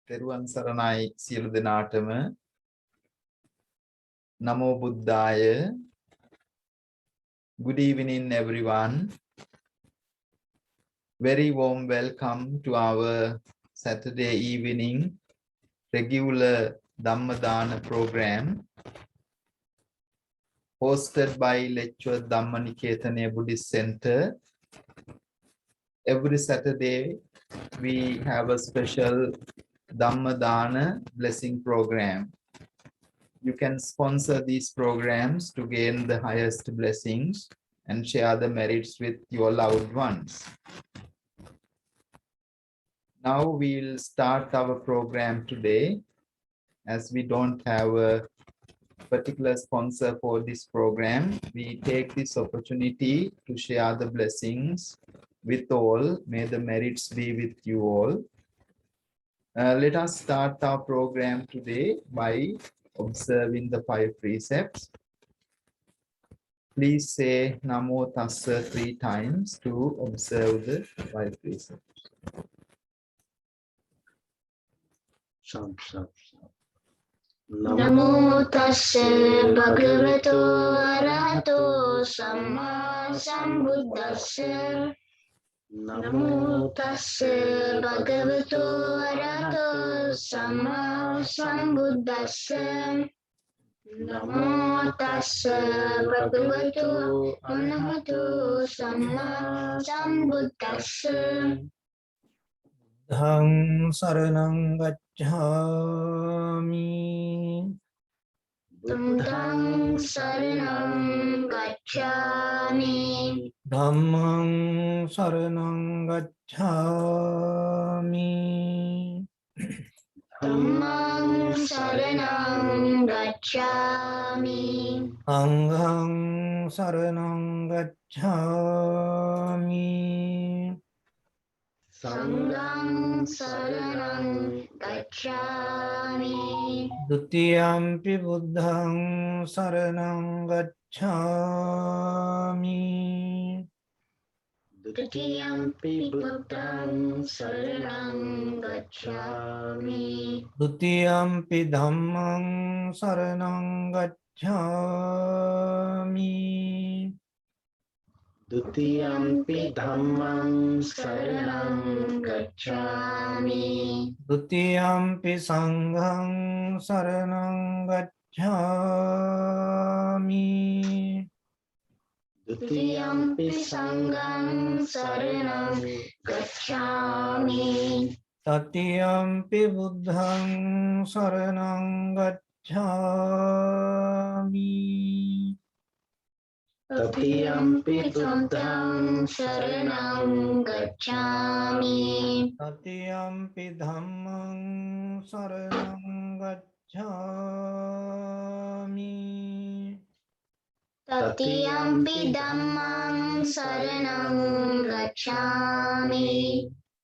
තෙරුවන් සරණයි සියලු දෙනාටම නමෝ බුද්ධාය. Good evening everyone. Very warm welcome to our Saturday evening regular Dhamma program hosted by Lecture Dhammaniketane Buddhist Center. Every Saturday we have a special Dhamma blessing program. You can sponsor these programs to gain the highest blessings and share the merits with your loved ones. Now we'll start our program today. As we don't have a particular sponsor for this program, we take this opportunity to share the blessings with all. May the merits be with you all. Let us start our program today by observing the 5 precepts. Please say Namo Tassa 3 times to observe the 5 precepts. Namo Tassa Bhagavato Arahato Samma Sambuddhassa. Namo Tassa Bhagavato Arahato Samma Sambuddhassa. Namo Tassa Bhagavato Arahato Samma Sambuddhassa. Dham saranam gacchami. Buddhang saranam gacchami. Dhammam saranam gacchami. Dhammang saranam gacchami. Sangham saranam gacchami. Sanghang saranam gacchami. Dutiyampi buddhang saranam gacchami. Dutiyampi buddhang saranam gacchami. Dutiyampi dhammang saranam gacchami. Dutiyampi dhammang saranam gacchami. Dutiyampi sanghang saranam gacchami. Dutiyampi sanghang saranam gacchami. Tatiyampi buddhang saranam gacchami. Tatiyampi buddhang saranam gacchami. Tatiyampi dhammang saranam gacchami. Tatiyampi dhammang saranam gacchami.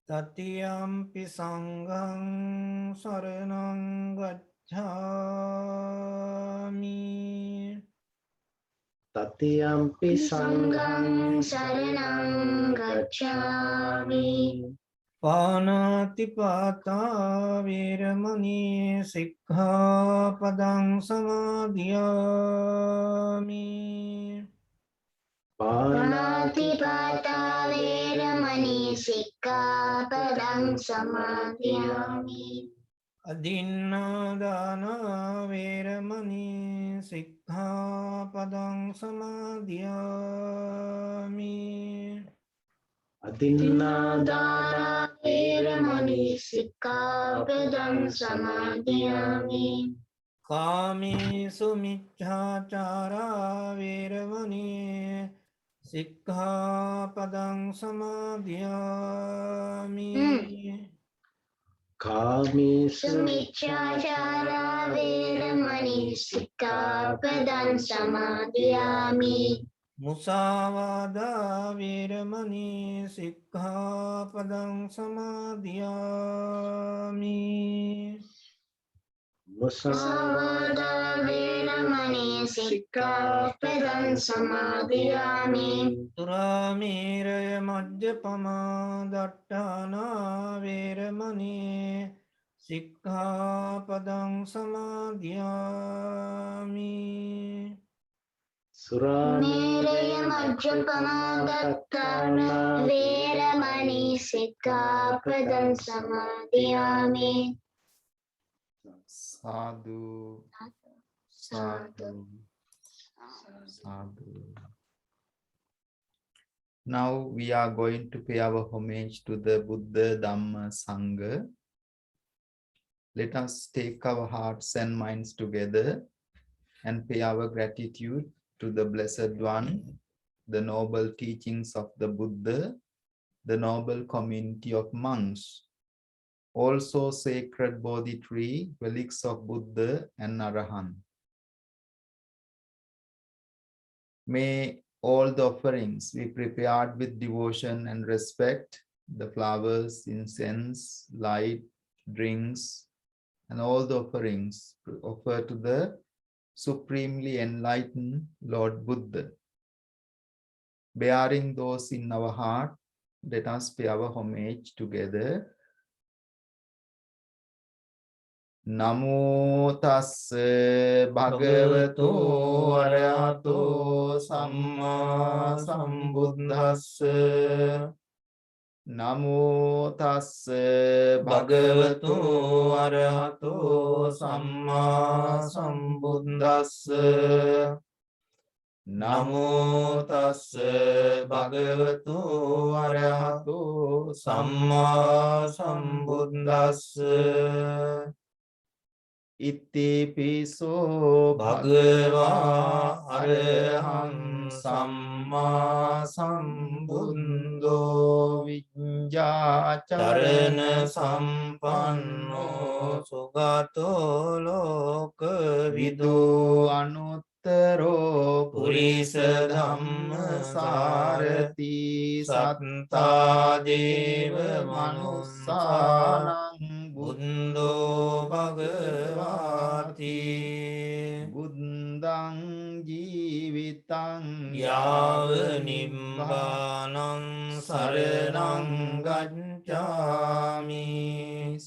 Tatiyampi sanghang saranam gacchami. Tatiyampi sanghang saranam gacchami. Panatipata veramani sikkhapadang samadhiyami. Panatipata veramani sikkhapadang samadhiyami. Adinādāna veramani sikkhapadang samadhiyami. Adinādāna veramani sikkhapadang samadhiyami. Kāmesu miccācārā veramani sikkhapadang samadhiyami. Kāmesu miccācārā veramani sikkhapadang samadhiyami. Musāvādā veramani sikkhapadang samadhiyami. Musāvādā veramani sikkhapadang samadhiyami. Turāmēraya majjapamā daṭṭhānā veramani සික්ඛාපදං සමාදියාමි මේරය මජ්ජපමාදත්තාන වේරමණී සික්ඛාපදං සමාදියාමි Sadhu, sadhu, sadhu. Now we are going to pay our homage to the Buddha, Dhamma, Sangha. Let us take our hearts and minds together and pay our gratitude to the Blessed One, the noble teachings of the Buddha, the noble community of monks, also sacred Bodhi tree, relics of Buddha and Arahant. May all the offerings be prepared with devotion and respect, the flowers, incense, light, drinks, and all the offerings offered to the supremely enlightened Lord Buddha. Bearing those in our heart, let us pay our homage together. Namo tassa bhagavato arahato samma sambuddhassa. Namo tassa bhagavato arahato samma sambuddhassa. Namo tassa bhagavato arahato samma sambuddhassa. Iti piso bhagava arahang samma sambuddho vijjācarana sampanno sugato loka vidu anuttaro purisa dhamma sarati satta deva manussanang buddho bhagavati buddhaṃ jīvitaṃ yāva nibbānaṃ saranaṃ gacchāmi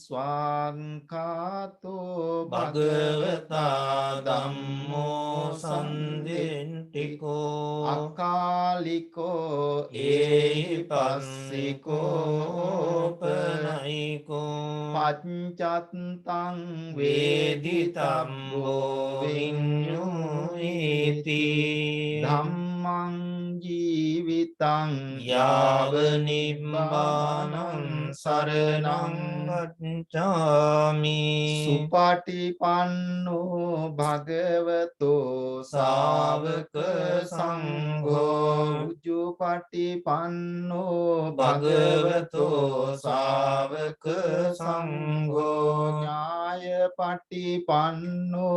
swāṅkhāto bhagavata dhammo sandintiko akāliko ehipassiko panayiko paccattāṃ veditammo viññūti dhammaṃ jīvitaṃ yāva nibbānaṃ saranaṃ gacchāmi supatipanno bhagavato sāvaka saṅgho ujjupatipanno bhagavato sāvaka saṅgho ஞாயபட்டிபன்னோ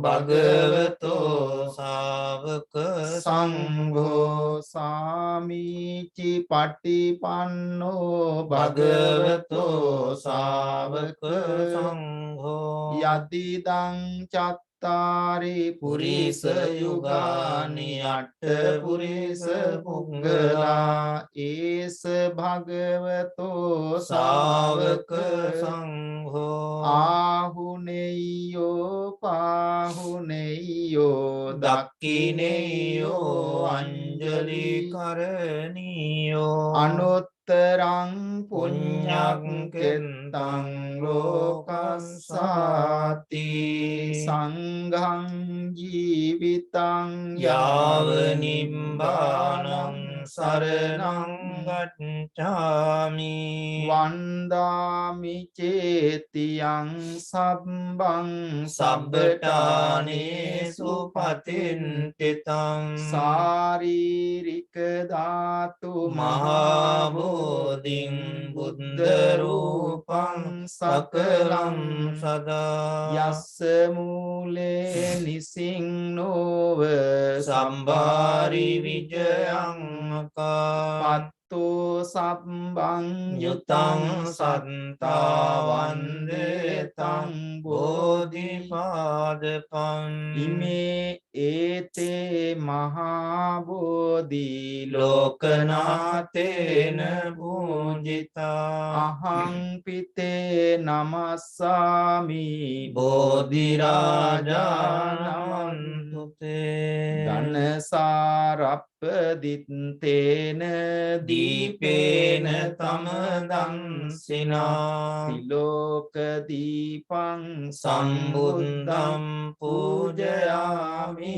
bhagavato sāvaka saṅgho sāmīci patipanno bhagavato sāvaka saṅgho yadidaṃ චත්තාරි පුරිස යුගානි අට්ඨ පුරිස පුංගලා ඒස භගවතෝ ශාවක සංඝෝ ආහුනේයෝ පාහුනේයෝ දක්ඛිනේයෝ අංජලි කරණීයෝ අනුත්තරං පුඤ්ඤක්ඛෙන්තං ලෝකස්සාති සංඝං ජීවිතං යාව නිබ්බානං සරණං ගච්ඡාමි වන්දාමි චේතියං සබ්බං සබ්බඨානේසු පතින්තිතං සාරීරික ධාතු මහා බෝධින් බුද්ධ රූපං සකලං සදා යස්ස මූලේ නිසින්නෝව සම්භාරි විජයං පත්තෝ සබ්බං යුතං සත්තා වන්දේතං බෝධිපාදපං ඉමේ ඒතේ මහා bodhi ලෝකනාතේන පූජිතා ahang pite namassami බෝධිරාජානමන්තුතේ Danasarappadittena දීපේන තමදන්සිනා Tiloka dipang සම්බුද්ධම් පූජයාමි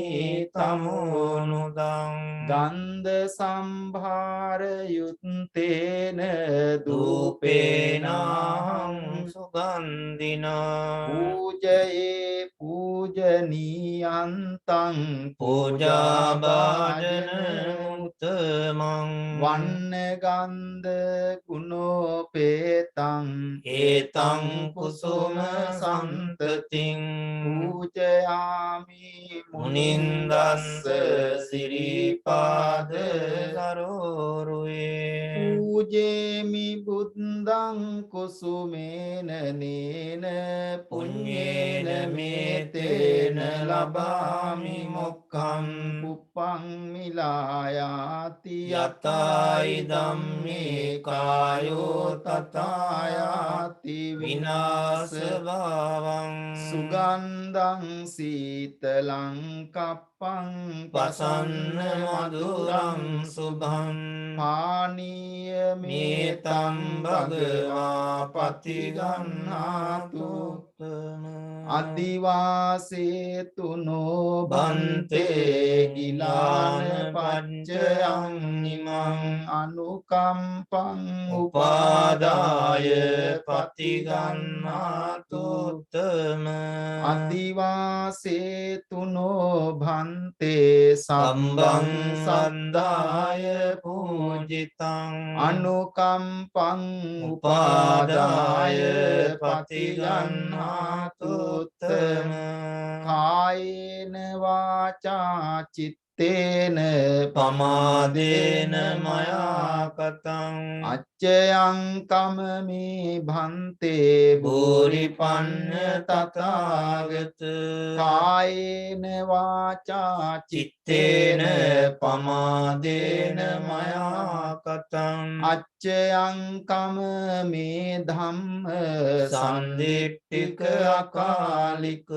තමුනුදං Gandha sambhara yuttena දූපේනාහං සුගන්ධිනා Pujaye pujaniyantang පූජාභාජන උත්තමං Vannagandha gunopetang ඒතං කුසුම සන්තතින් Pujayami මුනින්දස්ස Siripada සරෝරුවේ Pujemi buddhang kusumena nena පුඤ්ඤේන මේතේන ලබාමි මොක්ඛං Pupang milayati යතයි ධම්මේ කායෝ tatayati විනාශ භවං Sugandhang sitalang kappang පසන්න මధుරං සුභං Paniya මේතම් භගවා පතිගන්නාතු පතිගන්නාතුත්තම Adivasetuno බන්තේ bante ගිලාන gilana පච්චයං pacchayang නිමං anukampang උපාදාය පතිගන්නාතුත්තම පතිගන්නාතුත්තම Adivasetuno bante සම්බං sabbang සද්ධාය saddhaya පූජිතං anukampang උපාදාය upadaya පතිගන්නාතුත්තම patigannatuttama Kayena vaca cittena පමාදේන මයාකතං Acchayang kamami bhante බෝරිපන්න තථාගත Kayena vaca චිත්තේන cittena පමාදේන මයාකතං Acchayang kamami dhamma සන්දිට්ඨික අකාලික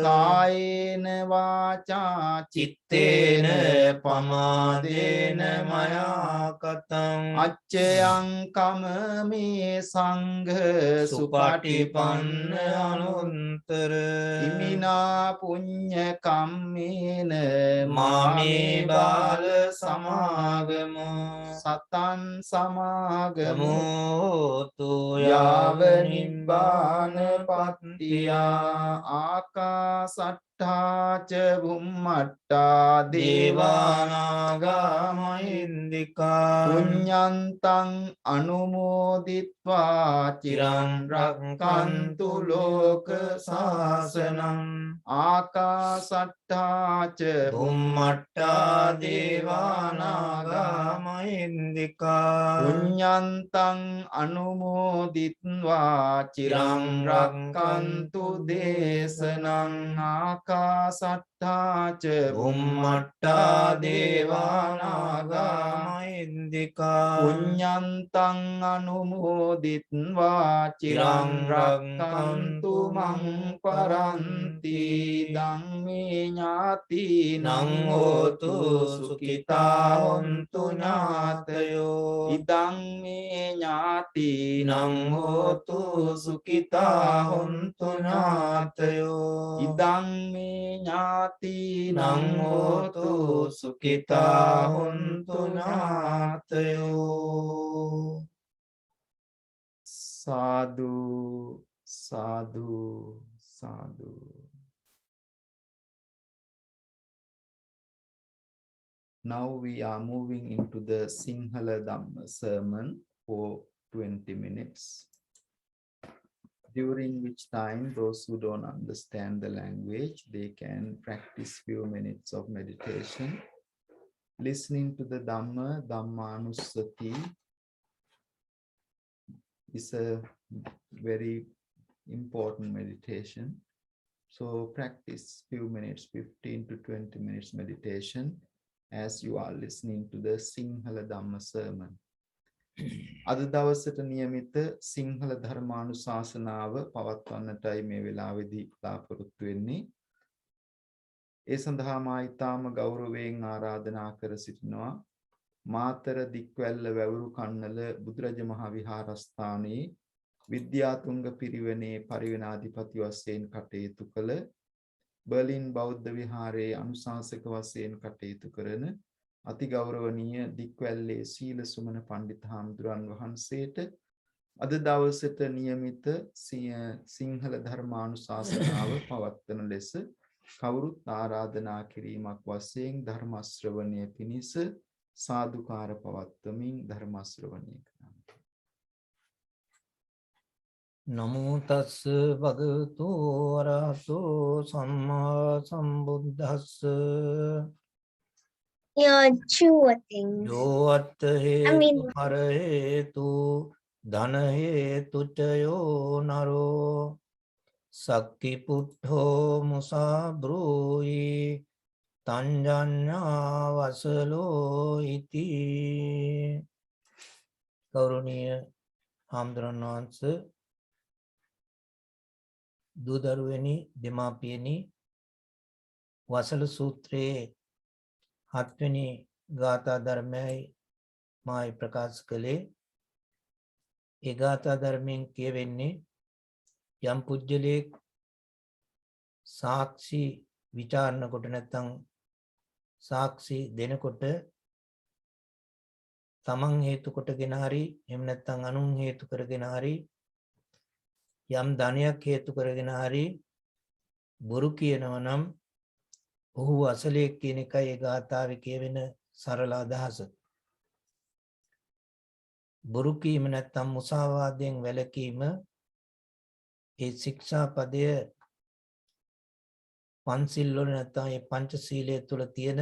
Kayena vaca චිත්තේන cittena පමාදේන මයාකතං Acchayang kamami sangha සුපටිපන්න supatipanna අනුත්තර Imina punya kammena මාමේ බාල සමාගමෝ Satan samagamo ගමෝතු Yava යාව nibbana නිබ්බාන pattiya පත්තියා Akasatthaca bhummatta දේවානාගා මහින්దికා Punyantang anumoditva චිරං chiran රක්칸තු rakkantu ලෝක loka සාසනං Akasatthaca බුම්මට්ටා දේවානාගා මහින්దికා Punyantang anumoditva chiran rakkantu desanang Akasatthaca බුම්මට්ටා දේවානාගා මහින්దికා Punyantang anumoditva chiran rakkantu mang paranti Dhammi nyati නං හෝතු සුඛිතා හොන්තු ඥාතයෝ Idang me nyati නං හෝතු සුඛිතා හොන්තු ඥාතයෝ Idang me nyati නං හෝතු සුඛිතා හොන්තු ඥාතයෝ Sadhu, sadhu, sadhu. Now we are moving into the Sinhala Dhamma sermon for 20 minutes. During which time those who don't understand the language, they can practice few minutes of meditation. Listening to the Dhamma, Dhammanusati is a very important meditation. So practice few minutes, 15 to 20 minutes meditation. as you are listening to the Sinhala Dhamma sermon. අද දවසට નિયમિત සිංහල ධර්මානුශාසනාව පවත්වන්නටයි මේ වෙලාවේදී බලාපොරොත්තු වෙන්නේ. ඒ සඳහා මා ඊටාම ගෞරවයෙන් ආරාධනා කර සිටිනවා මාතර දික්වැල්ල වැවුරු කන්නල බුදුරජ මහා විහාරස්ථානයේ විද්‍යාතුංග පිරිවෙනේ පරිවෙනාධිපති වශයෙන් කටයුතු කළ බර්ලින් බෞද්ධ විහාරයේ අනුශාසක වශයෙන් කටයුතු කරන අති ගෞරවනීය දික්වැල්ලේ සීල සුමන පණ්ඩිත හාමුදුරන් වහන්සේට අද දවසට નિયમિત සිංහල ධර්මානුශාසනාව පවත්වන ලෙස කවුරුත් ආරාධනා කිරීමක් වශයෙන් ධර්ම ශ්‍රවණය පිණිස සාදුකාර පවත්වමින් ධර්ම ශ්‍රවණය කරනවා. නමෝ තස් භගවතු වරහතෝ සම්මා සම්බුද්දස්ස You're chewating. යෝ අත්ථ හේතු පර හේතු ධන හේතු චයෝ නරෝ සක්ති පුට්ඨෝ මුසා බ්‍රූහි තංජඤ්ඤා වසලෝ ඉති. ගෞරවනීය හාමුදුරන් වහන්සේ, දූ දරුවනි, දෙමාපියනි, වසල සූත්‍රයේ 7 වෙනි ගාථා ධර්මයයි මායි ප්‍රකාශ කළේ. ඒ ගාථා ධර්මයෙන් කියවෙන්නේ යම් පුජ්‍යලෙක් සාක්ෂි විචාරණ කොට නැත්නම් සාක්ෂි දෙනකොට තමන් හේතු කොටගෙන හරි එහෙම නැත්නම් අනුන් හේතු කරගෙන හරි යම් ධනයක් හේතු කරගෙන හරි බොරු කියනවා නම් ඔහු අසලෙක් කියන එකයි ඒ ගාථාවේ කියවෙන සරල අදහස. බොරු කීම නැත්නම් මුසාවාදයෙන් වැළකීම ඒ ශික්ෂා පදය පන්සිල් වල නැත්නම් ඒ පංචශීලය තුල තියෙන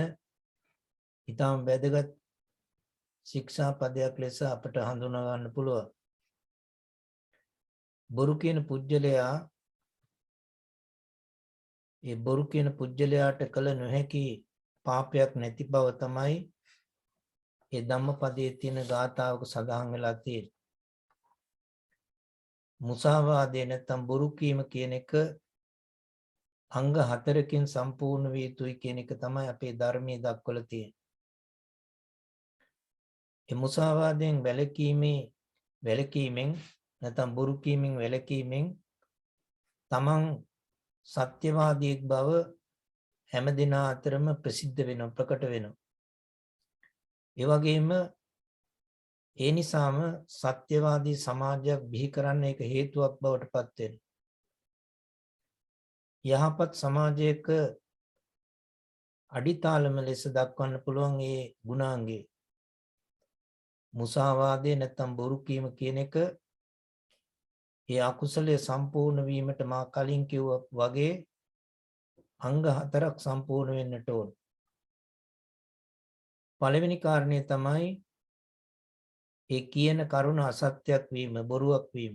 ඊටම වැදගත් ශික්ෂා පදයක් ලෙස අපට හඳුනා ගන්න පුළුවන්. බොරු කියන පුජ්‍යලයා ඒ බොරු කියන පුජ්‍යලයාට කළ නොහැකි පාපයක් නැති බව තමයි ඒ ධම්මපදයේ තියෙන ගාථාවක සඳහන් වෙලා තියෙන්නේ. මුසාවාදේ නැත්නම් බොරු කීම කියන එක අංග 4කින් සම්පූර්ණ විය යුතුයි කියන එක තමයි අපේ ධර්මයේ දක්වලා තියෙන්නේ. ඒ මුසාවාදයෙන් වැළකීමෙන් නැත්නම් බොරු කීමෙන් වැළකීමෙන් තමන් සත්‍යවාදීෙක් බව හැමදෙනා අතරම ප්‍රසිද්ධ වෙනවා, ප්‍රකට වෙනවා. ඒ වගේම ඒ නිසාම සත්‍යවාදී සමාජයක් බිහි කරන්න එක හේතුවක් බවට පත් වෙනවා. යහපත් සමාජයක අඩිතාලම ලෙස දක්වන්න පුළුවන් ඒ ගුණාංගය. මුසාවාදේ නැත්නම් බොරු කීම කියන එක ඒ අකුසලයේ සම්පූර්ණ වීමට මා කලින් කිව්වා වගේ අංග 4ක් සම්පූර්ණ වෙන්නට ඕන. පළවෙනි කාරණේ තමයි ඒ කියන කරුණ අසත්‍යයක් වීම, බොරුවක් වීම.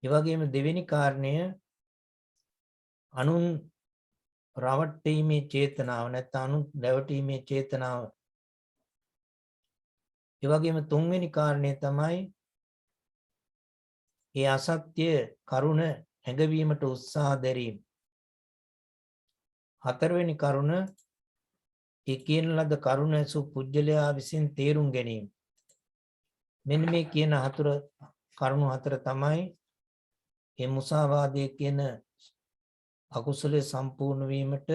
ඒ වගේම දෙවෙනි කාරණය අනුන් රවට්ටීමේ චේතනාව නැත්නම් අනුන් රැවටීමේ චේතනාව. ඒ වගේම තුන්වෙනි කාරණේ තමයි ඒ අසත්‍ය කරුණ හැඟවීමට උත්සාහ දැරීම. හතරවෙනි කරුණ ඒ කියන ලද කරුණ සු පුජ්‍යලයා විසින් තේරුම් ගැනීම. මෙන්න මේ කියන කරුණු හතර තමයි මේ මුසාවාදයේ කියන අකුසලයේ සම්පූර්ණ වීමට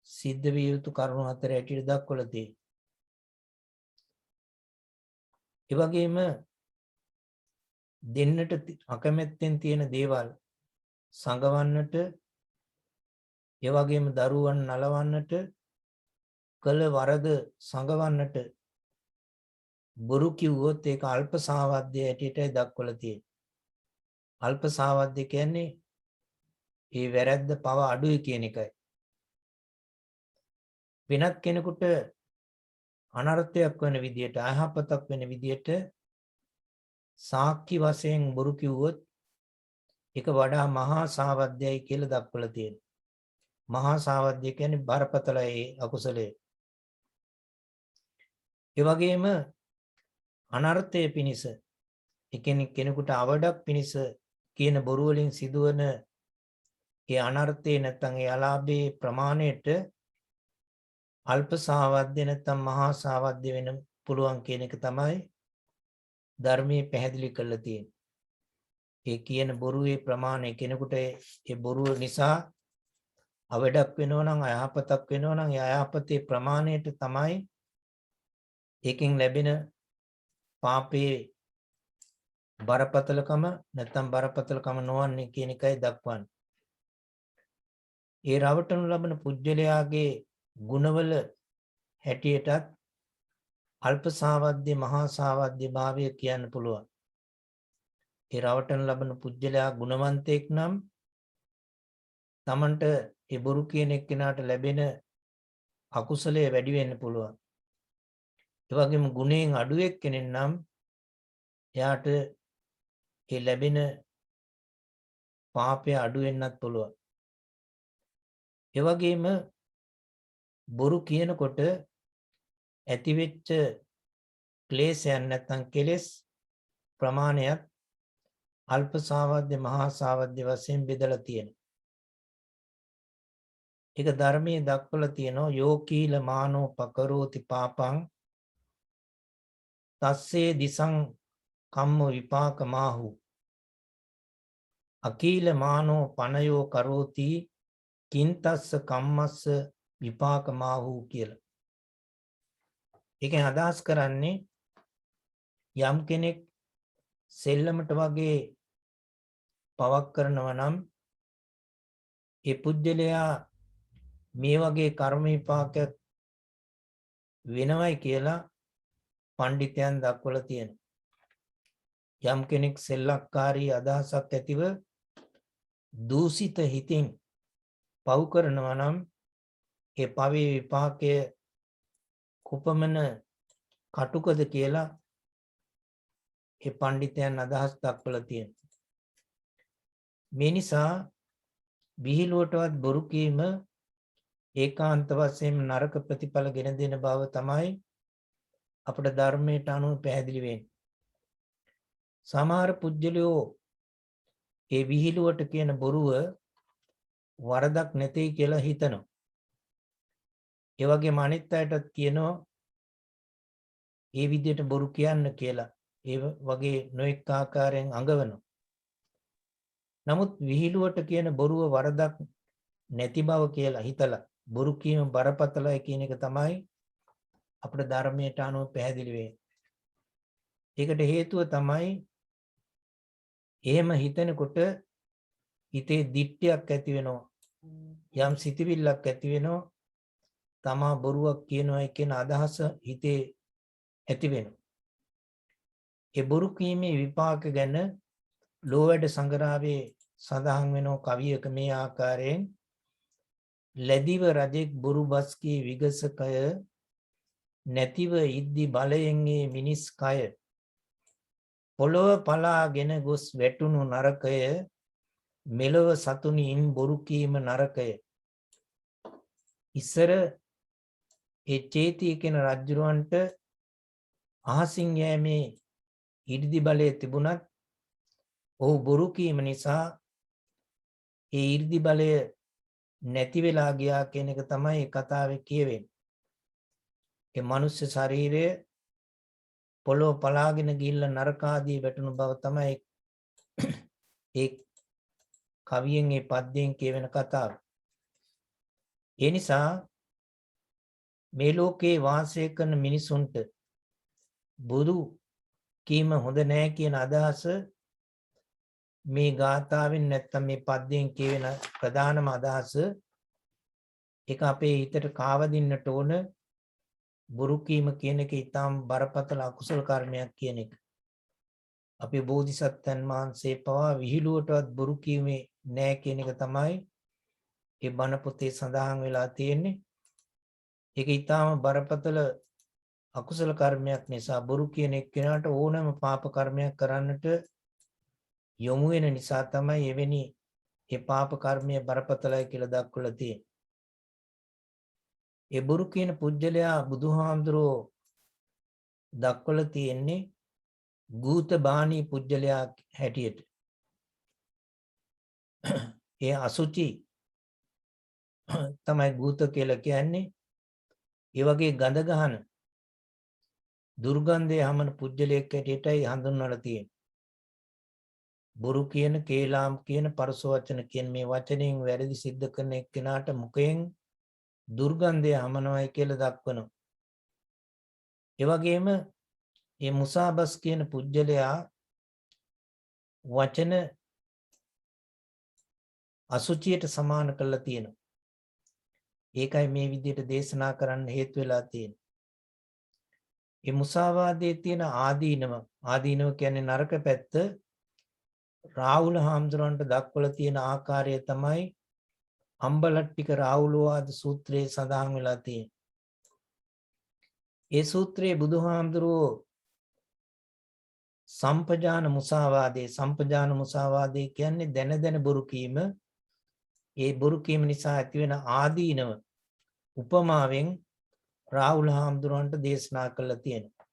සිද්ධ විය යුතු කරුණු හතර ඇටියට දක්වලා තියෙන්නේ. ඒ වගේම දෙන්නට අකමැත්තෙන් තියෙන දේවල් සංගවන්නට, ඒ වගේම දරුවන් නලවන්නට, කළ වරද සංගවන්නට බොරු කිව්වොත් ඒක අල්ප සාවද්‍ය ඇටියටයි දක්වලා තියෙන්නේ. අල්ප සාවද්‍ය කියන්නේ ඒ වැරද්ද පව අඩුයි කියන එකයි. වෙනත් කෙනෙකුට අනර්ථයක් වෙන විදියට, අයහපතක් වෙන විදියට සාක්ෂි වශයෙන් බොරු කිව්වොත් ඒක වඩා මහා සාවද්‍යයි කියලා දක්වලා තියෙනවා. මහා සාවද්‍ය කියන්නේ බරපතලයි අකුසලයේ. ඒ වගේම අනර්ථය පිණිස කෙනෙකුට අවඩක් පිණිස කියන බොරු වලින් සිදුවන ඒ අනර්ථය නැත්නම් ඒ අලාභයේ ප්‍රමාණයට අල්ප සාවද්‍ය නැත්නම් මහා සාවද්‍ය වෙන පුළුවන් කියන එක තමයි ධර්මයේ පැහැදිලි කරලා තියෙන්නේ. ඒ කියන බොරුවේ ප්‍රමාණය කෙනෙකුට ඒ බොරුව නිසා අවඩක් වෙනවා නම් අයහපතක් වෙනවා නම් ඒ අයහපතේ ප්‍රමාණයට තමයි ඒකෙන් ලැබෙන පාපයේ බරපතලකම නැත්නම් බරපතලකම නොවන්නේ කියන එකයි දක්වන්නේ. ඒ රවටනු ලබන පුජ්‍යලයාගේ ගුණවල හැටියටත් අල්ප සාවද්‍ය මහා සාවද්‍ය භාවය කියන්න පුළුවන්. ඒ රවටන ලබන පුජ්‍යලයා ගුණවන්තයෙක් නම් තමන්ට ඒ බොරු කියන එක්කෙනාට ලැබෙන අකුසලයේ වැඩි වෙන්න පුළුවන්. ඒ වගේම ගුණයෙන් අඩු එක්කෙනෙක් නම් එයාට ඒ ලැබෙන පාපය අඩු වෙන්නත් පුළුවන්. ඒ වගේම බොරු කියනකොට ඇතිවෙච්ච ක්ලේශයන් නැත්නම් කෙලෙස් ප්‍රමාණයත් අල්ප සාවද්‍ය මහා සාවද්‍ය වශයෙන් බෙදලා තියෙනවා. ඒක ධර්මයේ දක්වලා තියෙනවා යෝකීල මානෝ පකරෝති පාපං තස්සේ දිසං කම්ම විපාක මාහු අකීල මානෝ පනයෝ කරෝති කින්තස්ස කම්මස්ස විපාක මාහු කියලා. ඒකෙන් අදහස් කරන්නේ යම් කෙනෙක් සෙල්ලමට වගේ පවක් කරනවා නම් ඒ පුජ්‍යලයා මේ වගේ කර්ම විපාකයක් වෙනවයි කියලා පඬිතයන් දක්වලා තියෙනවා. යම් කෙනෙක් සෙල්ලක්කාරී අදහසක් ඇතිව දූෂිත හිතින් පව් කරනවා නම් ඒ පවේ විපාකය කුපමණ කටුකද කියලා ඒ පඬිතයන් අදහස් දක්වලා තියෙනවා. මේ නිසා විහිළුවටවත් බොරු කීම ඒකාන්ත වශයෙන් නරක ප්‍රතිඵල ගෙන දෙන බව තමයි අපේ ධර්මයට අනුව පැහැදිලි වෙන්නේ. සමහර පුජ්‍යලයෝ ඒ විහිළුවට කියන බොරුව වරදක් නැtei කියලා හිතනවා. ඒ වගේම අනිත් අයටත් කියනවා ඒ විදිහට බොරු කියන්න කියලා. ඒ වගේ නොඑක ආකාරයෙන් අඟවනවා. නමුත් විහිළුවට කියන බොරුව වරදක් නැති බව කියලා හිතලා බොරු කීම බරපතලයි කියන එක තමයි අපේ ධර්මයට අනුව පැහැදිලි වෙන්නේ. ඒකට හේතුව තමයි එහෙම හිතනකොට හිතේ දිට්ඨියක් ඇති වෙනවා. යම් සිතිවිල්ලක් ඇති වෙනවා. තමා බොරුවක් කියනවා කියන අදහස හිතේ ඇති වෙනවා. ඒ බොරු කීමේ විපාක ගැන ලෝවැඩ සංග්‍රහයේ සඳහන් වෙනවා කවියක මේ ආකාරයෙන් ලැබිව රජෙක් බොරු බස් කී විගසකය නැතිව ඉද්දි බලයෙන් ඒ මිනිස් කය පොළොව පලාගෙන ගොස් වැටුණු නරකය මෙලොව සතුනින් බොරු කීම නරකය. ඉස්සර ඒ චේතිය කියන රජුරවන්ට අහසින් යෑමේ ඉර්ධි බලය තිබුණත් ඔහු බොරු කීම නිසා ඒ 이르දි බලය නැති වෙලා ගියා කියන එක තමයි කතාවේ කියවෙන්නේ. ඒ මනුෂ්‍ය ශරීරය පොළොව පලාගෙන ගිහිල්ලා නරක ආදී වැටුණු බව තමයි ඒ කවියෙන් ඒ පද්‍යයෙන් කියවෙන කතාව. ඒ නිසා මේ ලෝකේ වාසය කරන මිනිසුන්ට බුදු කීම හොඳ නෑ කියන අදහස මේ ගාථාවෙන් නැත්තම් මේ පද්‍යයෙන් කියවෙන ප්‍රධානම අදහස ඒක අපේ හිතට කාවදින්නට ඕන බොරු කීම කියන එක ඊටාම් බරපතල අකුසල කර්මයක් කියන එක. අපේ බෝධිසත්වයන් වහන්සේ පවා විහිළුවටවත් බොරු කීමේ නෑ කියන එක තමයි ඒ බණ පොතේ සඳහන් වෙලා තියෙන්නේ. ඒක ඊටාම බරපතල අකුසල කර්මයක් නිසා බොරු කියන එක්කෙනාට ඕනම පාප කර්මයක් කරන්නට යොමු වෙන නිසා තමයි එවැනි ඒ පාප කර්මය බරපතලයි කියලා දක්වලා තියෙන්නේ. ඒ බොරු කියන පුජ්‍යලයා බුදුහාමුදුරෝ දක්වලා තියෙන්නේ ගූත බාණී පුජ්‍යලයා හැටියට. ඒ අසුචි තමයි ගූත කියලා කියන්නේ. ඒ වගේ ගඳ ගහන දුර්ගන්ධය හමන පුජ්‍යලයක් හැටියටයි හඳුන්වලා තියෙන්නේ. බොරු කියන, කේලාම් කියන, පරස වචන කියන මේ වචනෙන් වැරදි සිද්ධ කරන එක්කෙනාට මුඛයෙන් දුර්ගන්ධය හමනවායි කියලා දක්වනවා. ඒ වගේම මේ මුසාබස් කියන පුජ්‍යලයා වචන අසුචියට සමාන කරලා තියෙනවා. ඒකයි මේ විදිහට දේශනා කරන්න හේතු වෙලා තියෙන්නේ. මේ මුසාවාදයේ තියෙන ආදීනව කියන්නේ නරක පැත්ත රාහුල හාමුදුරන්ට දක්වලා තියෙන ආකාරය තමයි අම්බලට්ටික රාහුලවාද සූත්‍රයේ සඳහන් වෙලා තියෙන්නේ. ඒ සූත්‍රයේ බුදුහාමුදුරුවෝ සම්පජාන මුසාවාදේ කියන්නේ දැන බොරු කීම. ඒ බොරු කීම නිසා ඇතිවෙන ආදීනව උපමාවෙන් රාහුල හාමුදුරන්ට දේශනා කළා තියෙනවා.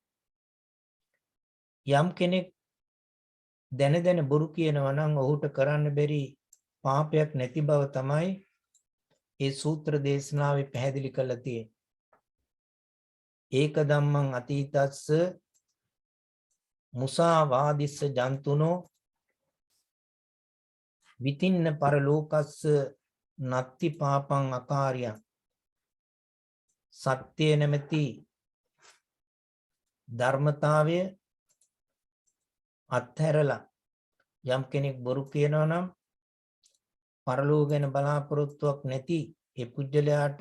යම් කෙනෙක් දැන බොරු කියනවා නම් ඔහුට කරන්න බැරි පාපයක් නැති බව තමයි ඒ සූත්‍ර දේශනාවේ පැහැදිලි කරලා තියෙන්නේ. ඒක ධම්මං අතීතස්ස මුසාවාදිස්ස ජන්තුනෝ විතින්න පරලෝකස්ස නත්ති පාපං අකාරියං. සත්‍ය නැමැති ධර්මතාවය අත්හැරලා යම් කෙනෙක් බොරු කියනවා නම් පරලෝක ගැන බලාපොරොත්තුවක් නැති ඒ පුජ්‍යලයාට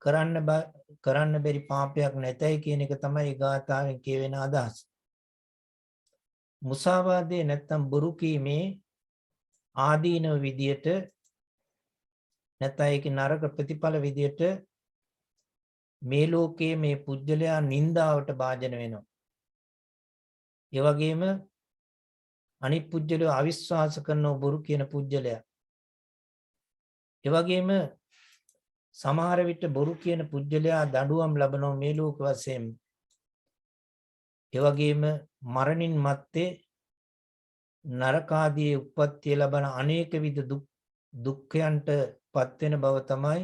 කරන්න බැරි පාපයක් නැතයි කියන එක තමයි ගාථාවෙන් කියවෙන අදහස. මුසාවාදේ නැත්තම් බොරු කීමේ ආදීනව විදියට නැත්නම් ඒකේ නරක ප්‍රතිඵල විදියට මේ ලෝකයේ මේ පුජ්‍යලයා නින්දාවට භාජන වෙනවා. ඒ වගේම අනිත් පුජ්‍යලයා අවිශ්වාස කරන බොරු කියන පුජ්‍යලයා. ඒ වගේම සමහර විට බොරු කියන පුජ්‍යලයා දඬුවම් ලබනවා මේ ලෝක වශයෙන්. ඒ වගේම මරණින් මත්තේ නරකාදී උප්පත්තිය ලබන අනේක විද දුක්ඛයන්ට පත් වෙන බව තමයි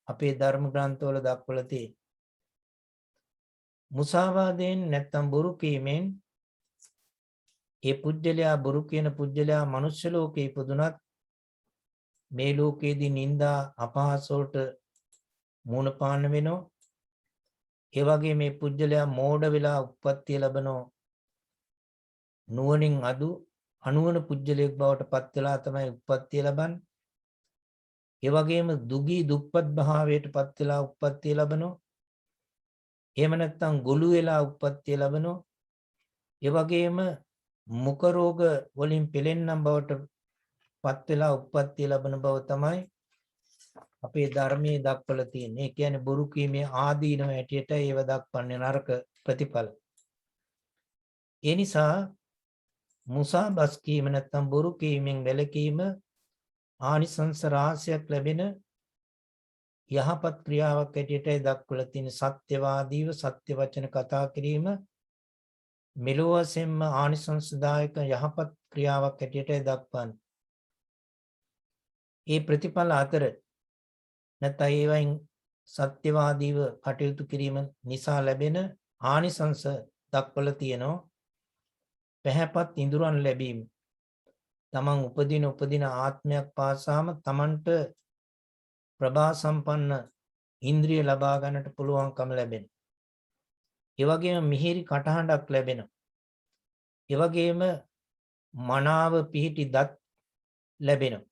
අපේ ධර්ම ග්‍රන්ථවල දක්වලා තියෙන්නේ. මුසාවාදයෙන් නැත්තම් බොරු කීමෙන් ඒ පුජ්‍යලයා බොරු කියන පුජ්‍යලයා මනුෂ්‍ය ලෝකේ ඉපදුනත් මේ ලෝකයේදී නිന്ദා අපහාස වලට මුහුණ පාන්න වෙනවා. ඒ වගේ මේ පුජ්‍යලයා මෝඩ වෙලා උප්පත්තිය ලබනවා. නුවණින් අනුවන පුජ්‍යලයක් බවට පත් වෙලා තමයි උප්පත්තිය ලබන්නේ. ඒ වගේම දුගී දුප්පත් භාවයට පත් වෙලා උප්පත්තිය ලබනවා. එහෙම නැත්නම් ගොළු වෙලා උප්පත්තිය ලබනවා. ඒ වගේම මුඛ රෝග වලින් පෙළෙන්නම් බවට පත් වෙලා උප්පත්තිය ලබන බව තමයි අපේ ධර්මයේ දක්වලා තියෙන්නේ. ඒ කියන්නේ බොරු කීමේ ආදීනව හැටියට ඒව දක්වන්නේ නරක ප්‍රතිඵල. ඒ නිසා මුසාබස් කීම නැත්නම් බොරු කීමෙන් වැළකීම ආනිසංස රාශියක් ලැබෙන යහපත් ක්‍රියාවක් හැටියටයි දක්වලා තියෙන. සත්‍යවාදීව සත්‍ය වචන කතා කිරීම මෙලොව වශයෙන්ම ආනිසංසදායක යහපත් ක්‍රියාවක් හැටියටයි දක්වන්නේ. ඒ ප්‍රතිඵල අතර නැත්නම් ඒවයින් සත්‍යවාදීව කටයුතු කිරීම නිසා ලැබෙන ආනිසංස දක්වලා තියෙනවා. පැහැපත් ඉඳුරන් ලැබීම. තමන් උපදින ආත්මයක් පාසාම තමන්ට ප්‍රභා සම්පන්න ඉන්ද්‍රිය ලබා ගන්නට පුළුවන්කම ලැබෙන. ඒ වගේම මිහිරි කටහඬක් ලැබෙනවා. ඒ වගේම මනාව පිහිටි දත් ලැබෙනවා.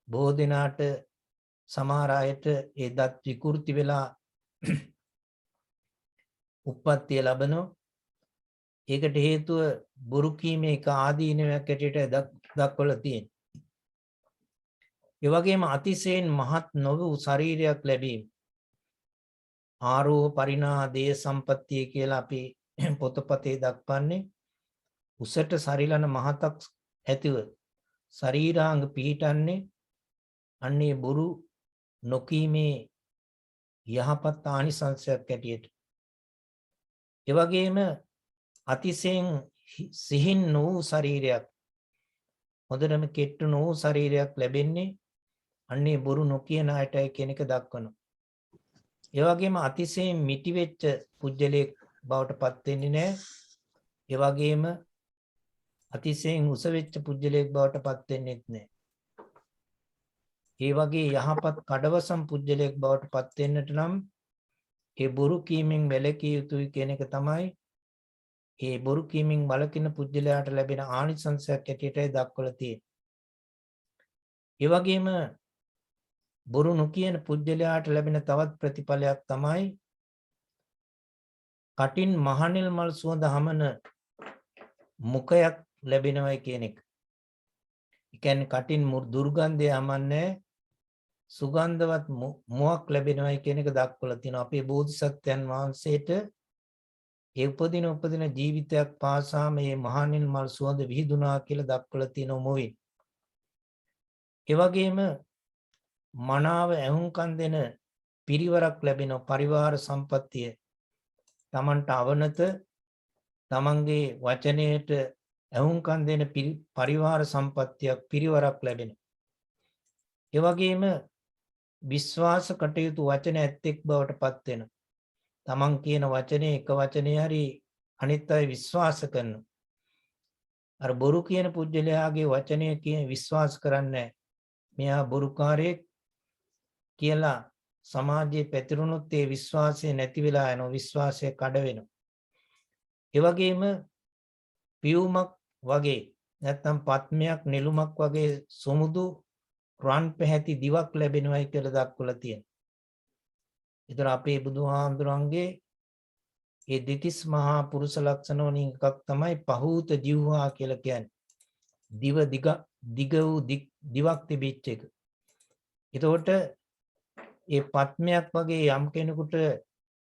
බොහෝ දිනාට සමහර අයට ඒ දත් විකෘති වෙලා උප්පත්තිය ලැබෙනවා. ඒකට හේතුව බොරු කීමේ එක ආදීනයක් හැටියට දක්වලා තියෙනවා. ඒ වගේම අතිශයින් මහත් නොවූ ශරීරයක් ලැබීම. ආරෝහ පරිණා දේහ සම්පත්තිය කියලා අපි පොතපතේ දක්වන්නේ උසට සරිලන මහතක් ඇතිව ශරීරාංග පිහිටන්නේ අන්නේ බොරු නොකීමේ යහපත් ආනිසංසයක් ඇටියට. ඒ වගේම අතිශයින් සිහින් වූ ශරීරයක් හොඳටම කෙට්ටු වූ ශරීරයක් ලැබෙන්නේ අන්නේ බොරු නොකියන අයටයි කියන එක දක්වනවා. ඒ වගේම අතිශයින් මිටි වෙච්ච පුජ්‍යලයක් බවට පත් වෙන්නේ නැහැ. ඒ වගේම අතිශයින් උස වෙච්ච පුජ්‍යලයක් බවට පත් වෙන්නේත් නැහැ. ඒ වගේ යහපත් කඩවසම් පුජ්‍යලයක් බවට පත් වෙන්නට නම් ඒ බොරු කීමෙන් වැළකී යුතුයි කියන එක තමයි ඒ බොරු කීමෙන් වළකින පුජ්‍යලයාට ලැබෙන ආනිසංසයක් ඇටියටයි දක්වලා තියෙන්නේ. ඒ වගේම බොරු නොකියන පුජ්‍යලයාට ලැබෙන තවත් ප්‍රතිඵලයක් තමයි කටින් මහනෙල් මල් සුවඳ හමන මුඛයක් ලැබෙනවයි කියන එක. ඒ කියන්නේ කටින් දුර්ගන්ධය හමන්නේ සුගන්ධවත් මුවක් ලැබෙනවයි කියන එක දක්වලා තියෙනවා. අපේ බෝධිසත්වයන් වහන්සේට ඒ උපදින ජීවිතයක් පාසා මේ මහනෙල් මල් සුවඳ විහිදුනා කියලා දක්වලා තියෙනවා මොවින්. ඒ වගේම මනාව ඇහුම්කන් දෙන පිරිවරක් ලැබෙන පරිවාර සම්පත්තිය තමන්ට අවනත තමන්ගේ වචනයට ඇහුම්කන් දෙන පරිවාර සම්පත්තියක් පිරිවරක් ලැබෙන. ඒ වගේම විශ්වාස කටයුතු වචන ඇත්තෙක් බවට පත් වෙන. තමන් කියන වචනේ එක වචනේ හරි අනිත් අය විශ්වාස කරනවා. අර බොරු කියන පුජ්‍යලයාගේ වචනය කියන විශ්වාස කරන්නේ මෙයා බොරුකාරයෙක් කියලා සමාජයේ පැතිරුණොත් ඒ විශ්වාසය නැති වෙලා යනවා. විශ්වාසය කඩ වෙනවා. ඒ වගේම පියුමක් වගේ නැත්නම් පත්මයක් නෙළුමක් වගේ සොමුදු රන් පැහැති දිවක් ලැබෙනවයි කියලා දක්වලා තියෙනවා. ඒතර අපේ බුදුහාඳුරන්ගේ ඒ දෙතිස් මහා පුරුෂ ලක්ෂණ වලින් එකක් තමයි පහූත ජීවහා කියලා කියන්නේ. දිව දිග වූ දිවක් තිබිච්ච එක. එතකොට ඒ පත්මයක් වගේ යම් කෙනෙකුට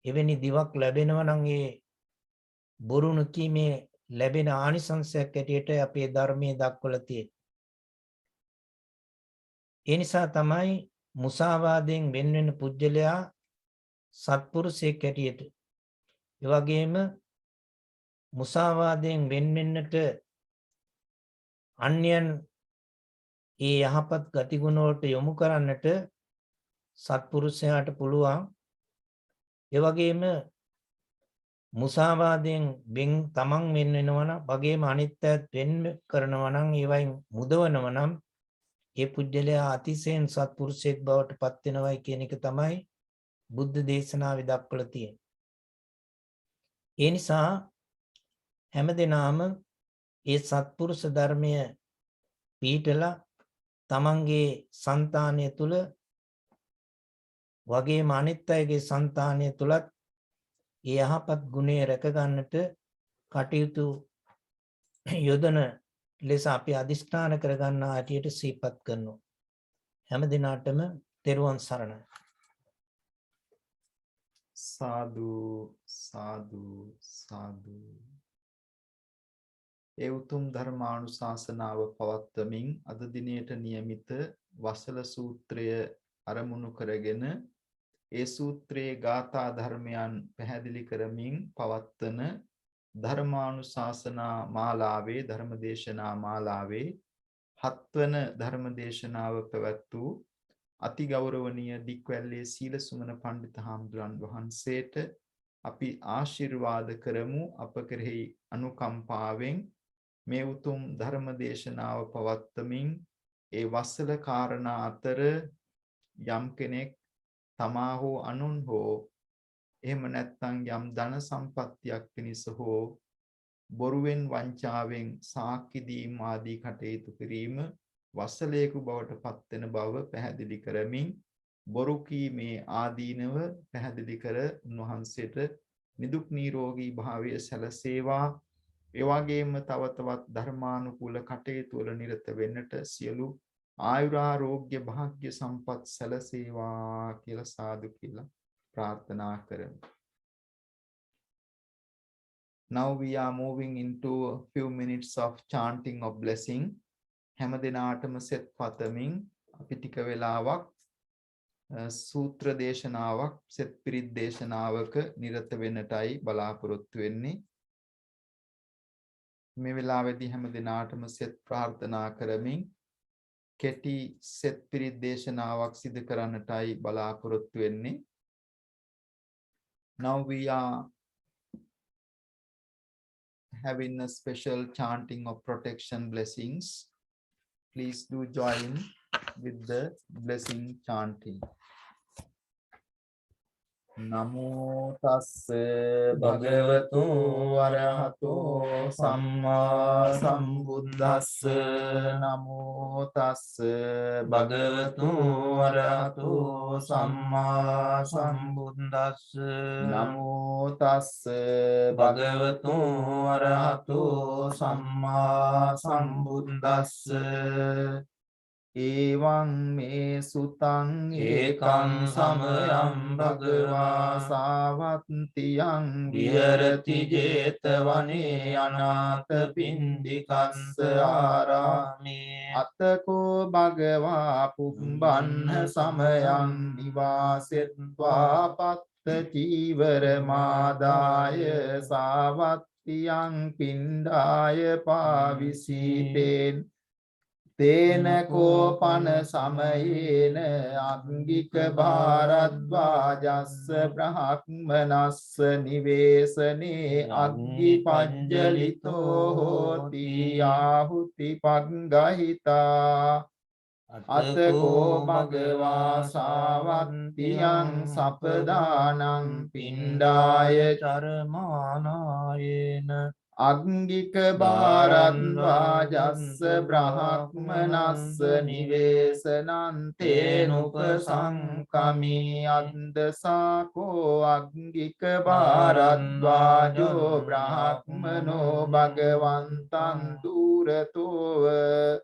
එවැනි දිවක් ලැබෙනවා නම් ඒ බොරු නොකීමේ ලැබෙන ආනිසංසයක් ඇටියට අපේ ධර්මයේ දක්වලා තියෙන්නේ. ඒ නිසා තමයි මුසාවාදයෙන් වෙන් වෙන පුජ්‍යලයා සත්පුරුෂයෙක් ඇටියට. ඒ වගේම මුසාවාදයෙන් වෙන් වෙන්නට අන්‍යයන් ඒ යහපත් ගතිගුණ වලට යොමු කරන්නට සත්පුරුෂයාට පුළුවන්. ඒ වගේම මුසාවාදයෙන් තමන් වෙන් වෙනවා නම් වගේම අනිත් අයත් වෙන් කරනවා නම් ඒවයින් මුදවනවා නම් ඒ පුජ්‍යලයා අතිශයින් සත්පුරුෂයෙක් බවට පත් වෙනවයි කියන එක තමයි බුද්ධ දේශනාවේ දක්වලා තියෙන්නේ. ඒ නිසා හැමදෙනාම ඒ සත්පුරුෂ ධර්මය පීඨලා තමන්ගේ సంతානය තුල වගේම අනිත් අයගේ సంతානය තුලත් ඒ යහපත් ගුණය රැක ගන්නට කටයුතු යොදන ලෙස අපි අදිෂ්ඨාන කරගන්න ආටියට සිහිපත් කරනවා. හැම දිනාටම තෙරුවන් සරණයි. සාදු සාදු සාදු. ඒ උතුම් ධර්මානුශාසනාව පවත්වමින් අද දිනයට නියමිත වසල සූත්‍රය අරමුණු කරගෙන ඒ සූත්‍රයේ ගාථා ධර්මයන් පැහැදිලි කරමින් පවත්වන ධර්මානුශාසනා මාලාවේ ධර්මදේශනා මාලාවේ 7 වන ධර්මදේශනාව පැවැත් වූ අතිගෞරවනීය දික්වැල්ලේ සීලසුමන පඬිත හාමුදුරන් වහන්සේට අපි ආශිර්වාද කරමු. අප කෙරෙහි අනුකම්පාවෙන් මේ උතුම් ධර්මදේශනාව පවත්වමින් ඒ වසල කාරණා අතර යම් කෙනෙක් තමා හෝ අනුන් හෝ එහෙම නැත්නම් යම් ධන සම්පත්තියක් පිණිස හෝ බොරුවෙන් වංචාවෙන් සාක්ෂි දීම ආදී කටයුතු කිරීම වසලයක බවට පත්වෙන බව පැහැදිලි කරමින් බොරු කීමේ ආදීනව පැහැදිලි කර උන්වහන්සේට නිදුක් නිරෝගී භාවය සැලසේවා. ඒ වගේම තව තවත් ධර්මානුකූල කටයුතු වල නිරත වෙන්නට සියලු ආයුරාෝග්‍ය භාග්‍ය සම්පත් සැලසේවා කියලා සාදු කියලා ප්‍රාර්ථනා කරමු. Now we are moving into a few minutes of chanting of blessing. හැම දිනාටම සෙත් පතමින් අපි ටික වෙලාවක් සූත්‍ර දේශනාවක් සෙත් පිරිත් දේශනාවක නිරත වෙන්නටයි බලාපොරොත්තු වෙන්නේ. මේ වෙලාවේදී හැම දිනාටම සෙත් ප්‍රාර්ථනා කරමින් කෙටි සෙත් පිරිත් දේශනාවක් සිදු කරන්නටයි බලාපොරොත්තු වෙන්නේ. Now we are having a special chanting of protection blessings. Please do join with the blessing chanting. Namo tassa bhagavato arahato samma sambuddhassa. Namo tassa bhagavato arahato samma sambuddhassa. Namo tassa bhagavato arahato samma sambuddhassa. Evaṁ me sutaṁ ekam samayam bhagavā sāvattiyaṁ viharati jetavane anātha pindikassa ārāme atako bhagavā pumbannha samayam nivāsettvā patta cīvara mādāya sāvattiyaṁ pindāya pāvisīten Tena kopana samayena angika bharadvajassa brahmanassa nivesane aggi pajjalito hoti ahuti paggahita atako bhagavā sāvattiyaṁ sapadānaṁ pindāya charamanāyena Angika bharadvajassa brahmanassa nivesanante nupasankami andasako angika bharadvajo brahmano bhagavantam duratova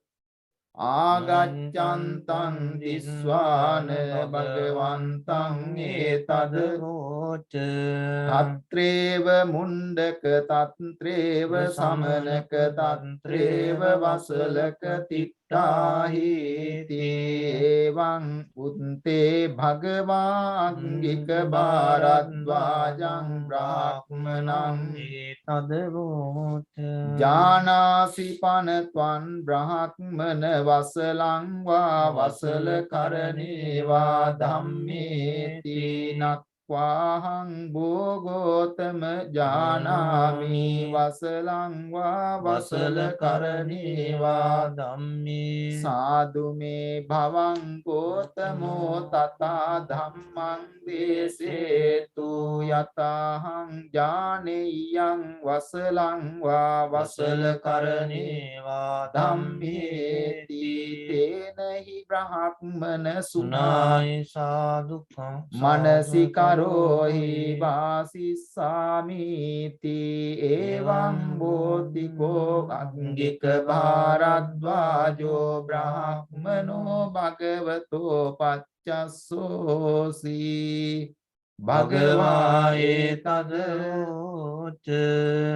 Agaccantam disvana bhagavantam etadroca Tatreva mundaka tatreva samanaka tatreva vasalaka tittahiti Evaṁ unte bhagavā angika bharadvajam brahmanam etadroca Janāsi panatvan brahmana Vasalaṁ vā vasala karane vā dhammeti nakvāhaṁ bhogotama janāmi vasalaṁ vā vasala karane vā dhamme sādhu me bhavaṁ gotamo tatā dhammaṁ desetu yatāhaṁ jāneyaṁ vasalaṁ vā vasala karane vā dhammeti tenahi brahmana sunāya sadukam manasi karohi vasissamiti evaṁ bodhiko angika bharadvajo brahmano bhagavato paccassosi Bhagavā etadroca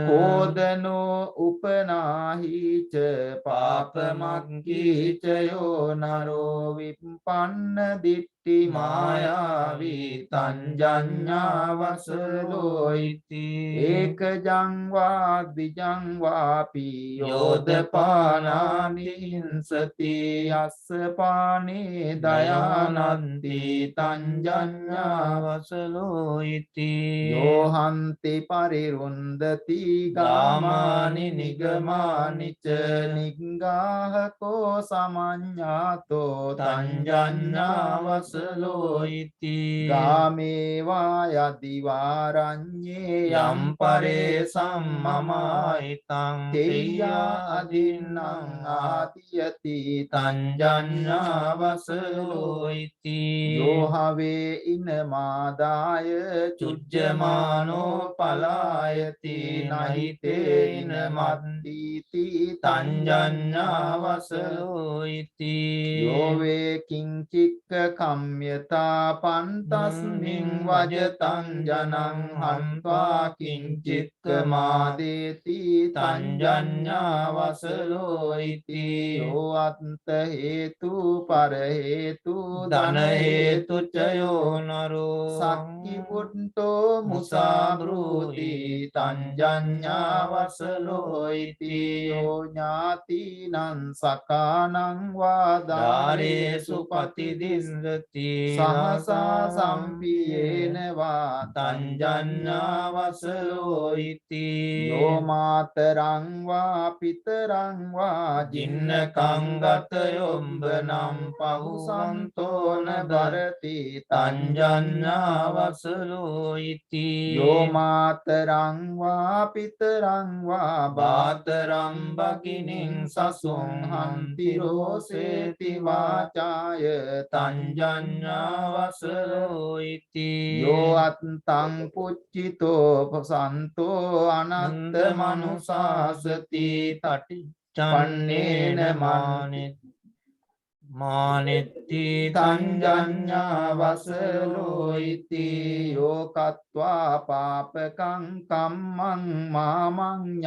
Kodano upanahi ca pāpamaggi ca yo naro vippanna ditti māyāvi tanjanya vasalo iti ekajang vā dijang vāpi yodapānāni hinsati assapāni dayananti tanjanya vasalo iti yohanti parirundati gamani nigamani ca niggāhako samanyāto tanjanya vasalo iti game vāyadi vāranye yam pare sammamāitang teya adinnaṁ ātiyati tanjanya vasalo iti yohave inamādāya chujjamāno palayati nahite inamadīti tanjanya vasalo iti yove kincikka kam ගම්්‍යතා පන්තස්මින් වජතං ජනං හන්වා කිංචික්ක මාදේති තංජඤ්ඤා වසලෝ ඉති යෝ අත්ත හේතු පර හේතු ධන හේතු චයෝ නරෝ සක්කි පුට්ටෝ මුසා බ්‍රූති තංජඤ්ඤා වසලෝ ඉති යෝ ඥාතිනං සකානං වාදාරේසු පතිදිස්සති සහසා සම්පියේන වා තංජඤ්ඤා වසලෝ ඉති යෝ මාතරං වා පිතරං වා ජින්නකං ගත යොම්බනම් පහුසන්තෝන දරති තංජඤ්ඤා වසලෝ ඉති යෝ මාතරං වා පිතරං වා බාතරං බකිනින් සසුං හන්ති රෝසේති වාචාය තංජඤ්ඤා වසලෝ ඉති යෝ අත්තං පුච්චිතෝ පසන්තෝ අනන්ත මනුසාසති තටි චන්නේන මානෙත්ති තංජඤ්ඤා වසලෝ ඉති යෝ කତ୍වා පාපකං කම්මං මාමං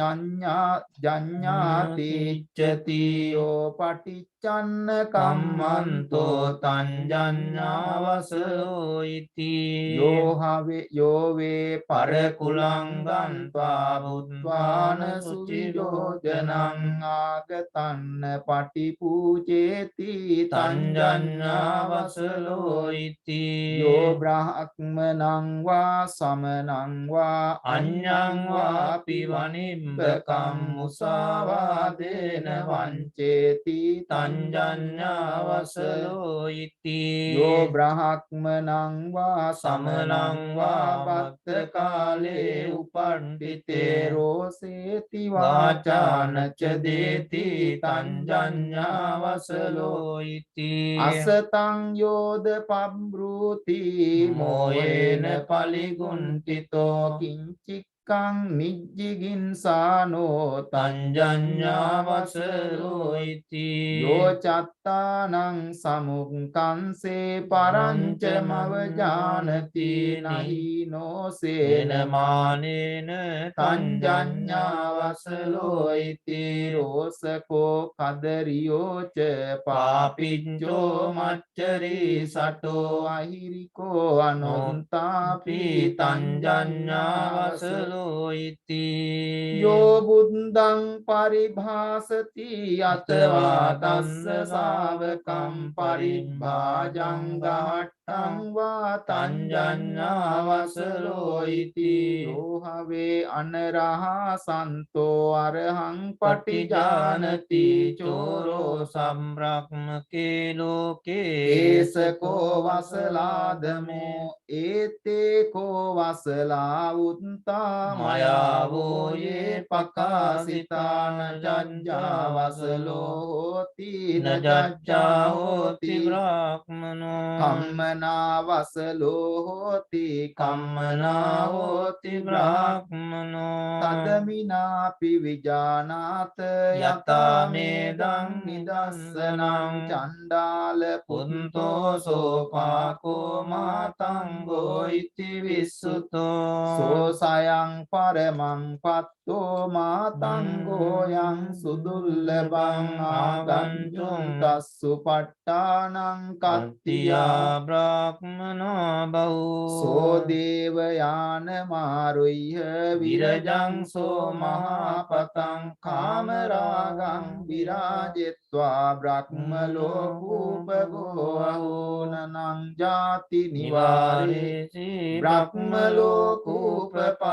ජඤ්ඤාති චති යෝ පටිච්චන්න කම්මන්තෝ තංජඤ්ඤා වසලෝ ඉති යෝ වේ පරකුලං ගන්්වා බුද්ධාන සුචිරෝජනං ආගතන්න පටිපූජේති තංජඤ්ඤා වසලෝ ඉති යෝ බ්‍රාහ්මනං වා සමනං වා අඤ්ඤං වාපි වනිම්බකම් මුසාවාදේන වංචේති තංජඤ්ඤා වසලෝ ඉති යෝ බ්‍රාහ්මනං වා සමනං වා වත්ත කාලේ උපණ්ඩිතේ රෝසේති වාචානච දේති තංජඤ්ඤා වසලෝ ඉති අසතං යෝද පබ්‍රූති මෝයේන පලිගුණ්ඨිතෝ කිංචික්ඛං නිජ්ජිගින්සානෝ තංජඤ්ඤා වසලෝ ඉති යෝ චත්තානං සමුක්ඛංසේ පරංච මවජානති නහීනෝ සේන මානේන තංජඤ්ඤා වසලෝ ඉති රෝසකෝ කදරියෝ ච පාපිච්චෝ මච්චරී සටෝ අහිරිකෝ අනොන්තාපි තංජඤ්ඤා වසලෝ ඉති යෝ බුද්ධං පරිභාසති අතවා තස්ස ශාවකං පරිභාජං ගාට්ඨං වා තංජඤ්ඤා වසලෝ ඉති යෝ හවේ අනරහා සන්තෝ අරහං පටිජානති චෝරෝ සම්බ්‍රහ්මකේ ලෝකේ ඒසකෝ වසලාදමෝ ඒතේ කෝ වසලා උත්තා මයාවෝ යේ පකාසිතාන ජඤ්ජා වසලෝ හෝති නජ්ජා හෝති බ්‍රාහ්මනෝ කම්මනා වසලෝ හෝති කම්මනා හෝති බ්‍රාහ්මනෝ තදමිනාපි විජානාත යතා මේදං නිදස්සනං චණ්ඩාල පුන්තෝ සෝපාකෝ මාතංගෝ ඉති විස්සුතෝ සෝසයං පරමං පත්තෝ මාතංගෝ යං සුදුල්ලබං ආගංජුං තස්සු පට්ඨානං කත්තියා බ්‍රාහ්මනෝ බහූ සෝ දේව යාන මාරුය්‍ය විරජං සෝ මහපතං කාමරාගං විරාජෙත්වා බ්‍රහ්ම ලෝකූපගෝ අහෝනනං ජාති නිවාරේසි බ්‍රහ්ම ලෝකූපපත්තියා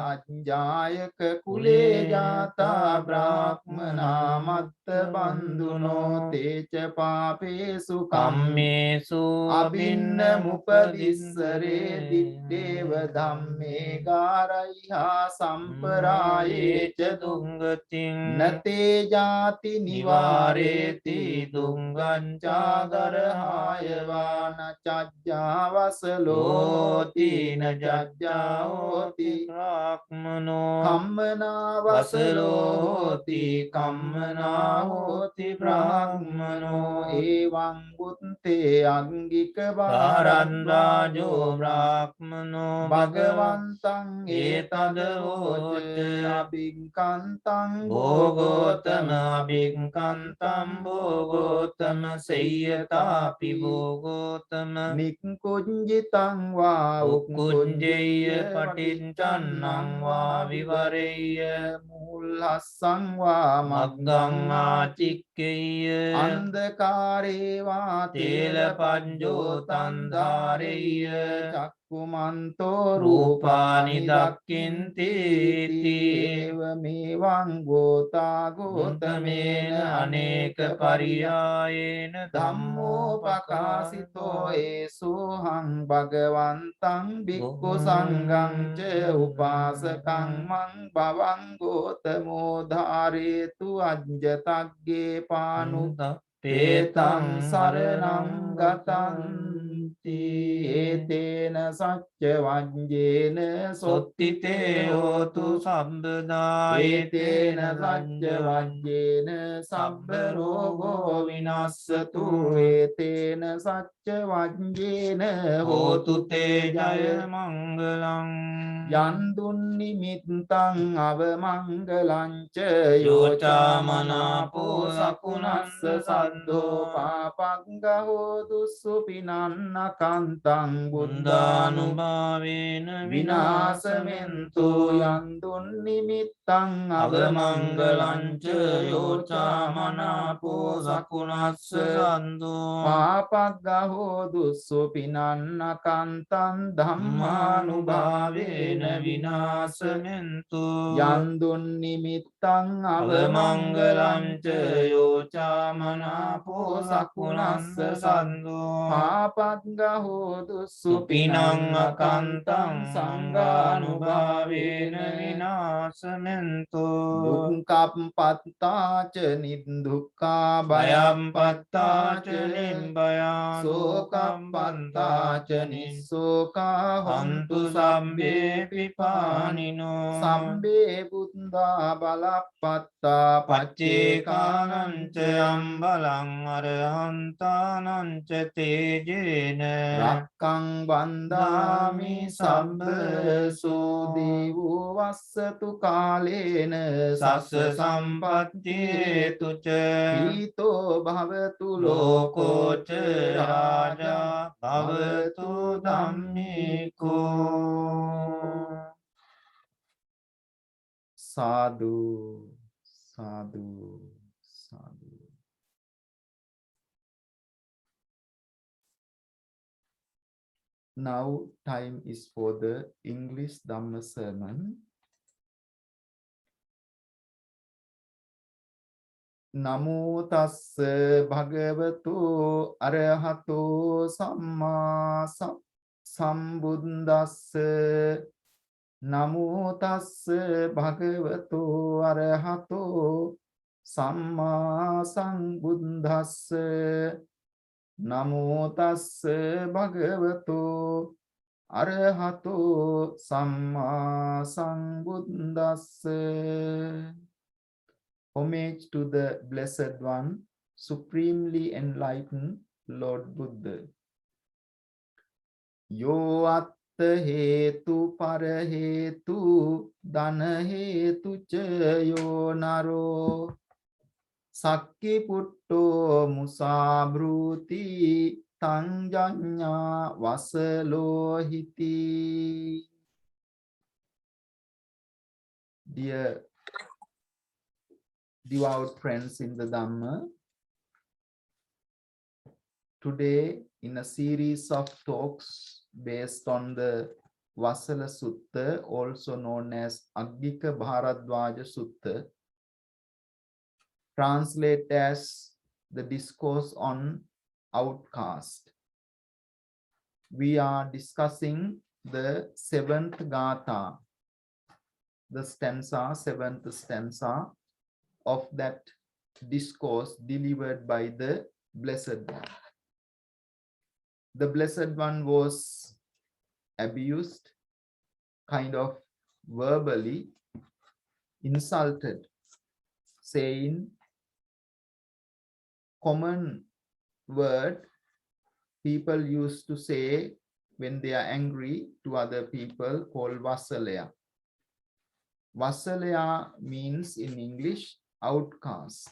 අඤ්ජායක කුලේ ජාතා බ්‍රාහ්මනා මත්ත බන්දුනෝ තේච පාපේසු කම්මේසු අබින්න මුපදිස්සරේ දිත්තේව ධම්මේ ගාරයිහා සම්පරායේච දුංගතින් නතේ ජාති නිවාරේති දුංගං චාගරහාය වාන චජ්ජා වසලෝති නජ්ජා හෝති බ්‍රාහ්මනෝ කම්මනා වසලෝති කම්මනා හෝති බ්‍රාහ්මනෝ එවං බුත්තේ අංග Sangika Bharadvajo Brahmano Bhagavantang Etadavocha Abhinkantang Bhogotama Abhinkantam Bhogotama Seyatapi Bhogotama Nikkunjitang va Ukkunjaya Patincannang va Vivareya Mulhassang va Maggang Achikkeya Andhakare va Tela Panjo Tandhareya Chakkumanto Rupani Rupani Dakkinti Eva mevang gota Guntamena gotamena Aneka Pariyayena Dhammo pakasito esohang bhagavantang bhikkhu sanghang ca upasakang mang bhavang gotamo dharetu ajjatagge panu petang saranang gatanti etena sacca vajjena Sottite hotu sambada etena sacca vajjena sabba rogo vinassatu etena sacca vajjena Hotu te jaya mangalang Yandun nimittang avamangalanca Yoca manapo sakunassa saddho papaggaho dussupinanna kantang Buddhanubhavena Vinasamentu yandun nimittang Avamangalanca yoca manapo sakunassa sandho Papaggaho dussupinanna kantan dhammanubhavena Vinasamentu Yandun nimittang Avamangalanca yoca manapo sakunassa sandho Papaggaho Supinang dussupinanna akantang sangganubhavena vinasamentu Dukkam patta ca nindukka Bayam patta ca nimbaya Sokam patta ca nissoka Hantu sabbe pipanino Sabbe buddha balapatta Paccekananca ambalang arahantananca tejena Rakkang bandami sabba sudevu vassatu kalena Sassa sampatjetu ca Pito bhavatu Loko loko ca raja bhavatu dhammiko Sadhu, sadhu, sadhu. Now time is for the English Dhamma sermon. Namo tassa bhagavato arahato samma sambuddhassa. Namo tassa bhagavato arahato samma sambuddhassa. Namo tassa bhagavato arahato samma sambuddhassa. Homage to the Blessed One, Supremely Enlightened Lord Buddha. Yo atta hetu para hetu dana hetu ca yo naro sakki putto musabruti tanjanya vasalo hiti. Dear devout friends in the Dhamma, today in a series of talks based on the Vasala Sutta, also known as Aggika Bharadwaja Sutta, translate as the discourse on outcast. We are discussing the seventh gatha, the stanza, seventh stanza of that discourse delivered by the Blessed One. The Blessed One was abused, kind of verbally insulted, saying common word people used to say when they are angry to other people, called Vasalaya. Vasalaya means in English outcast.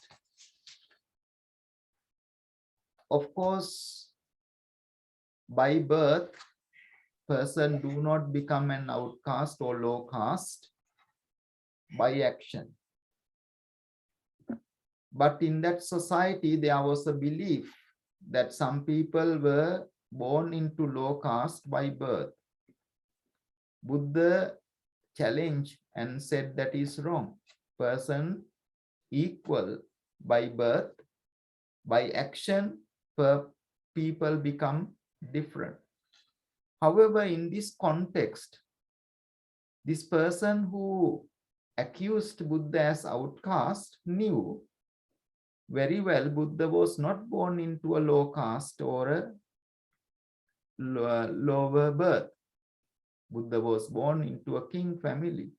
Of course, by birth, person do not become an outcast or low caste by action. But in that society, there was a belief that some people were born into low caste by birth. Buddha challenged and said that is wrong. Person equal by birth, by action, people become different. However, in this context, this person who accused Buddha as outcast knew very well Buddha was not born into a low caste or a lower birth. Buddha was born into a king family.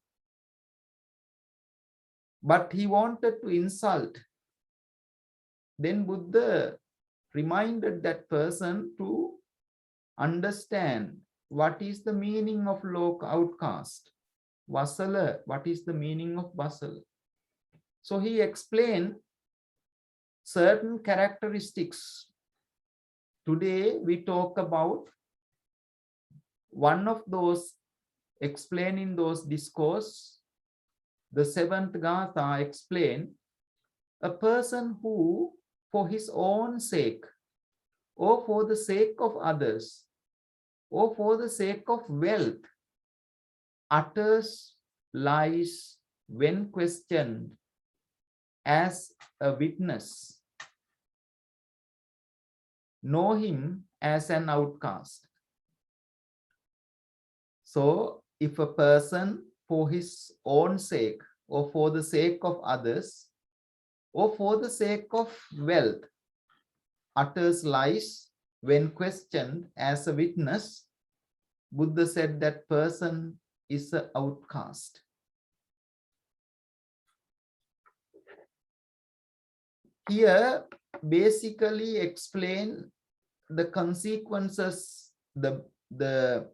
But he wanted to insult. Then Buddha reminded that person to understand what is the meaning of low outcast. Vasala, what is the meaning of Vasala? So he explained certain characteristics. Today we talk about one of those, explaining those discourse. The seventh Gatha explained a person who, for his own sake, or for the sake of others, or for the sake of wealth, utters lies when questioned as a witness, know him as an outcast. So if a person for his own sake, or for the sake of others, or for the sake of wealth, utters lies when questioned as a witness, Buddha said that person is an outcast. Here basically explain the consequences, the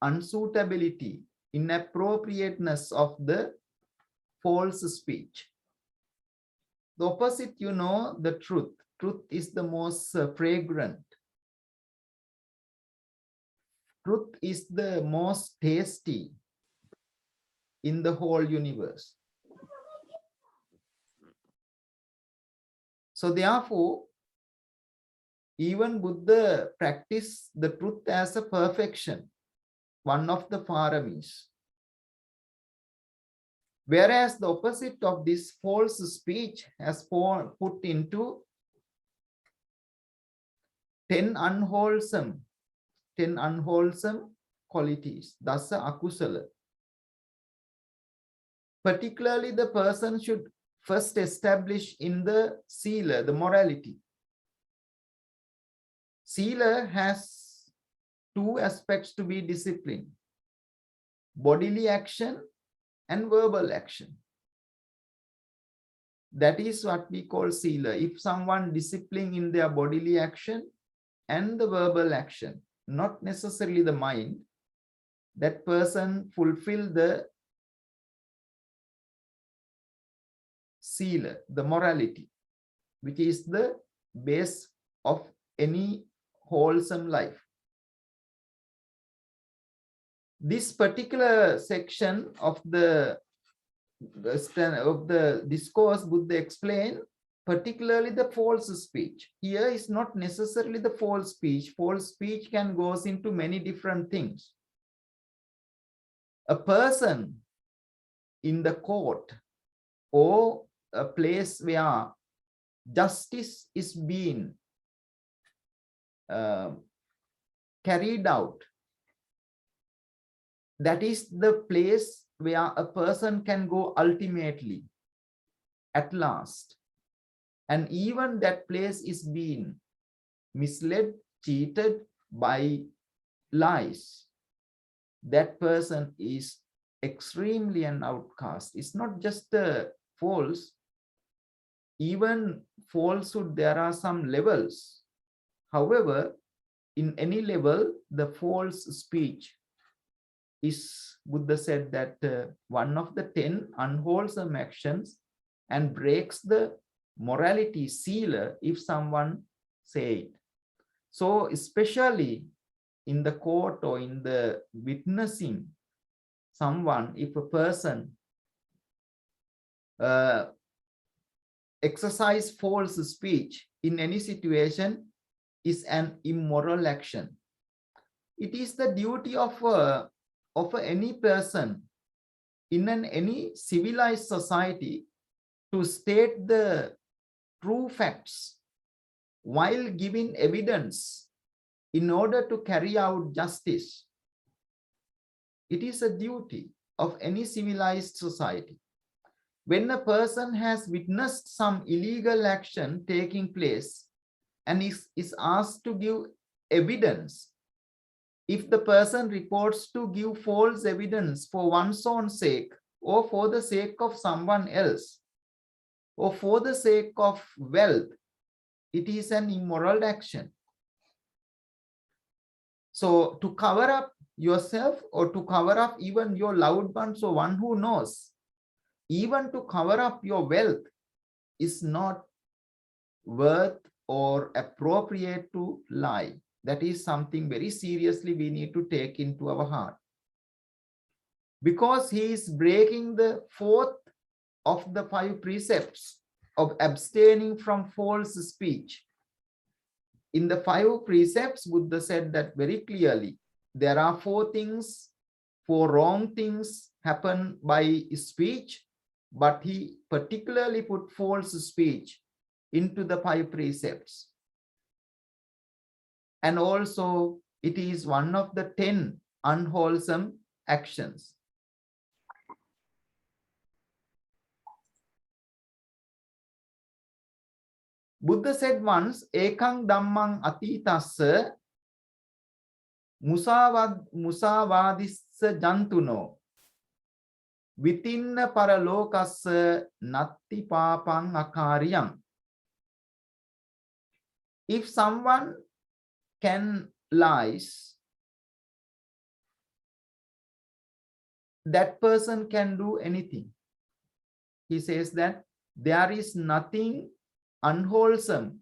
unsuitability, inappropriateness of the false speech. The opposite, you know, the truth. Truth is the most fragrant. Truth is the most tasty in the whole universe. So therefore, even Buddha practiced the truth as a perfection, one of the paramis. Whereas the opposite of this false speech has put into 10 unwholesome qualities, dasa akusala. Particularly, the person should first establish in the sila, the morality. Sila has two aspects to be disciplined: bodily action and verbal action. That is what we call sila. If someone discipline in their bodily action and the verbal action, not necessarily the mind, that person fulfill the sila, the morality, which is the base of any wholesome life. This particular section of the discourse, Buddha explained particularly the false speech. Here is not necessarily the false speech. False speech can go into many different things. A person in the court or a place where justice is being carried out, that is the place where a person can go ultimately, at last. And even that place is being misled, cheated by lies. That person is extremely an outcast. It's not just a false. Even falsehood, there are some levels. However, in any level, the false speech is, Buddha said that one of the 10 unwholesome actions and breaks the morality seal if someone say it. So especially in the court or in the witnessing someone, if a person exercise false speech in any situation is an immoral action. It is the duty of any person in any civilized society to state the true facts while giving evidence in order to carry out justice. It is a duty of any civilized society. When a person has witnessed some illegal action taking place and is asked to give evidence, if the person reports to give false evidence for one's own sake or for the sake of someone else or for the sake of wealth, it is an immoral action. So to cover up yourself or to cover up even your loved ones or one who knows, even to cover up your wealth is not worth or appropriate to lie. That is something very seriously we need to take into our heart. Because he is breaking the fourth of the 5 precepts of abstaining from false speech. In the 5 precepts, Buddha said that very clearly. There are 4 things, 4 wrong things happen by speech, but he particularly put false speech into the 5 precepts. And also it is one of the 10 unwholesome actions. Buddha said once, Ekang Dhammang Atitassa Musavadissa Jantuno Vitinna Paralokassa Natti Papang Akaryam. If someone can lies, that person can do anything. He says that there is nothing unwholesome,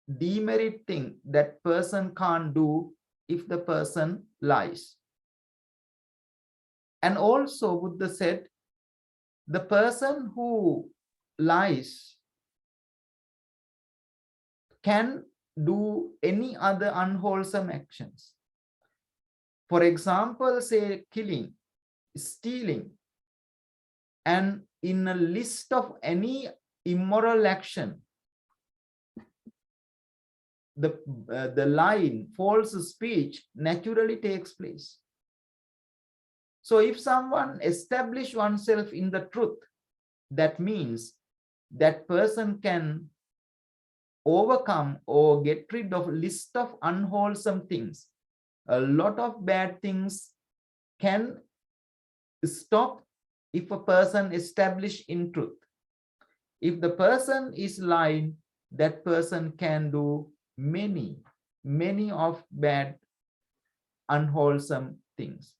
demeriting that person can't do if the person lies. And also Buddha said, the person who lies can do any other unwholesome actions. For example, say killing, stealing, and in a list of any immoral action, the line false speech naturally takes place. So if someone establish oneself in the truth, that means that person can overcome or get rid of a list of unwholesome things. A lot of bad things can stop if a person established in truth. If the person is lying, that person can do many of bad, unwholesome things.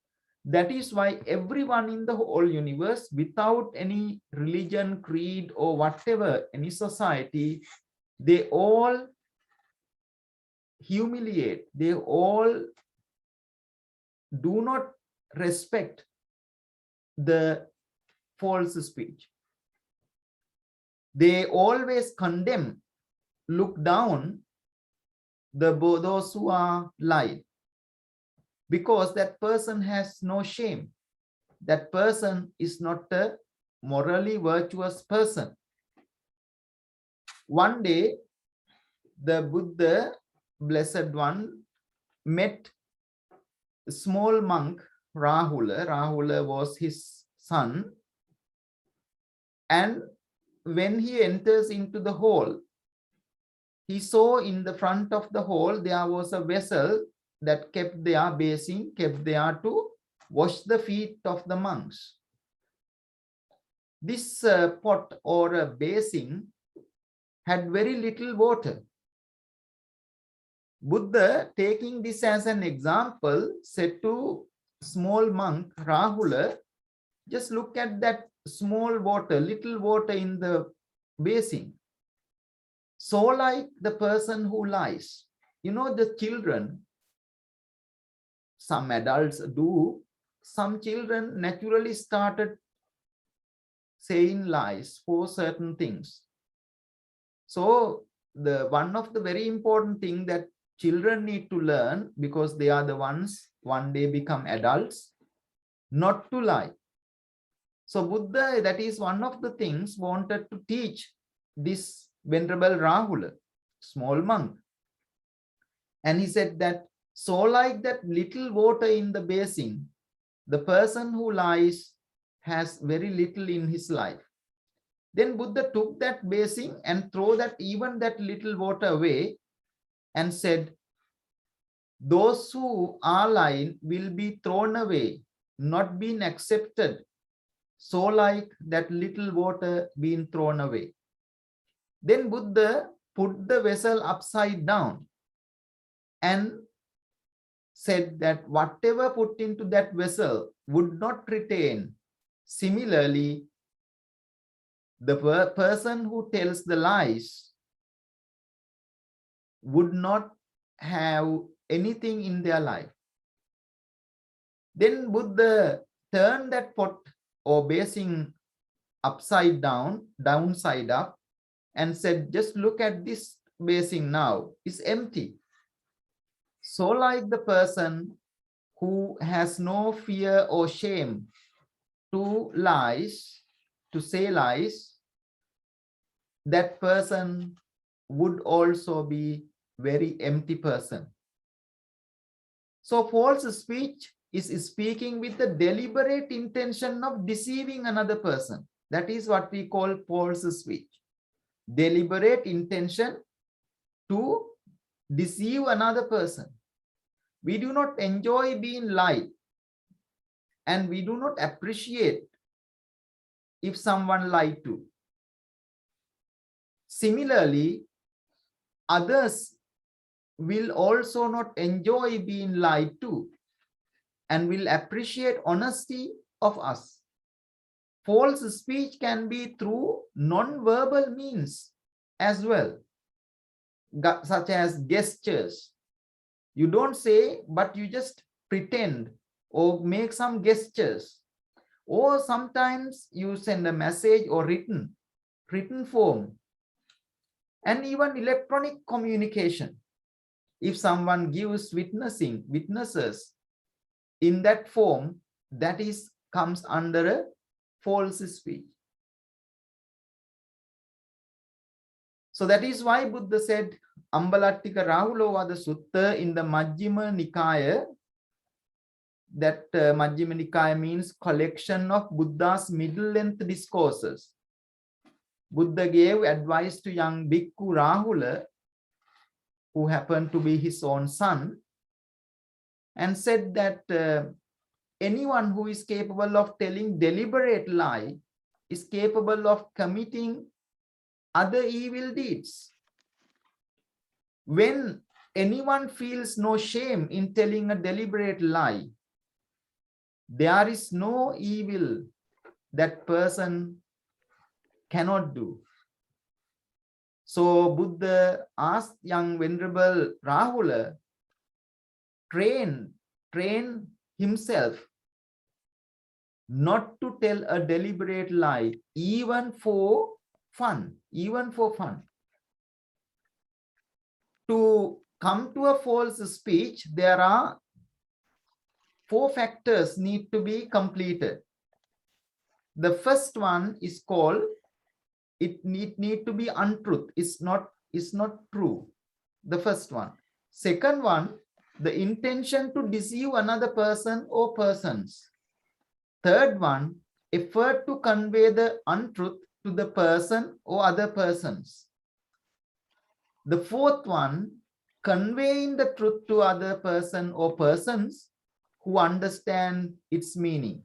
That is why everyone in the whole universe, without any religion, creed, or whatever, any society, they all humiliate, they all do not respect the false speech. They always condemn, look down those who are lying, because that person has no shame. That person is not a morally virtuous person. One day, the Buddha, blessed one, met a small monk, Rahula. Rahula was his son. And when he enters into the hall, he saw in the front of the hall, there was a vessel that kept there basin, kept there to wash the feet of the monks. This pot or a basin had very little water. Buddha, taking this as an example, said to small monk Rahula, just look at that small water, little water in the basin. So like the person who lies. You know, the children, some adults do, some children naturally started saying lies for certain things. So the one of the very important thing that children need to learn, because they are the ones one day become adults, not to lie. So Buddha, that is one of the things wanted to teach this Venerable Rahula, small monk. And he said that, so like that little water in the basin, the person who lies has very little in his life. Then Buddha took that basin and threw that even that little water away and said, those who are lying will be thrown away, not being accepted. So like that little water being thrown away. Then Buddha put the vessel upside down and said that whatever put into that vessel would not retain. Similarly, the person who tells the lies would not have anything in their life. Then Buddha turned that pot or basin upside down, downside up, and said, just look at this basin now, it's empty. So like the person who has no fear or shame to lies, to say lies, that person would also be very empty person. So false speech is speaking with the deliberate intention of deceiving another person. That is what we call false speech. Deliberate intention to deceive another person. We do not enjoy being lied, and we do not appreciate if someone lied to. Similarly, others will also not enjoy being lied to and will appreciate honesty of us. False speech can be through non-verbal means as well, such as gestures. You don't say, but you just pretend or make some gestures. Or sometimes you send a message or written form, and even electronic communication. If someone gives witnesses in that form, that comes under a false speech. So that is why Buddha said, Ambalattika Rahulowada Sutta in the Majjhima Nikaya, that Majjhima Nikaya means collection of Buddha's middle-length discourses. Buddha gave advice to young Bhikkhu Rahula, who happened to be his own son, and said that anyone who is capable of telling deliberate lie is capable of committing other evil deeds. When anyone feels no shame in telling a deliberate lie, there is no evil that person cannot do. So Buddha asked young Venerable Rahula, train himself not to tell a deliberate lie, even for fun. To come to a false speech, there are 4 factors need to be completed. The first one is called, it need to be untruth. It's not true. The first one. Second one, the intention to deceive another person or persons. Third one, effort to convey the untruth to the person or other persons. The fourth one, conveying the truth to other person or persons who understand its meaning.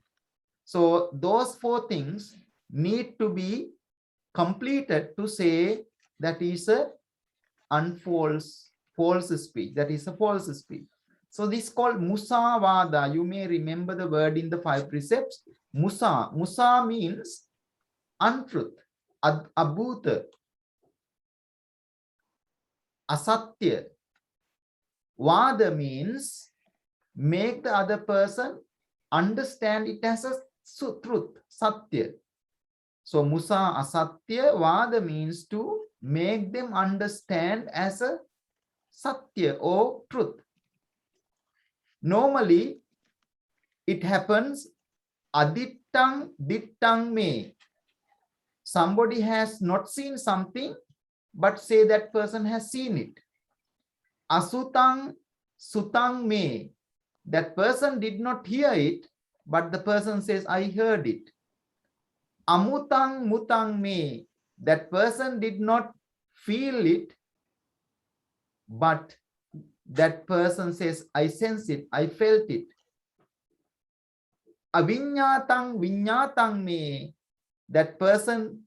So those 4 things need to be completed to say that is a unfalse false speech. That is a false speech. So this is called musavada. You may remember the word in the 5 precepts. Musa. Musa means untruth, abhuta, asatya. Vada means make the other person understand it as a truth, satya. So musa asatya, vada means to make them understand as a satya or truth. Normally, it happens adittang dittang me. Somebody has not seen something, but say that person has seen it. Asutang sutang me. That person did not hear it, but the person says, I heard it. Amutang mutang me. That person did not feel it, but that person says, I sense it, I felt it. Avinyatang vinyatang me. That person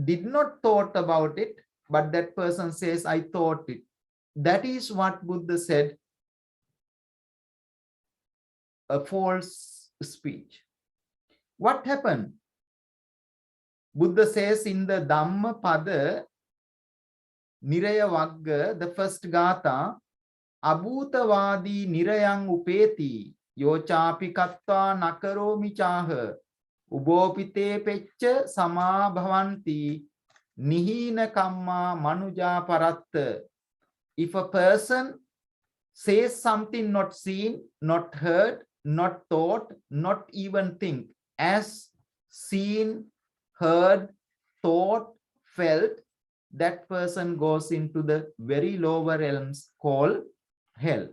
did not thought about it, but that person says, I thought it. That is what Buddha said, a false speech. What happened? Buddha says in the Dhamma pada, Niraya Vagga, the first Gatha, Abhutavadi nirayang upeti, yochapi kattva nakaromi chaha, ubopite pecca sama bhavanti, nihina kamma manuja paratta. If a person says something not seen, not heard, not thought, not even think, as seen, heard, thought, felt, that person goes into the very lower realms called hell.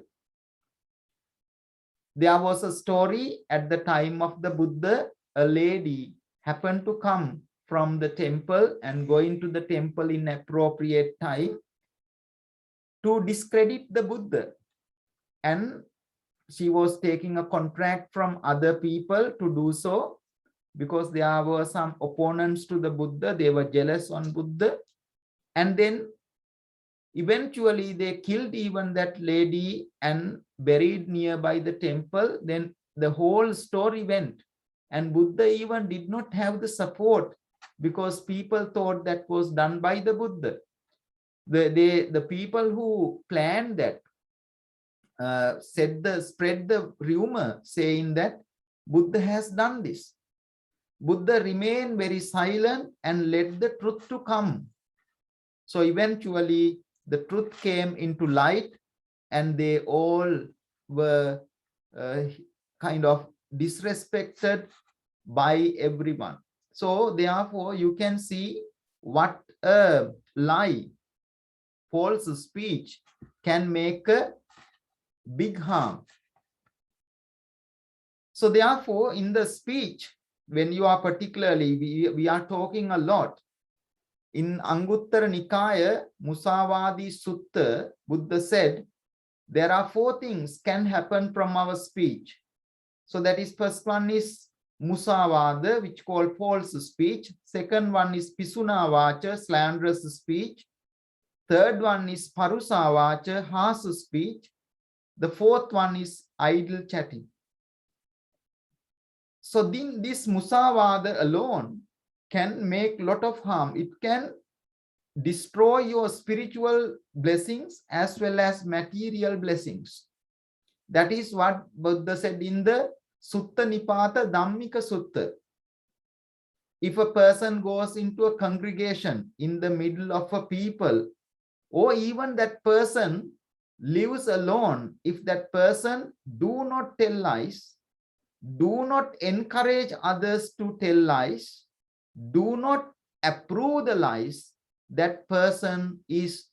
There was a story at the time of the Buddha. A lady happened to come from the temple and go into the temple in appropriate time to discredit the Buddha. And she was taking a contract from other people to do so, because there were some opponents to the Buddha. They were jealous on Buddha. And then eventually they killed even that lady and buried nearby the temple. Then the whole story went. And Buddha even did not have the support, because people thought that was done by the Buddha. The people who planned that spread the rumor saying that Buddha has done this. Buddha remained very silent and let the truth to come. So eventually the truth came into light, and they all were kind of disrespected by everyone. So therefore you can see what a lie, false speech can make a big harm. So therefore in the speech, when you are particularly, we are talking a lot. In Anguttara Nikaya, Musavadi Sutta, Buddha said, there are 4 things can happen from our speech. So that is, first one is Musavada, which called false speech. Second one is Pisuna Vacha, slanderous speech. Third one is Parusa Vacha, harsh speech. The fourth one is idle chatting. So then this Musavada alone can make a lot of harm. It can destroy your spiritual blessings as well as material blessings. That is what Buddha said in the Sutta Nipata Dhammika Sutta. If a person goes into a congregation in the middle of a people, or even that person lives alone, if that person do not tell lies, do not encourage others to tell lies, do not approve the lies, that person is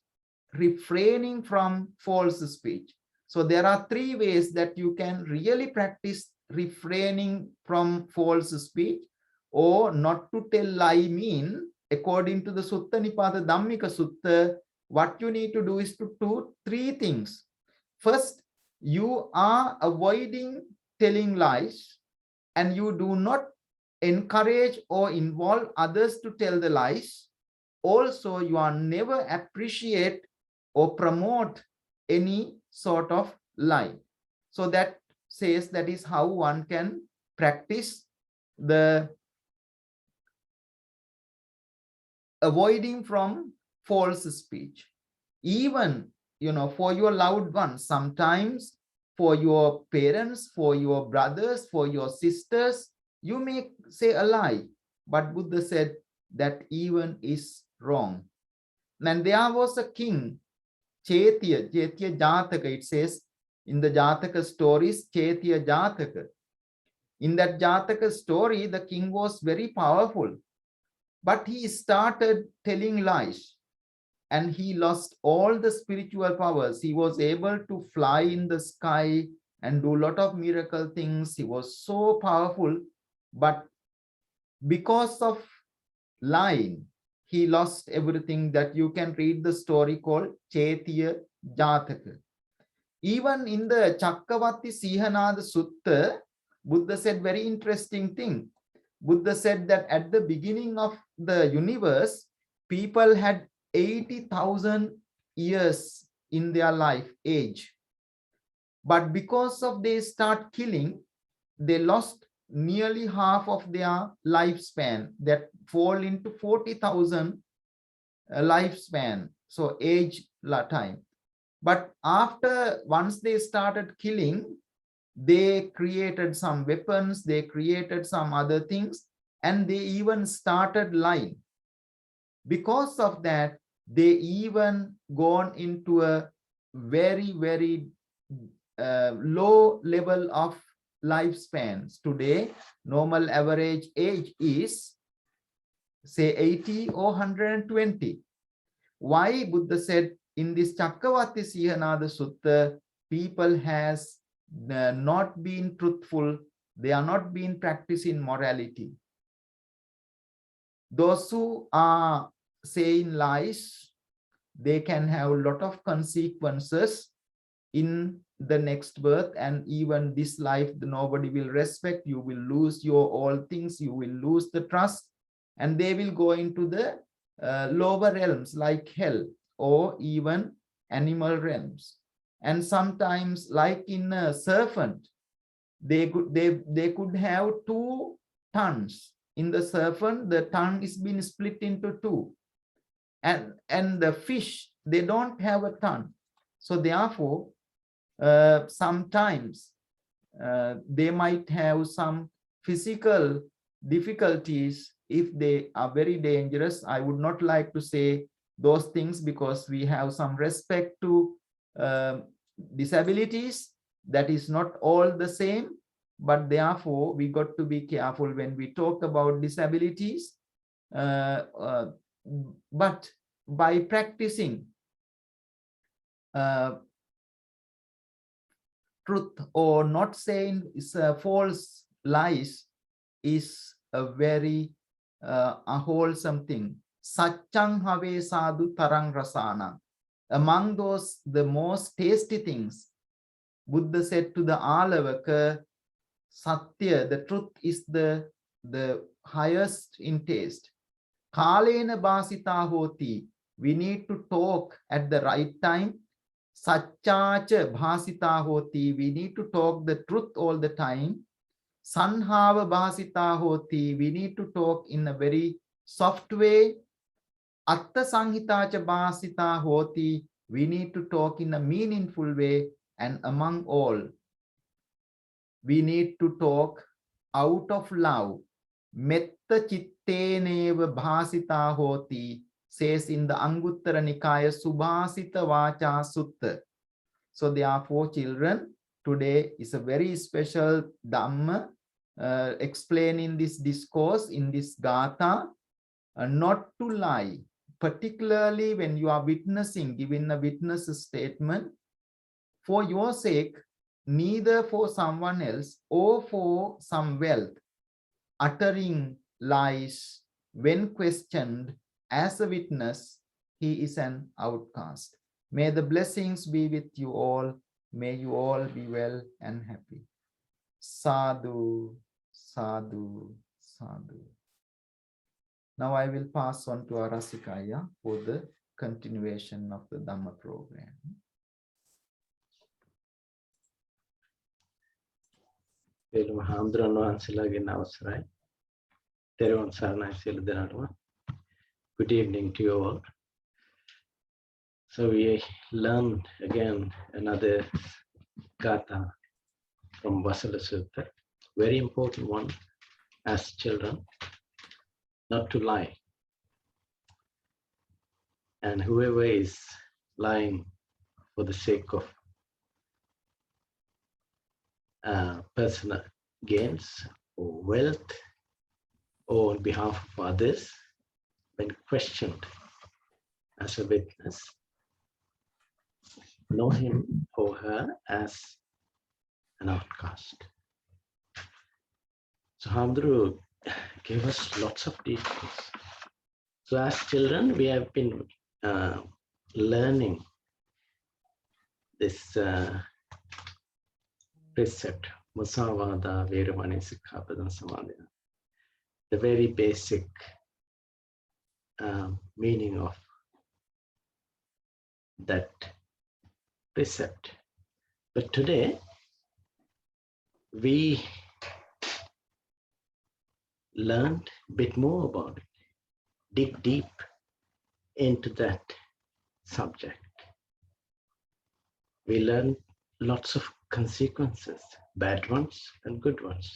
refraining from false speech. So there are 3 ways that you can really practice refraining from false speech or not to tell lie. Mean, according to the Sutta Nipata Dhammika Sutta, what you need to do is to do 3 things. First, you are avoiding telling lies, and you do not encourage or involve others to tell the lies. Also, you are never appreciate or promote any sort of lie. So that says that is how one can practice the avoiding from false speech. Even, for your loved ones, sometimes for your parents, for your brothers, for your sisters, you may say a lie. But Buddha said that even is wrong. And there was a king, Chetya Jataka, it says in the Jataka stories, Chetya Jataka. In that Jataka story, the king was very powerful, but he started telling lies and he lost all the spiritual powers. He was able to fly in the sky and do a lot of miracle things. He was so powerful, but because of lying, he lost everything. That you can read the story called Chetya Jataka. Even in the Chakkavati Sihanada Sutta, Buddha said very interesting thing. Buddha said that at the beginning of the universe, people had 80,000 years in their life age. But because of they start killing, they lost nearly half of their lifespan, that fall into 40,000 lifespan, so age time. But once they started killing, they created some weapons, they created some other things, and they even started lying. Because of that, they even gone into a very, very low level of lifespans. Today, normal average age is, say, 80 or 120. Why? Buddha said in this Chakkavati Sihanada Sutta, people has not been truthful, they are not been practicing morality. Those who are saying lies, they can have a lot of consequences in the next birth, and even this life, nobody will respect you, will lose your all things, you will lose the trust, and they will go into the lower realms like hell or even animal realms. And sometimes, like in a serpent, they could have 2 tongues. In the serpent, the tongue is being split into 2. And the fish, they don't have a tongue. So therefore, sometimes they might have some physical difficulties if they are very dangerous. I would not like to say those things because we have some respect to disabilities. That is not all the same, but therefore we got to be careful when we talk about disabilities. But by practicing truth or not saying false lies is a very wholesome thing. Satchang have sadhu tarang rasana. Among those, the most tasty things, Buddha said to the Alavaka, Satya, the truth is the highest in taste. Kalena basita hoti, we need to talk at the right time. Satchacha bhasita hoti, we need to talk the truth all the time. Sanhava bhasita hoti, we need to talk in a very soft way. Atta sanghitacha bhasita hoti, we need to talk in a meaningful way. And among all, we need to talk out of love. Metta chitteneva bhasita hoti, says in the Anguttara Nikaya Subhasita Vacha Sutta. So therefore, children, today is a very special Dhamma explaining this discourse in this Gatha, not to lie, particularly when you are witnessing, giving a witness statement for your sake, neither for someone else or for some wealth. Uttering lies when questioned as a witness, he is an outcast. May the blessings be with you all. May you all be well and happy. Sadhu, sadhu, sadhu. Now I will pass on to Arasikaya for the continuation of the Dhamma program. සියලුම හාමුදුරන් වහන්සේලාගෙන් අවසරයි. තෙරුවන් සරණයි සියලු දෙනාටම. Good evening to you all. So we learned again another gatha from Vasala Sutta, very important one as children, not to lie. And whoever is lying for the sake of personal gains or wealth or on behalf of others, when questioned as a witness, know him or her as an outcast. So Hamdru gave us lots of details. So as children, we have been learning this precept, Musavada Veramani Sikkhapada Samadhina, the very basic meaning of that precept. But today, we learned a bit more about it, dig deep into that subject. We learned lots of consequences, bad ones and good ones.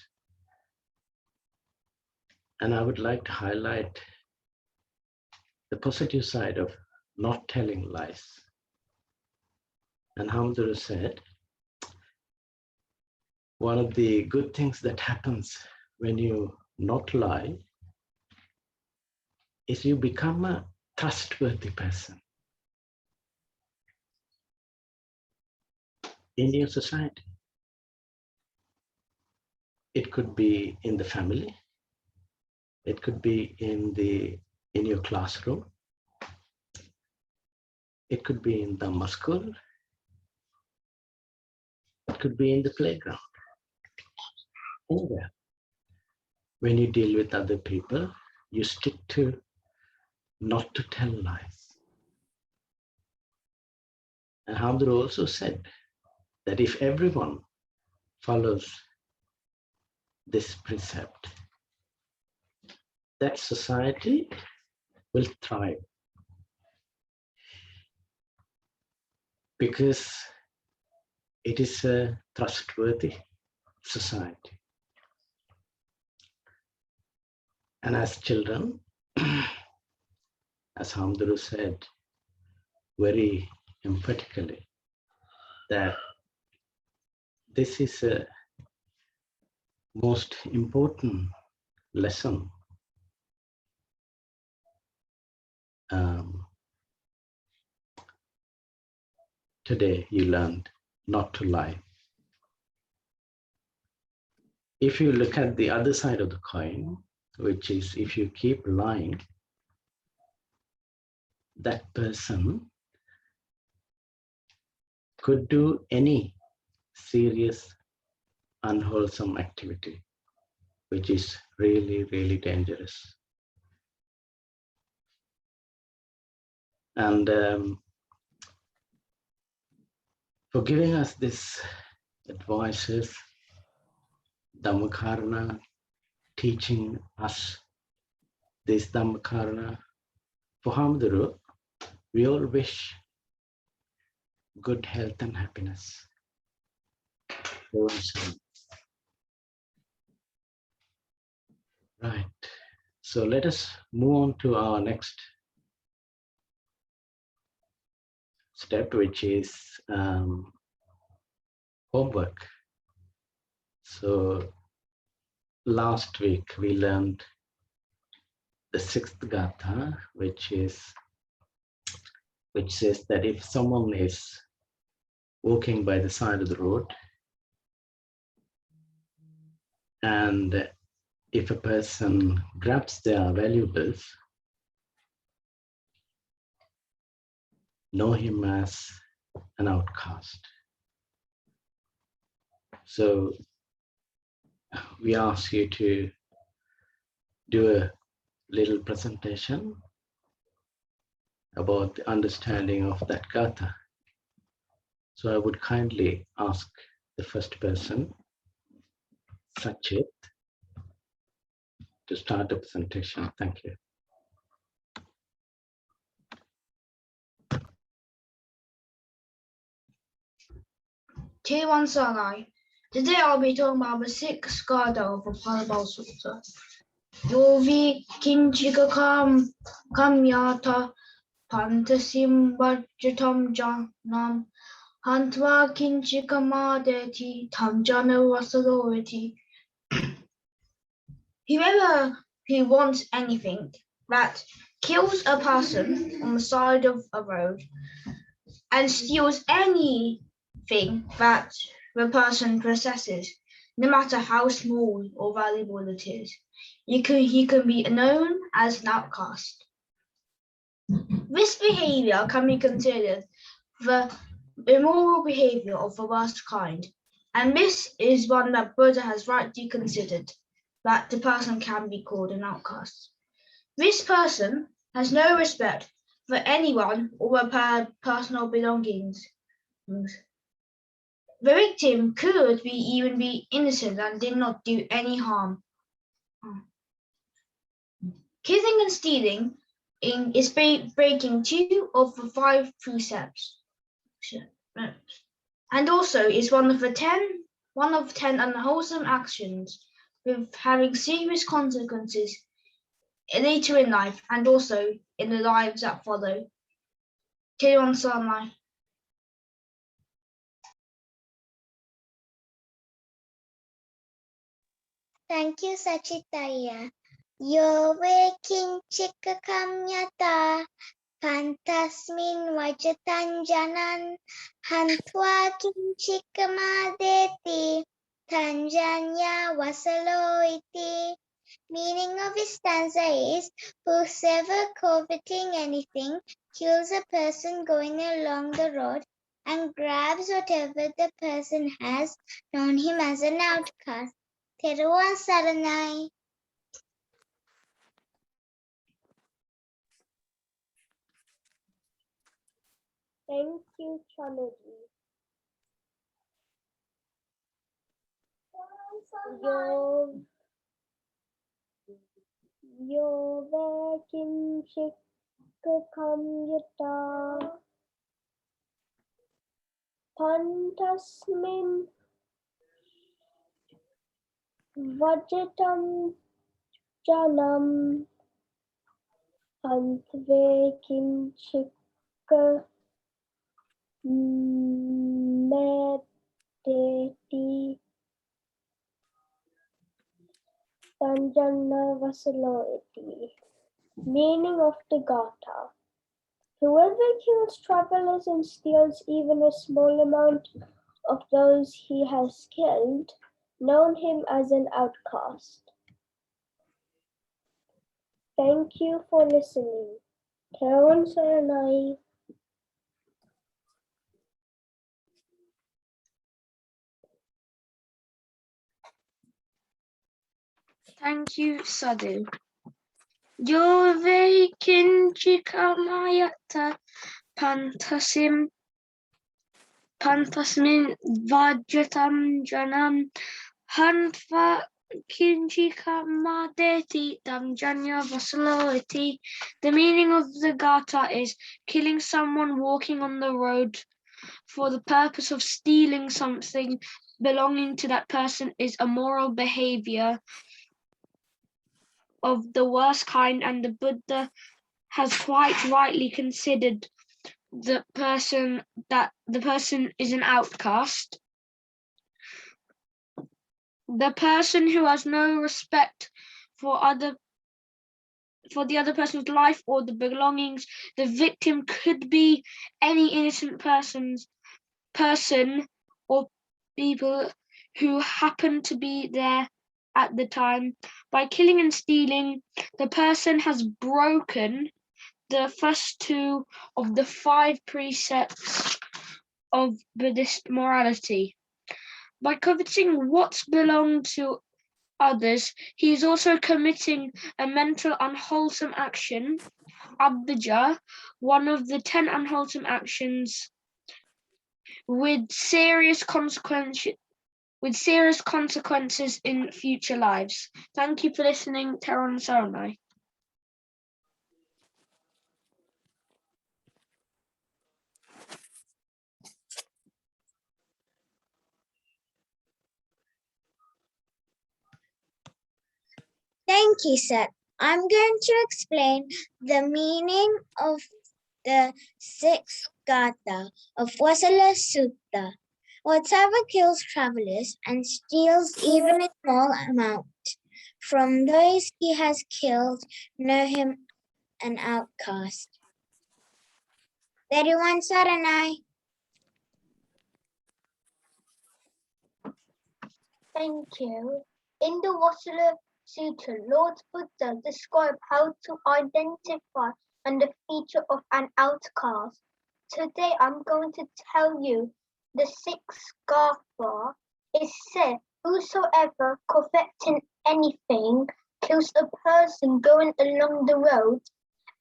And I would like to highlight the positive side of not telling lies. And Hamduru said, one of the good things that happens when you not lie is you become a trustworthy person in your society. It could be in the family, it could be in your classroom, it could be in Dhamma school, it could be in the playground, anywhere. When you deal with other people, you stick to not to tell lies. And Hamdru also said that if everyone follows this precept, that society will thrive. Because it is a trustworthy society. And as children, as Hamdru said very emphatically, that this is a most important lesson today you learned not to lie. If you look at the other side of the coin, which is if you keep lying, that person could do any serious, unwholesome activity, which is really, really dangerous. And for giving us this advices, Dhammakarana, teaching us this Dhammakarana, for Hamduru, we all wish good health and happiness. Right, so let us move on to our next step, which is homework. So last week we learned the 6th gatha, which says that if someone is walking by the side of the road and if a person grabs their valuables, know him as an outcast. So we ask you to do a little presentation about the understanding of that gatha. So I would kindly ask the first person, Sachit to start the presentation. Thank you. T1 Today I'll be talking about the sixth skada of the Vasala Sutta. Yovi kinchika kamyata pantasim vajjatam janam hantva kinchika madeti tam jana vasalovati. Whoever who wants anything that kills a person on the side of a road and steals anything that the person possesses, no matter how small or valuable it is, he can be known as an outcast. This behavior can be considered the immoral behavior of the worst kind, and this is one that Buddha has rightly considered, that the person can be called an outcast. This person has no respect for anyone or their personal belongings. The victim could even be innocent and did not do any harm. Killing and stealing is breaking 2 of the 5 precepts, and also is one of 10 unwholesome actions, with having serious consequences later in life and also in the lives that follow. Thank you, Sachitaya. Yove kinchika kamyata pantasmin vajatan janan hantva kinchika madeti tanjanya vasalo iti. Meaning of this stanza is, whosoever coveting anything kills a person going along the road and grabs whatever the person has, known him as an outcast. Teruvan saranai. Thank you, Chanaji. Yo vakin shikakam yata pantasmin vajatam janam antve kinchika medeti tanjana vasaloeti. Meaning of the Gatha. Whoever kills travelers and steals even a small amount of those he has killed, known him as an outcast. Thank you for listening. Teruvan saranai. Thank you, Sadhu. Yove kinchika mayata pantasmin vajjatam janam hantva kinchika madeti damjanya vasaloeti. The meaning of the Gatha is killing someone walking on the road for the purpose of stealing something belonging to that person is a moral behavior of the worst kind, and the Buddha has quite rightly considered the person is an outcast. The person who has no respect for the other person's life or the belongings. The victim could be any innocent person or people who happen to be there at the time. By killing and stealing, the person has broken the first 2 of the 5 precepts of Buddhist morality. By coveting what belongs to others, he is also committing a mental unwholesome action, abhijja, one of the 10 unwholesome actions with serious consequences with serious consequences in future lives. Thank you for listening, Teron Saranai. Thank you, sir. I'm going to explain the meaning of the sixth gatha of Vasala Sutta. Whatever kills travelers and steals even a small amount from those he has killed, know him an outcast. Everyone, Saranai. Thank you. In the Vasala Sutta, Lord Buddha described how to identify and the feature of an outcast. Today I'm going to tell you the sixth gatha. It said, whosoever coveting anything kills a person going along the road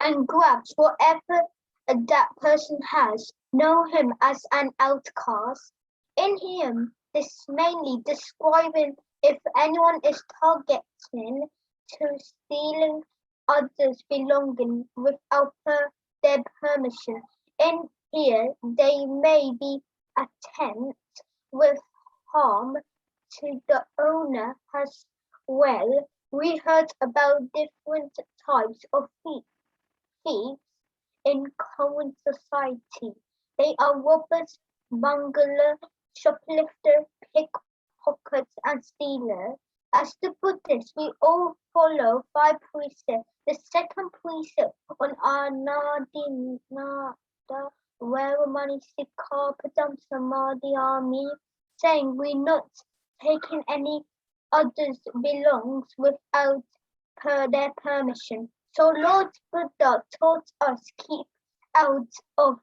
and grabs whatever that person has, know him as an outcast. In him, this mainly describing if anyone is targeting to stealing others' belonging without their permission. In here, they may be attempt with harm to the owner as well. We heard about different types of thieves in current society. They are robbers, bungler, shoplifter, pickpockets, and stealer. As the Buddhists, we all follow five precepts. The second precept on Anadinada, where money padam samadhyami, saying we not taking any others' belongs without their permission. So Lord Buddha taught us keep out of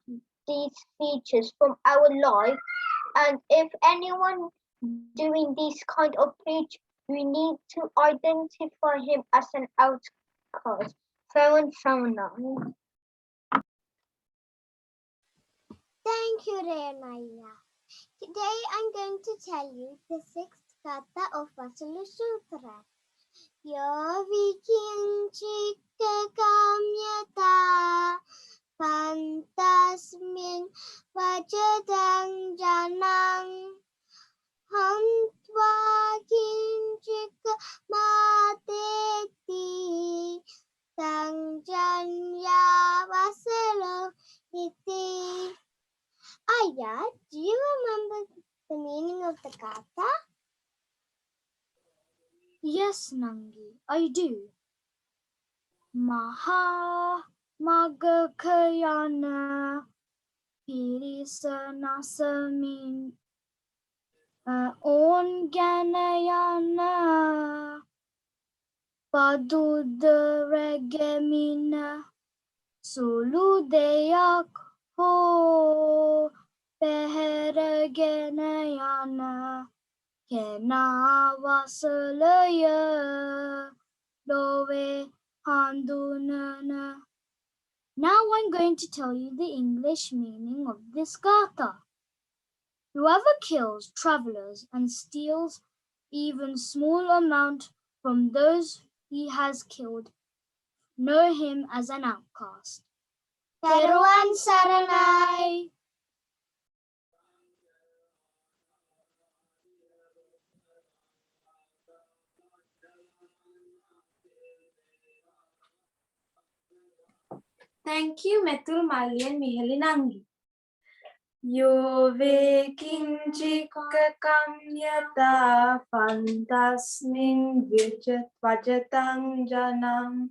these features from our life, and if anyone doing these kind of features, we need to identify him as an outcast. Fauna. Thank you, Renaya. Today I'm going to tell you the sixth gatha of Vasala Sutta. Yo vikinchika kamyata pantasmin vajadang janang hantva kinchika mateti tangjanya vasalo iti. Aya, do you remember the meaning of the gatha? Yes, Nangi, I do. Maha Magakayana Pirisa Nasamin On Ganayana Padud Regemina Suludeyak Ho Peheraganayana Kena Vasalaya Dove Handunana. Now I'm going to tell you the English meaning of this gatha. Whoever kills travelers and steals even small amount from those he has killed, know him as an outcast. Teruan Saranai. Thank you, Metul Mali and Mihali Nangi. Yo ve kinchika kamyata fantasmin vajatang janam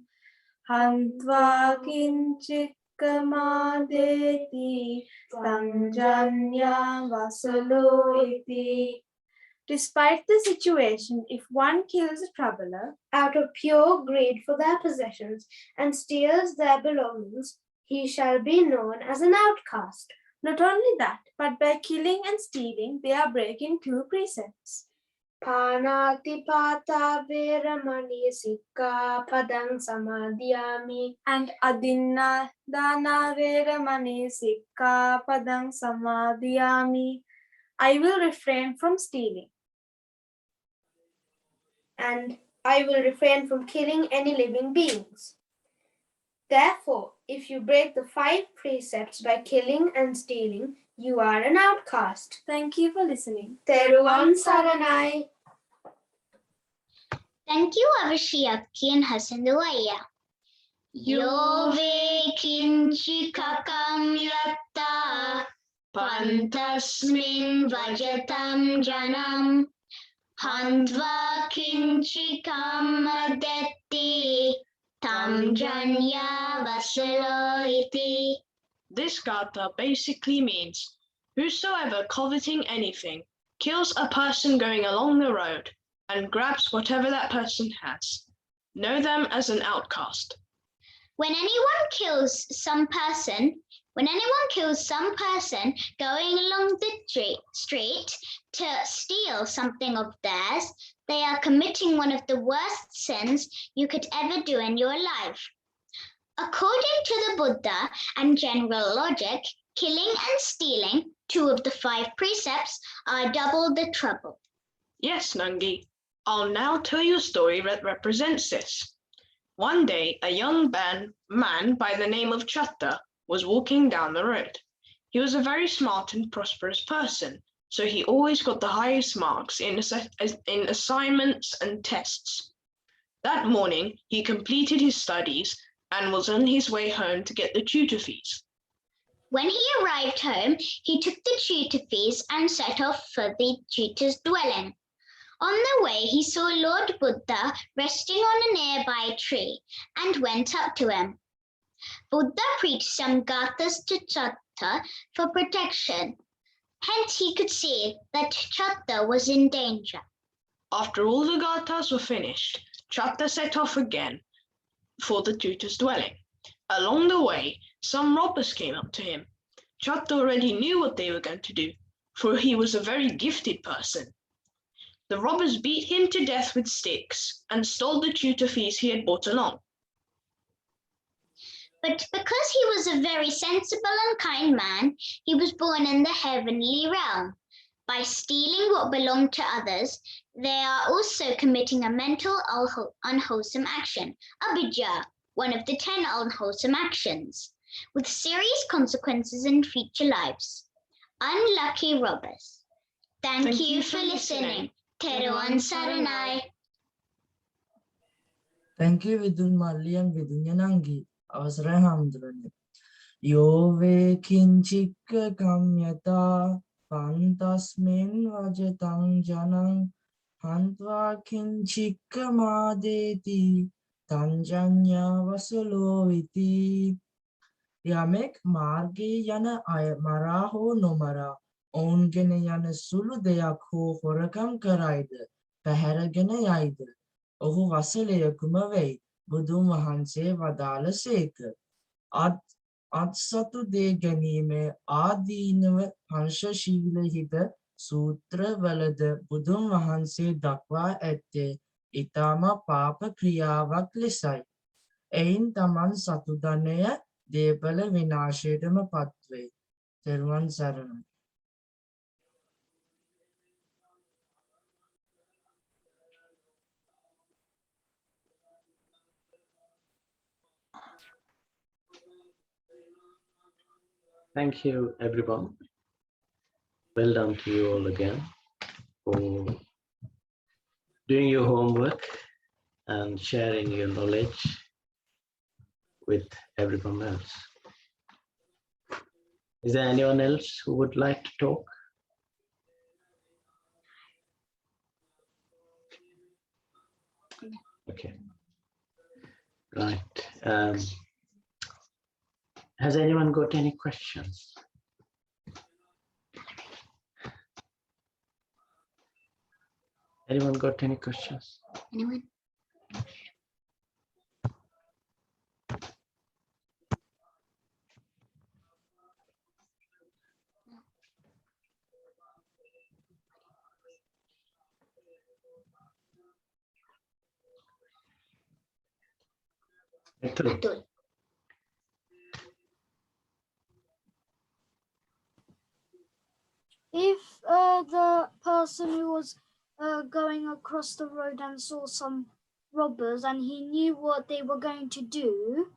hantva kinchika madeti tangjanya vasalo iti. Despite the situation, if one kills a traveler out of pure greed for their possessions and steals their belongings, he shall be known as an outcast. Not only that, but by killing and stealing, they are breaking two precepts. Panatipata veramani sikka padang samadhyami and adinna dana veramani sikka padang samadhyami. I will refrain from stealing. and I will refrain from killing any living beings. Therefore, if you break the 5 precepts by killing and stealing, you are an outcast. Thank you for listening. Teruvan Saranai. Thank you, Avashiyaki and Hasanduaya. Yove kinchi kakam yatta pantasmin vajatam janam handva kinchi kamadetti tam janya vasala iti. This gatha basically means whosoever coveting anything kills a person going along the road and grabs whatever that person has. Know them as an outcast. When anyone kills some person going along the street to steal something of theirs, they are committing one of the worst sins you could ever do in your life. According to the Buddha and general logic, killing and stealing, 2 of the 5 precepts, are double the trouble. Yes, Nangi. I'll now tell you a story that represents this. One day, a young man by the name of Chatta was walking down the road. He was a very smart and prosperous person, so he always got the highest marks in assignments and tests. That morning, he completed his studies and was on his way home to get the tutor fees. When he arrived home, he took the tutor fees and set off for the tutor's dwelling. On the way, he saw Lord Buddha resting on a nearby tree and went up to him. Buddha preached some gathas to Chatta for protection. Hence, he could see that Chatta was in danger. After all the gathas were finished, Chatta set off again for the tutor's dwelling. Along the way, some robbers came up to him. Chatta already knew what they were going to do, for he was a very gifted person. The robbers beat him to death with sticks and stole the tutor fees he had brought along. But because he was a very sensible and kind man, he was born in the heavenly realm. By stealing what belonged to others, they are also committing a mental unwholesome action, abhijja, one of the 10 unwholesome actions, with serious consequences in future lives. Unlucky robbers. Thank you for listening. Teruvan Saranai. Thank you, Vidun Malli and Vidun Yanangi. Avasara Hamdurani. Yove kinchikka kamyata pantasmin vajatam janam hantva kinchikka madeti tanjanya vasalo iti. Yamek marge yana mara ho nomara ඔවුන්ගෙන යන සුළු දෙයක් හෝ හොරකම් කරයිද පැහැරගෙන යයිද ඔහු වසලයකුම වෙයි බුදුන් වහන්සේ වදාළසේක අත්සතු දේ ගැනීම ආදීනව පංශශීලහිත සූත්‍රවලද බුදුන් වහන්සේ දක්වා ඇත්තේ ඊටම පාප ක්‍රියාවක් ලෙසයි එයින් තමන් සතු ධනය දේපල විනාශයටම පත්වේ තෙරුවන් සරණයි. Thank you, everyone. Well done to you all again for doing your homework and sharing your knowledge with everyone else. Is there anyone else who would like to talk? Okay. Right. Has anyone got any questions? Anyone got any questions? Anyone? Atul. If the person who was going across the road and saw some robbers and he knew what they were going to do,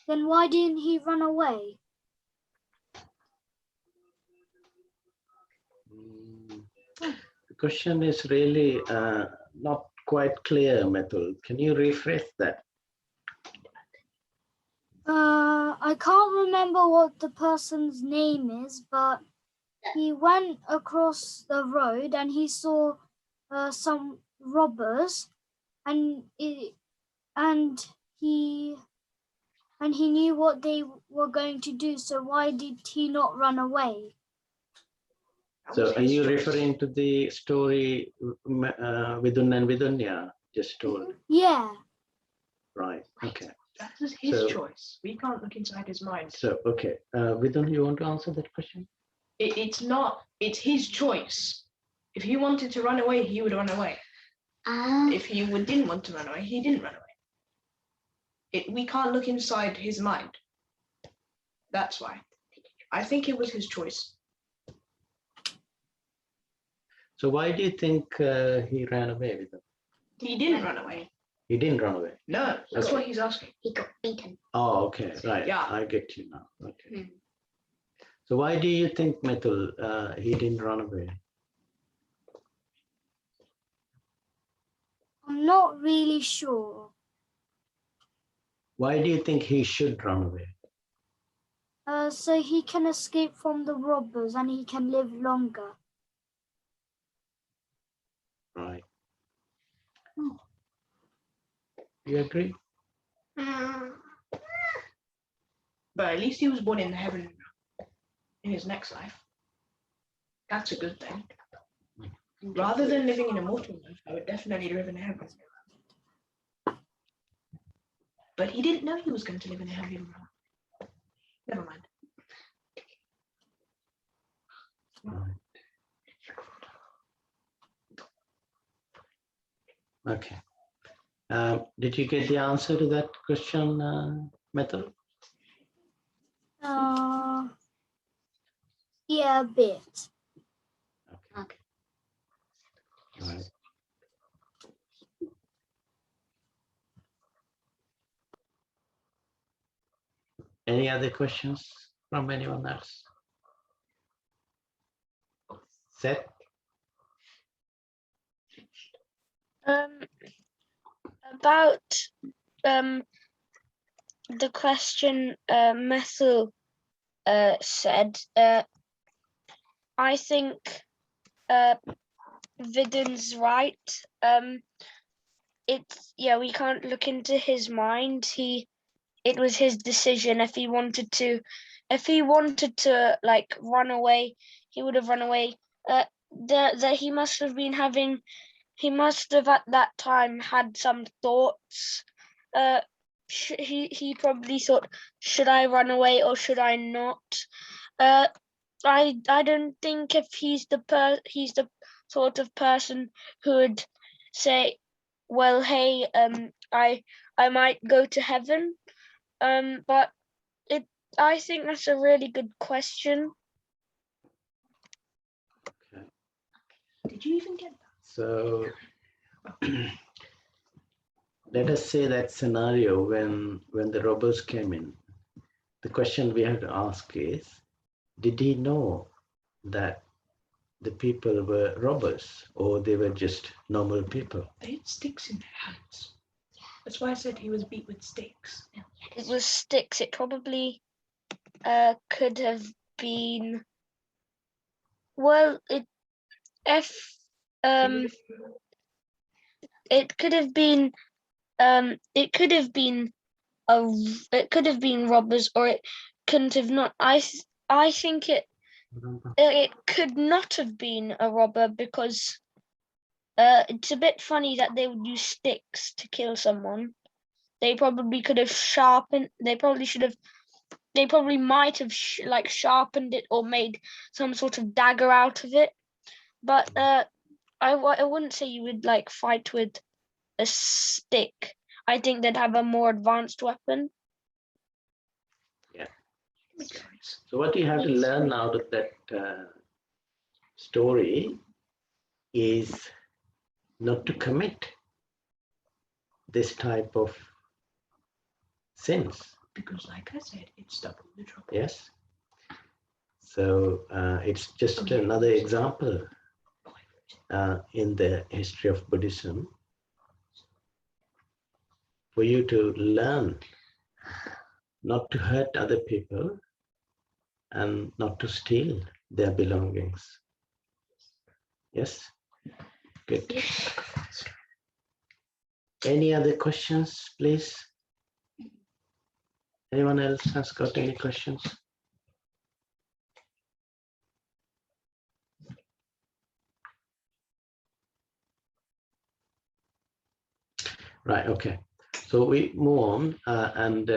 then why didn't he run away? The question is really not quite clear, Methul. Can you rephrase that? I can't remember what the person's name is, but he went across the road and he saw some robbers, and he knew what they were going to do. So why did he not run away? So are you referring to the story Vidun and Vidunya just told? Yeah. Right. Okay. That was his So- choice. We can't look inside his mind. So okay, Vidun, you want to answer that question? It's not, it's his choice. If he wanted to run away, he would run away. If he didn't want to run away, he didn't run away. We can't look inside his mind. That's why. I think it was his choice. So why do you think he ran away with them? He didn't run away. He didn't run away. No, that's Okay. what he's asking. He got beaten. Oh, okay, right. Yeah. I get you now. Okay. Hmm. So why do you think, Methul, he didn't run away? I'm not really sure. Why do you think he should run away? So he can escape from the robbers and he can live longer. Right. You agree? But at least he was born in heaven in his next life. That's a good thing. Rather than living in a mortal life, I would definitely live in heaven. But he didn't know he was going to live in heaven. Never mind. Right. Okay. Did you get the answer to that question, Methul? Yeah, a bit. Okay. Right. Any other questions from anyone else? Seth? About the question Methul said, I think Vidun's right. We can't look into his mind. It was his decision. If he wanted to like run away, he would have run away. That he must have at that time had some thoughts. He probably thought, should I run away or should I not? I don't think if he's the sort of person who would say, well, hey, I might go to heaven. But I think that's a really good question. Okay. Did you even get that? So let us say that scenario when the robbers came in. The question we have to ask is, did he know that the people were robbers or they were just normal people? They had sticks in their hands. That's why I said he was beat with sticks. It was sticks. It probably could have been. Well, it could have been. It could have been robbers, or it couldn't have not. I think it could not have been a robber because it's a bit funny that they would use sticks to kill someone. They probably could have sharpened. They probably might have sharpened it or made some sort of dagger out of it. But I wouldn't say you would like fight with a stick. I think they'd have a more advanced weapon. Yeah. So what you have to learn out of that story is not to commit this type of sins. Because like I said, it's double the trouble. Yes. So it's just another example in the history of Buddhism for you to learn not to hurt other people and not to steal their belongings. Yes? Good. Any other questions, please? Anyone else has got any questions? Right, okay. So we move on and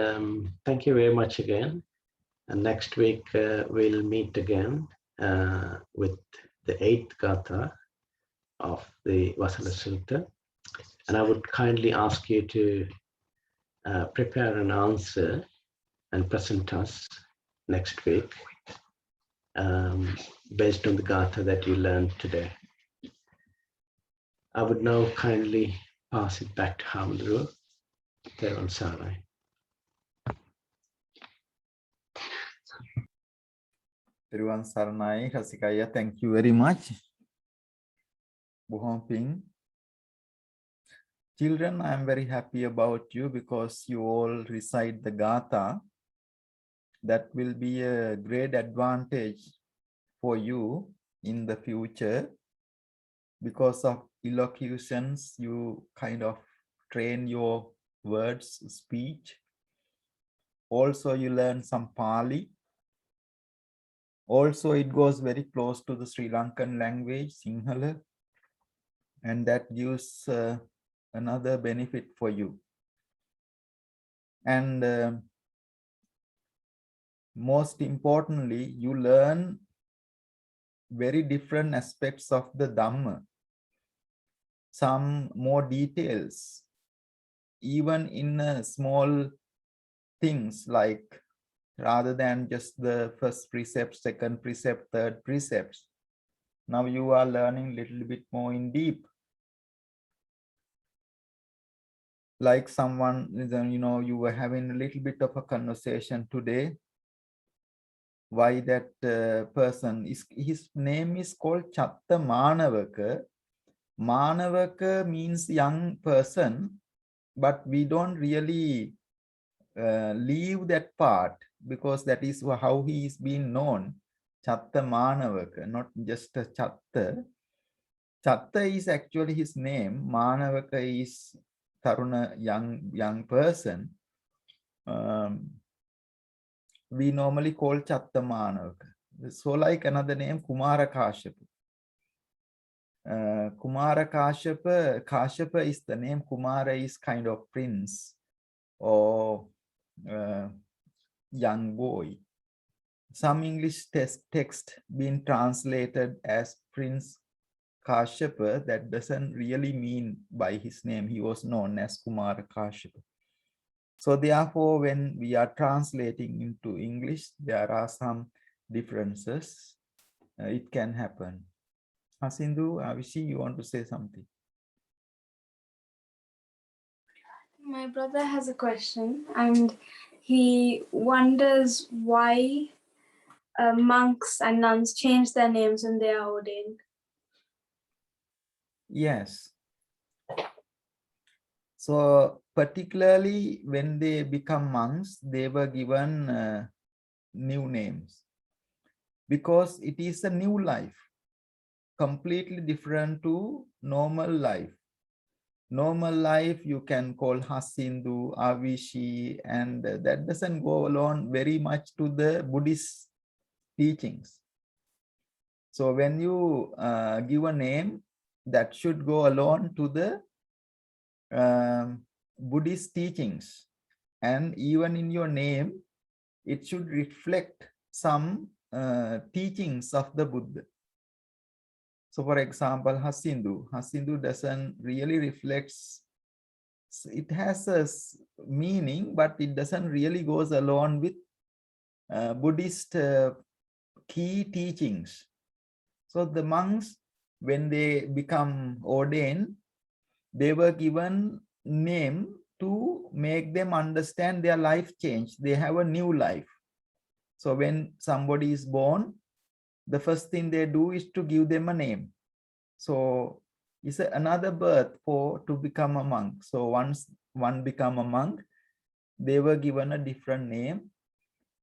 thank you very much again. And next week we'll meet again with the 8th Gatha of the Vasala Sutta. And I would kindly ask you to prepare an answer and present us next week based on the Gatha that you learned today. I would now kindly pass it back to Hamdru. Teron Sarai. Teruwan Saranai, Rasikaya, thank you very much. Bohong Ping. Children, I am very happy about you because you all recite the Gatha. That will be a great advantage for you in the future. Because of elocutions, you kind of train your words, speech. Also, you learn some Pali. Also, it goes very close to the Sri Lankan language, Sinhala. And that gives another benefit for you. And most importantly, you learn very different aspects of the Dhamma. Some more details, even in small things like rather than just the first precept, second precept, third precept. Now you are learning a little bit more in deep. Like someone, you were having a little bit of a conversation today. Why that person, his name is called Chatta Manavaka. Manavaka means young person, but we don't really leave that part because that is how he is being known. Chatta Manavaka, not just a Chatta. Chatta is actually his name. Manavaka is Taruna, young person. We normally call Chatta Manavaka. So like another name, Kumara Kashyapa. Kumara Kashyapa, Kashyapa is the name. Kumara is kind of prince or young boy. Some English text being translated as Prince Kashyapa, that doesn't really mean by his name. He was known as Kumara Kashyapa. So therefore, when we are translating into English, there are some differences. It can happen. Hasindu, Avishi, you want to say something? My brother has a question and he wonders why monks and nuns change their names when they are ordained. Yes. So particularly when they become monks, they were given new names because it is a new life, completely different to normal life. Normal life, you can call Hasindu, Avishi, and that doesn't go along very much to the Buddhist teachings. So when you give a name, that should go along to the Buddhist teachings. And even in your name, it should reflect some teachings of the Buddha. So for example, Hasindu. Hasindu doesn't really reflects, it has a meaning, but it doesn't really goes along with Buddhist key teachings. So the monks, when they become ordained, they were given name to make them understand their life change. They have a new life. So when somebody is born, the first thing they do is to give them a name. So it's another birth to become a monk. So once one become a monk, they were given a different name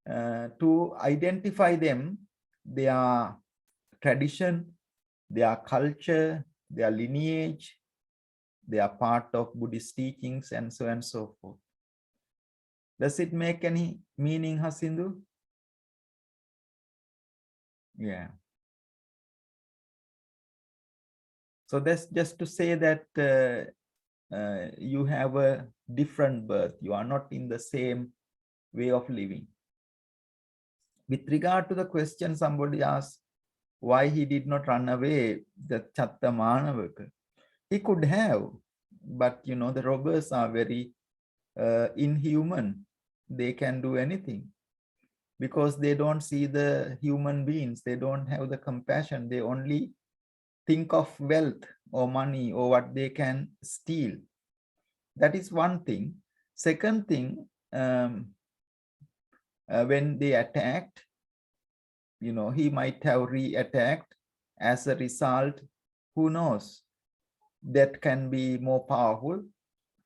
to identify them, their tradition, their culture, their lineage. They are part of Buddhist teachings and so on and so forth. Does it make any meaning, Hasindu? Yeah. So that's just to say that you have a different birth. You are not in the same way of living. With regard to the question somebody asked, why he did not run away, the Chatta Manavaka. He could have, but you know, the robbers are very inhuman. They can do anything because they don't see the human beings. They don't have the compassion. They only think of wealth or money or what they can steal. That is one thing. Second thing, when they attacked, you know, he might have re-attacked. As a result, who knows? That can be more powerful.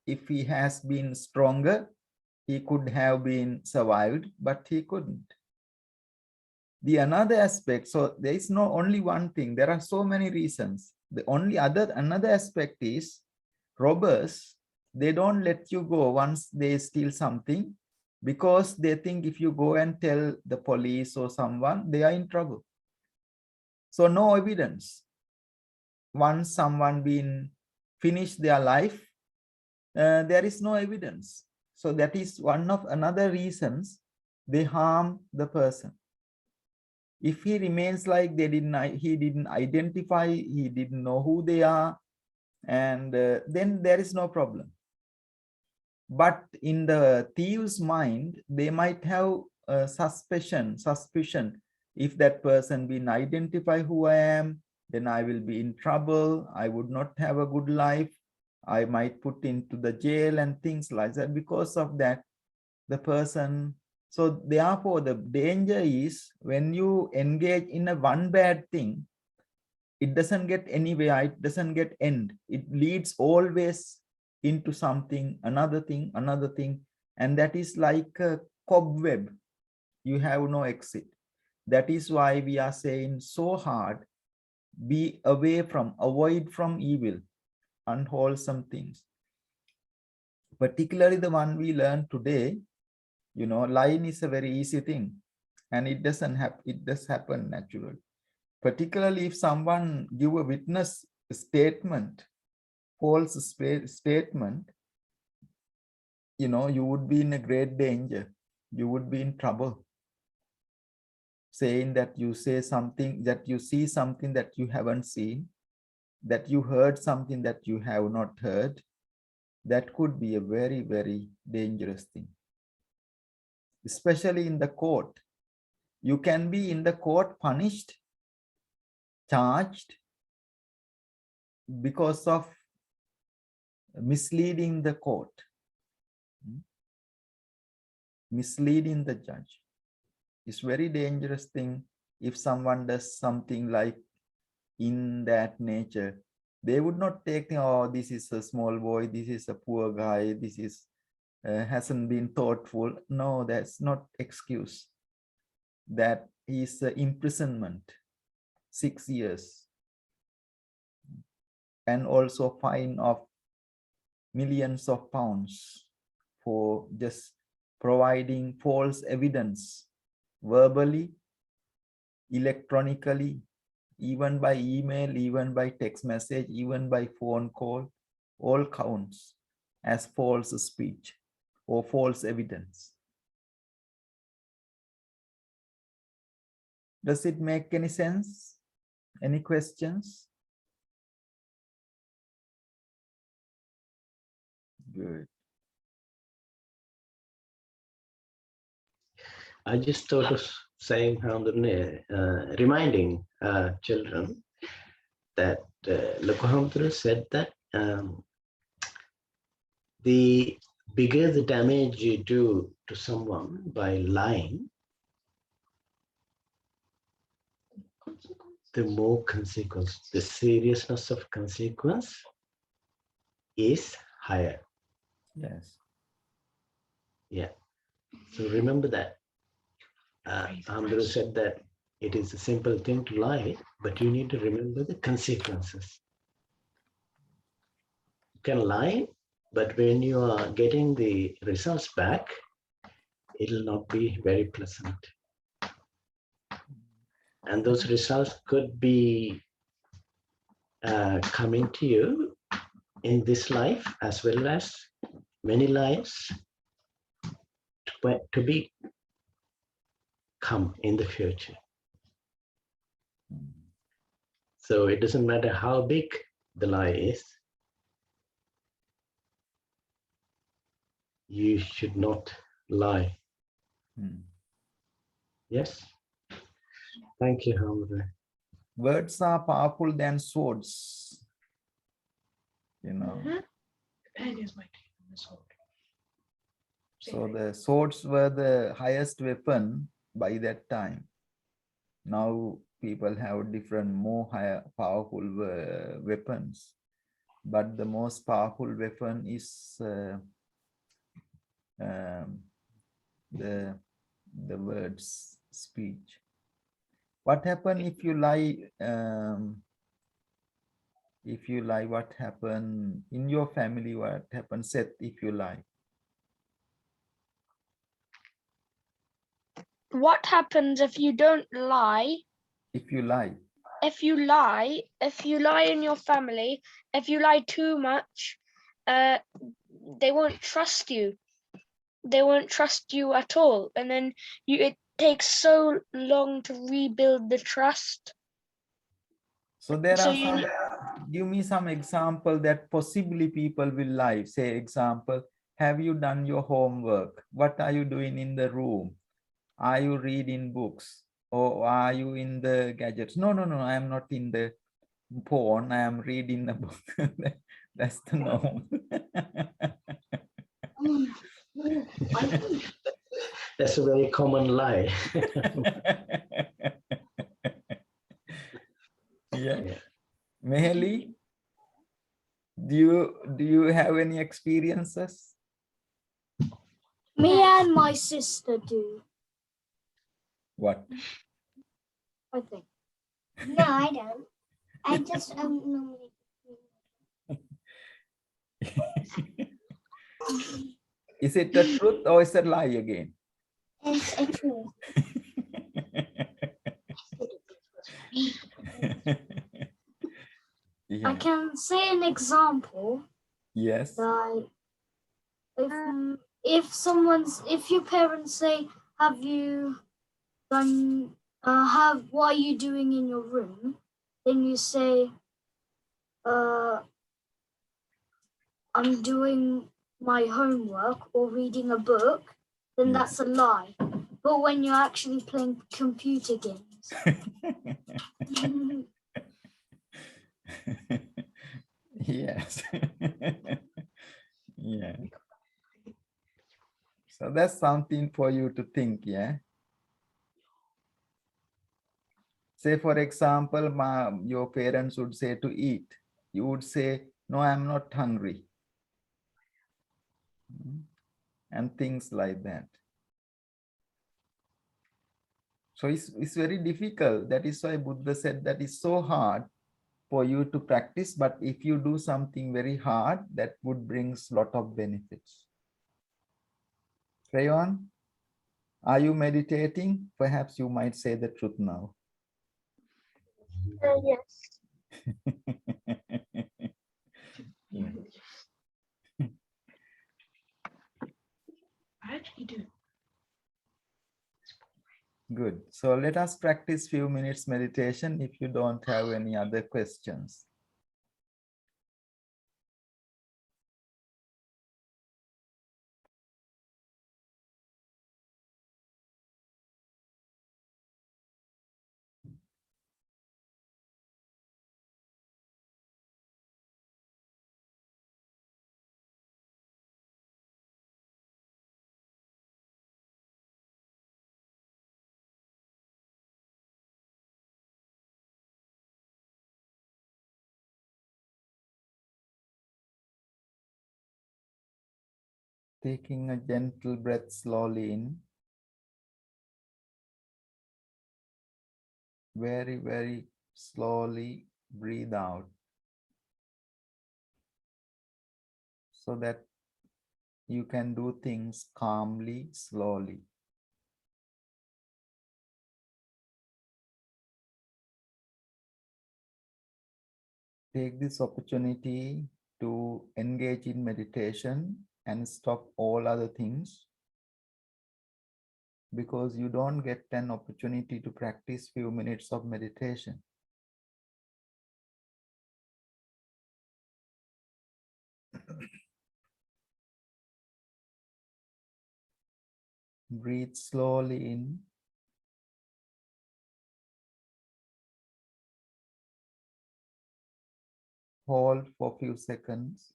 If he has been stronger, he could have been survived, but he couldn't. The another aspect, so there is no only one thing, there are so many reasons. The only another aspect is robbers, they don't let you go once they steal something because they think if you go and tell the police or someone, they are in trouble. So no evidence. Once someone been finished their life, there is no evidence. So that is one of another reasons they harm the person. If he remains like he didn't identify, he didn't know who they are, and then there is no problem. But in the thief's mind, they might have suspicion. If that person been identify who I am, then I will be in trouble. I would not have a good life. I might put into the jail and things like that. Because of that, the person. So therefore, the danger is when you engage in a one bad thing, it doesn't get anywhere. It doesn't get end. It leads always into something, another thing, and that is like a cobweb. You have no exit. That is why we are saying so hard, be away from, avoid from evil, unwholesome things. Particularly the one we learned today, you know, lying is a very easy thing, and it doesn't happen. It does happen naturally. Particularly if someone give a witness statement, false statement, you know, you would be in a great danger. You would be in trouble. Saying that you say something, that you see something that you haven't seen, that you heard something that you have not heard, that could be a very, very dangerous thing. Especially in the court. You can be in the court punished, charged because of misleading the court, misleading the judge. It's very dangerous thing if someone does something like in that nature. They would not take, oh, this is a small boy, this is a poor guy, this is hasn't been thoughtful. No, that's not excuse. That is imprisonment, 6 years, and also fine of millions of pounds for just providing false evidence, verbally, electronically, even by email, even by text message, even by phone call, all counts as false speech or false evidence. Does it make any sense? Any questions? Good. I just thought of saying, reminding children that Lokohamatra said that the bigger the damage you do to someone by lying, the more consequence, the seriousness of consequence is higher. Yes. Yeah. So remember that. Andrew said that it is a simple thing to lie, but you need to remember the consequences. You can lie, but when you are getting the results back, it will not be very pleasant. And those results could be coming to you in this life as well as many lives to be come in the future. So it doesn't matter how big the lie is, you should not lie. Yes? Thank you, Hamza. Words are powerful than swords. You know. So the swords were the highest weapon by that time. Now people have different, more higher, powerful weapons, but the most powerful weapon is the words, speech. What happens if you lie? If you lie, what happens in your family? What happens, Seth, if you lie? What happens if you don't lie? If you lie. If you lie in your family, if you lie too much, they won't trust you. They won't trust you at all. And then it takes so long to rebuild the trust. So there are some, give me some example that possibly people will lie. Say example, have you done your homework? What are you doing in the room? Are you reading books? Or are you in the gadgets? No, I am not in the porn. I am reading the book. That's the norm. That's a very common lie. Yeah. Meheli, do you have any experiences? Me and my sister do, What? I think. No, I don't. I just normally. Is it the truth or is it a lie again? It's a truth. Yeah. I can say an example. Yes. Like if your parents say, have you done what are you doing in your room? Then you say, I'm doing my homework or reading a book, then that's a lie. But when you're actually playing computer games. Yes. Yeah. So that's something for you to think, yeah. Say, for example, your parents would say to eat. You would say, no, I'm not hungry. And things like that. So it's very difficult. That is why Buddha said that it's so hard for you to practice. But if you do something very hard, that would bring a lot of benefits. Crayon, are you meditating? Perhaps you might say the truth now. Yes. Yeah. I actually do. Good. So let us practice few minutes meditation if you don't have any other questions. Taking a gentle breath slowly in. Very, very slowly breathe out. So that you can do things calmly, slowly. Take this opportunity to engage in meditation and stop all other things, because you don't get an opportunity to practice few minutes of meditation. Breathe slowly in. Hold for a few seconds.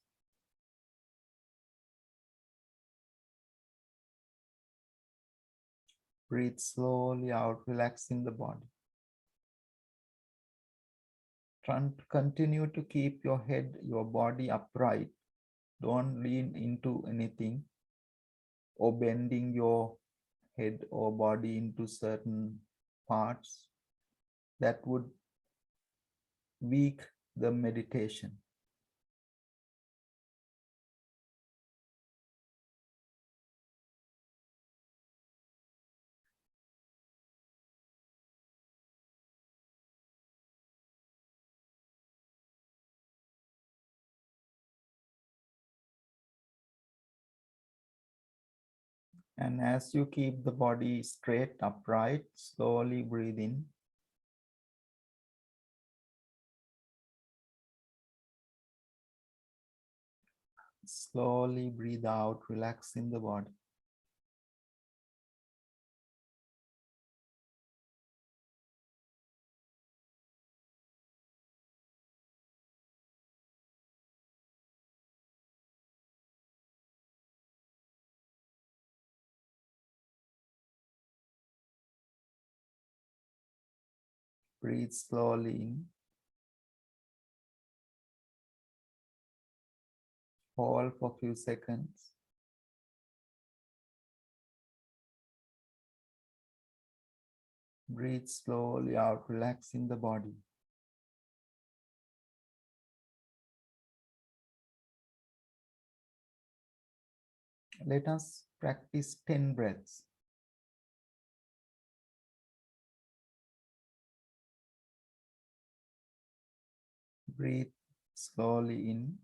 Breathe slowly out, relaxing the body. Continue to keep your head, your body upright. Don't lean into anything or bending your head or body into certain parts. That would weaken the meditation. And as you keep the body straight, upright, slowly breathe in. Slowly breathe out, relaxing the body. Breathe slowly in. Hold for a few seconds. Breathe slowly out, relaxing the body. Let us practice 10 breaths. Breathe slowly in.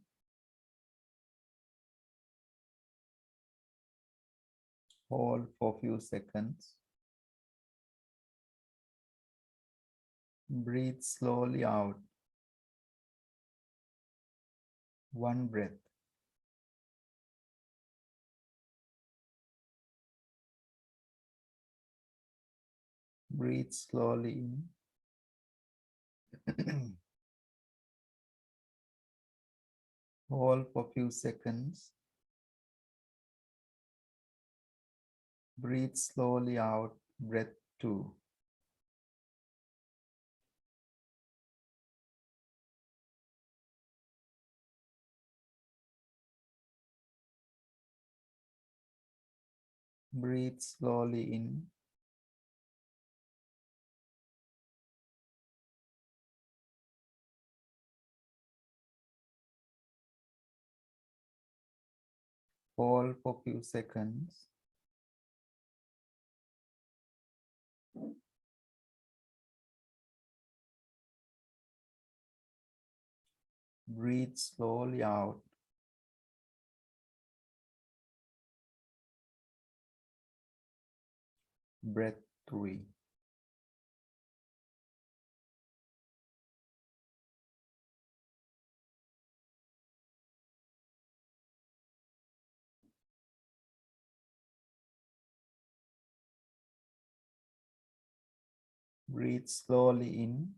Hold for a few seconds. Breathe slowly out. One breath. Breathe slowly in. Hold for a few seconds. Breathe slowly out. Breath 2. Breathe slowly in. Hold for a few seconds. Breathe slowly out. Breath 3. Breathe slowly in.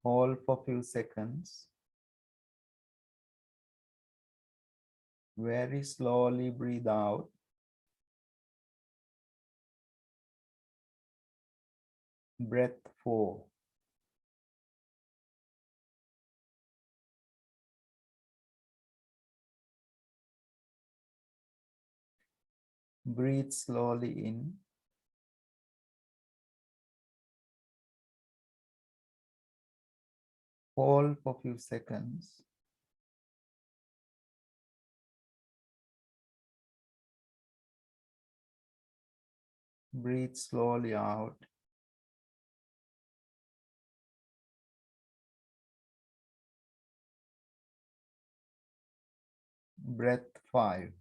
Hold for a few seconds. Very slowly breathe out. Breath 4. Breathe slowly in. Hold for a few seconds. Breathe slowly out. Breath 5.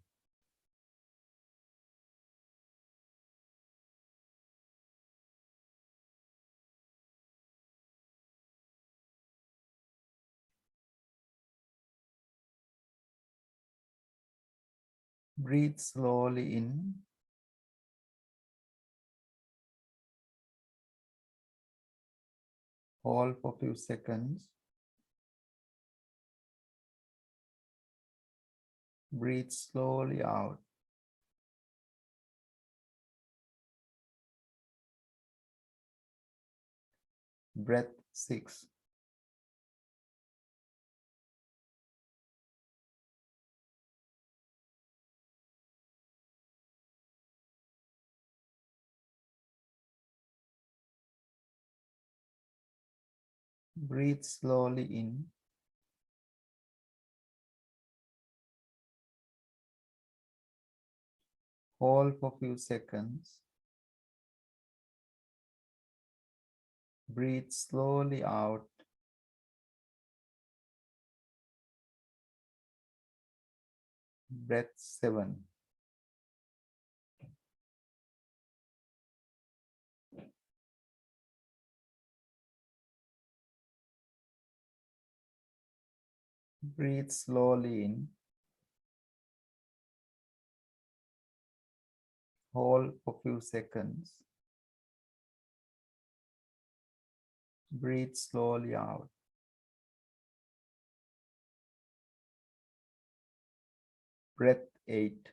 Breathe slowly in. Hold for a few seconds. Breathe slowly out. Breath 6. Breathe slowly in. Hold for a few seconds. Breathe slowly out. Breath 7. Breathe slowly in. Hold for a few seconds. Breathe slowly out. Breath 8.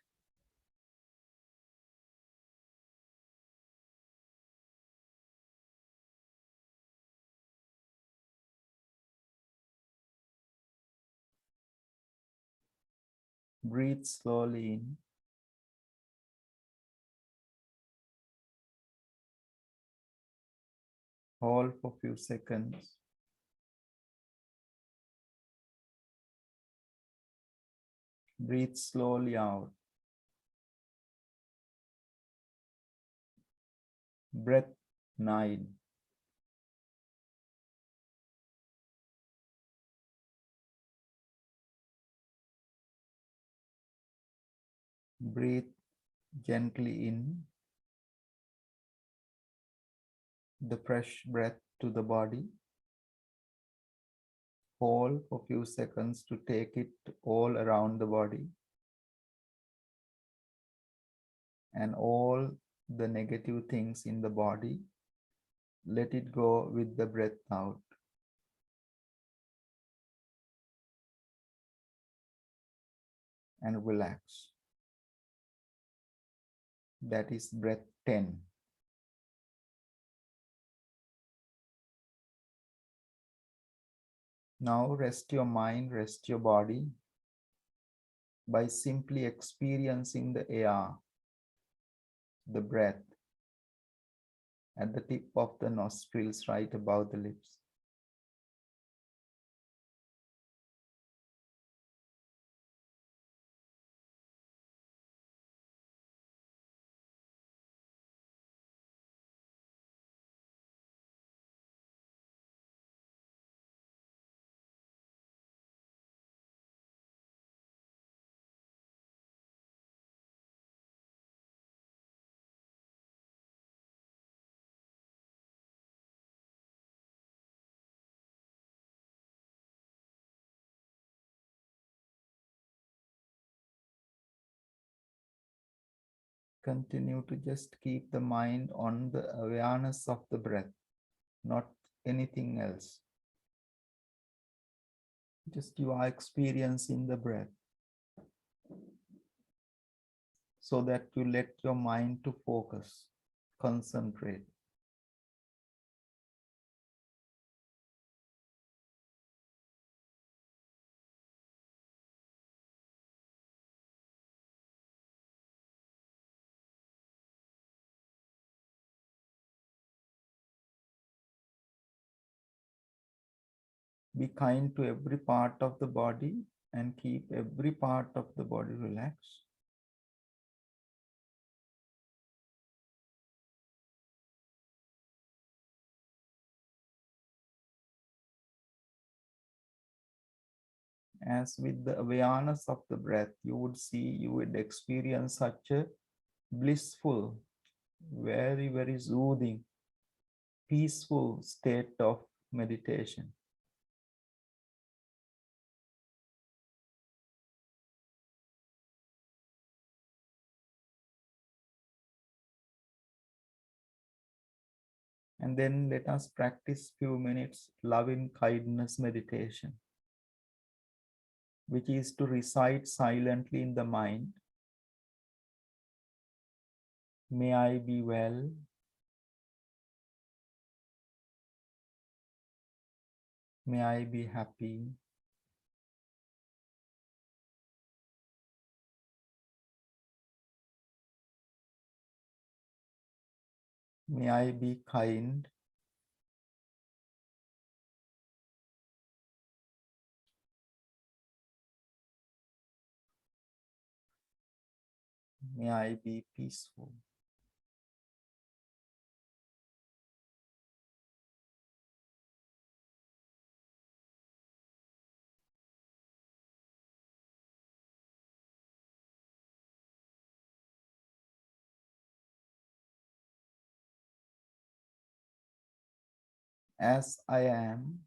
Breathe slowly in. Hold for a few seconds. Breathe slowly out. Breath 9. Breathe gently in the fresh breath to the body. Hold for a few seconds to take it all around the body. And all the negative things in the body, let it go with the breath out. And relax. That is breath 10. Now rest your mind, rest your body by simply experiencing the air, the breath at the tip of the nostrils right above the lips. Continue to just keep the mind on the awareness of the breath, not anything else. Just you are experiencing the breath so that you let your mind to focus, concentrate. Be kind to every part of the body and keep every part of the body relaxed. As with the awareness of the breath, you would experience such a blissful, very, very soothing, peaceful state of meditation. And then let us practice few minutes loving kindness meditation, which is to recite silently in the mind. May I be well. May I be happy. May I be kind. May I be peaceful. As I am,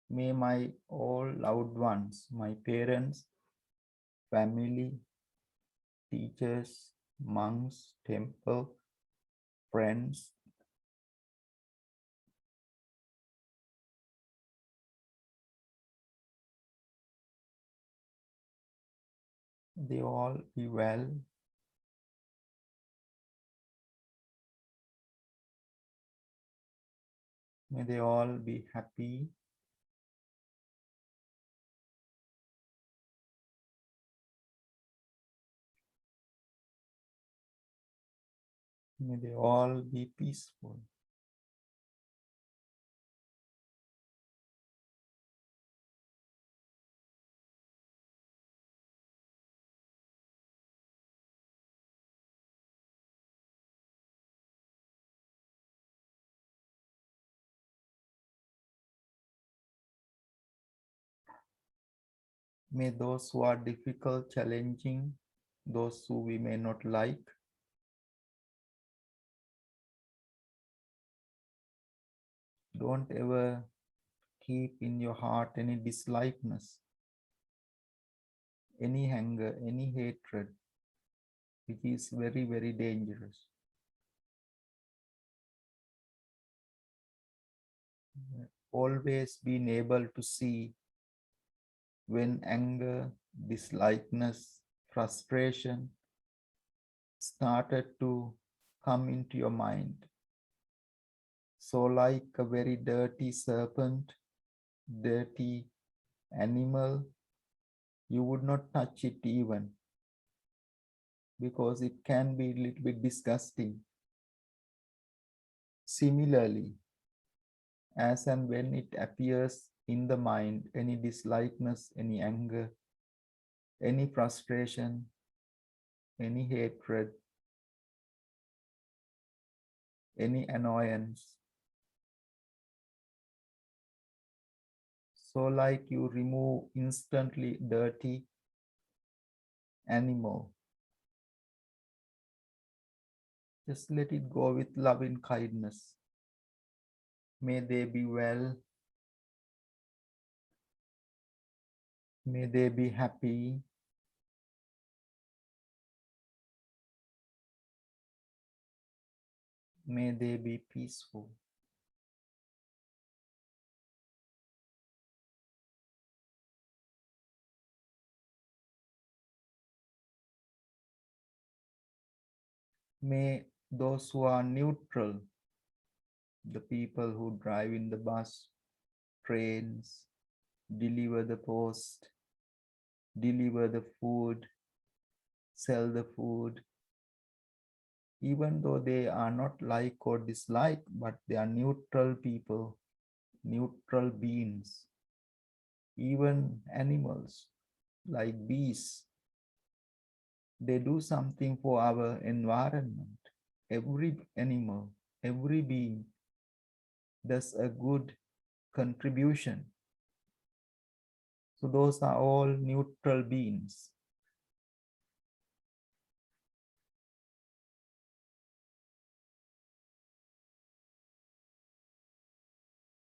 may my all loved ones, my parents, family, teachers, monks, temple, friends, they all be well. May they all be happy. May they all be peaceful. May those who are difficult, challenging, those who we may not like, don't ever keep in your heart any dislikeness, any anger, any hatred, which is very, very dangerous. Always being able to see when anger, dislikeness, frustration started to come into your mind. So like a very dirty serpent, dirty animal, you would not touch it even, because it can be a little bit disgusting. Similarly, as and when it appears in the mind, any dislikeness, any anger, any frustration, any hatred, any annoyance, so like you remove instantly dirty animal, just let it go with loving kindness. May they be well. May they be happy. May they be peaceful. May those who are neutral, the people who drive in the bus, trains, deliver the post, deliver the food, sell the food, even though they are not like or dislike, but they are neutral people, neutral beings, even animals like bees. They do something for our environment. Every animal, every being does a good contribution. So those are all neutral beings.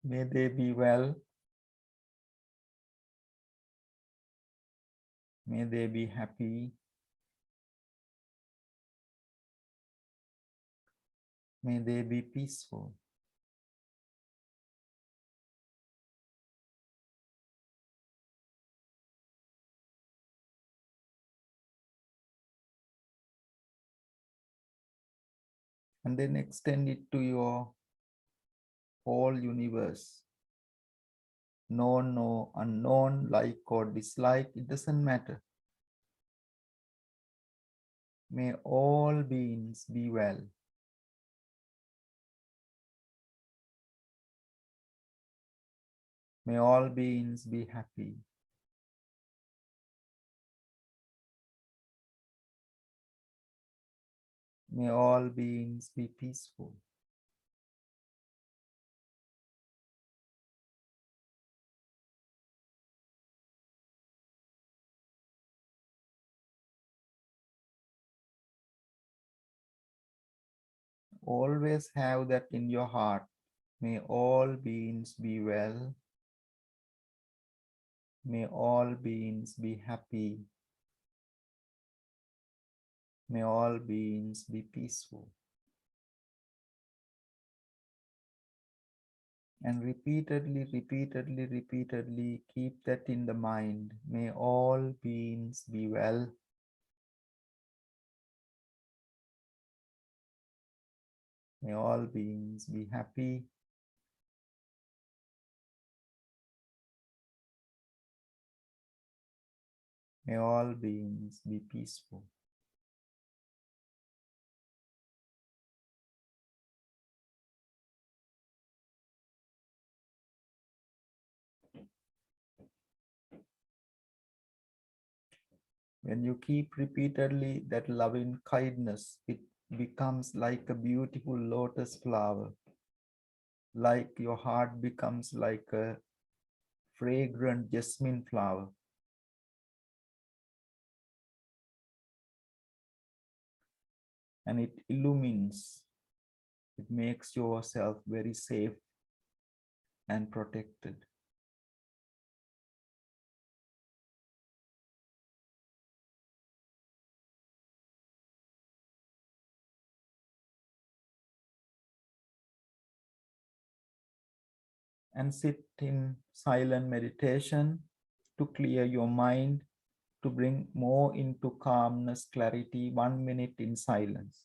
May they be well. May they be happy. May they be peaceful. And then extend it to your whole universe. Known or unknown, like or dislike, it doesn't matter. May all beings be well. May all beings be happy. May all beings be peaceful. Always have that in your heart. May all beings be well. May all beings be happy. May all beings be peaceful. And repeatedly keep that in the mind. May all beings be well. May all beings be happy. May all beings be peaceful. When you keep repeatedly that loving kindness, it becomes like a beautiful lotus flower. Like your heart becomes like a fragrant jasmine flower. And it illumines, it makes yourself very safe and protected. And sit in silent meditation to clear your mind, to bring more into calmness, clarity, 1 minute in silence.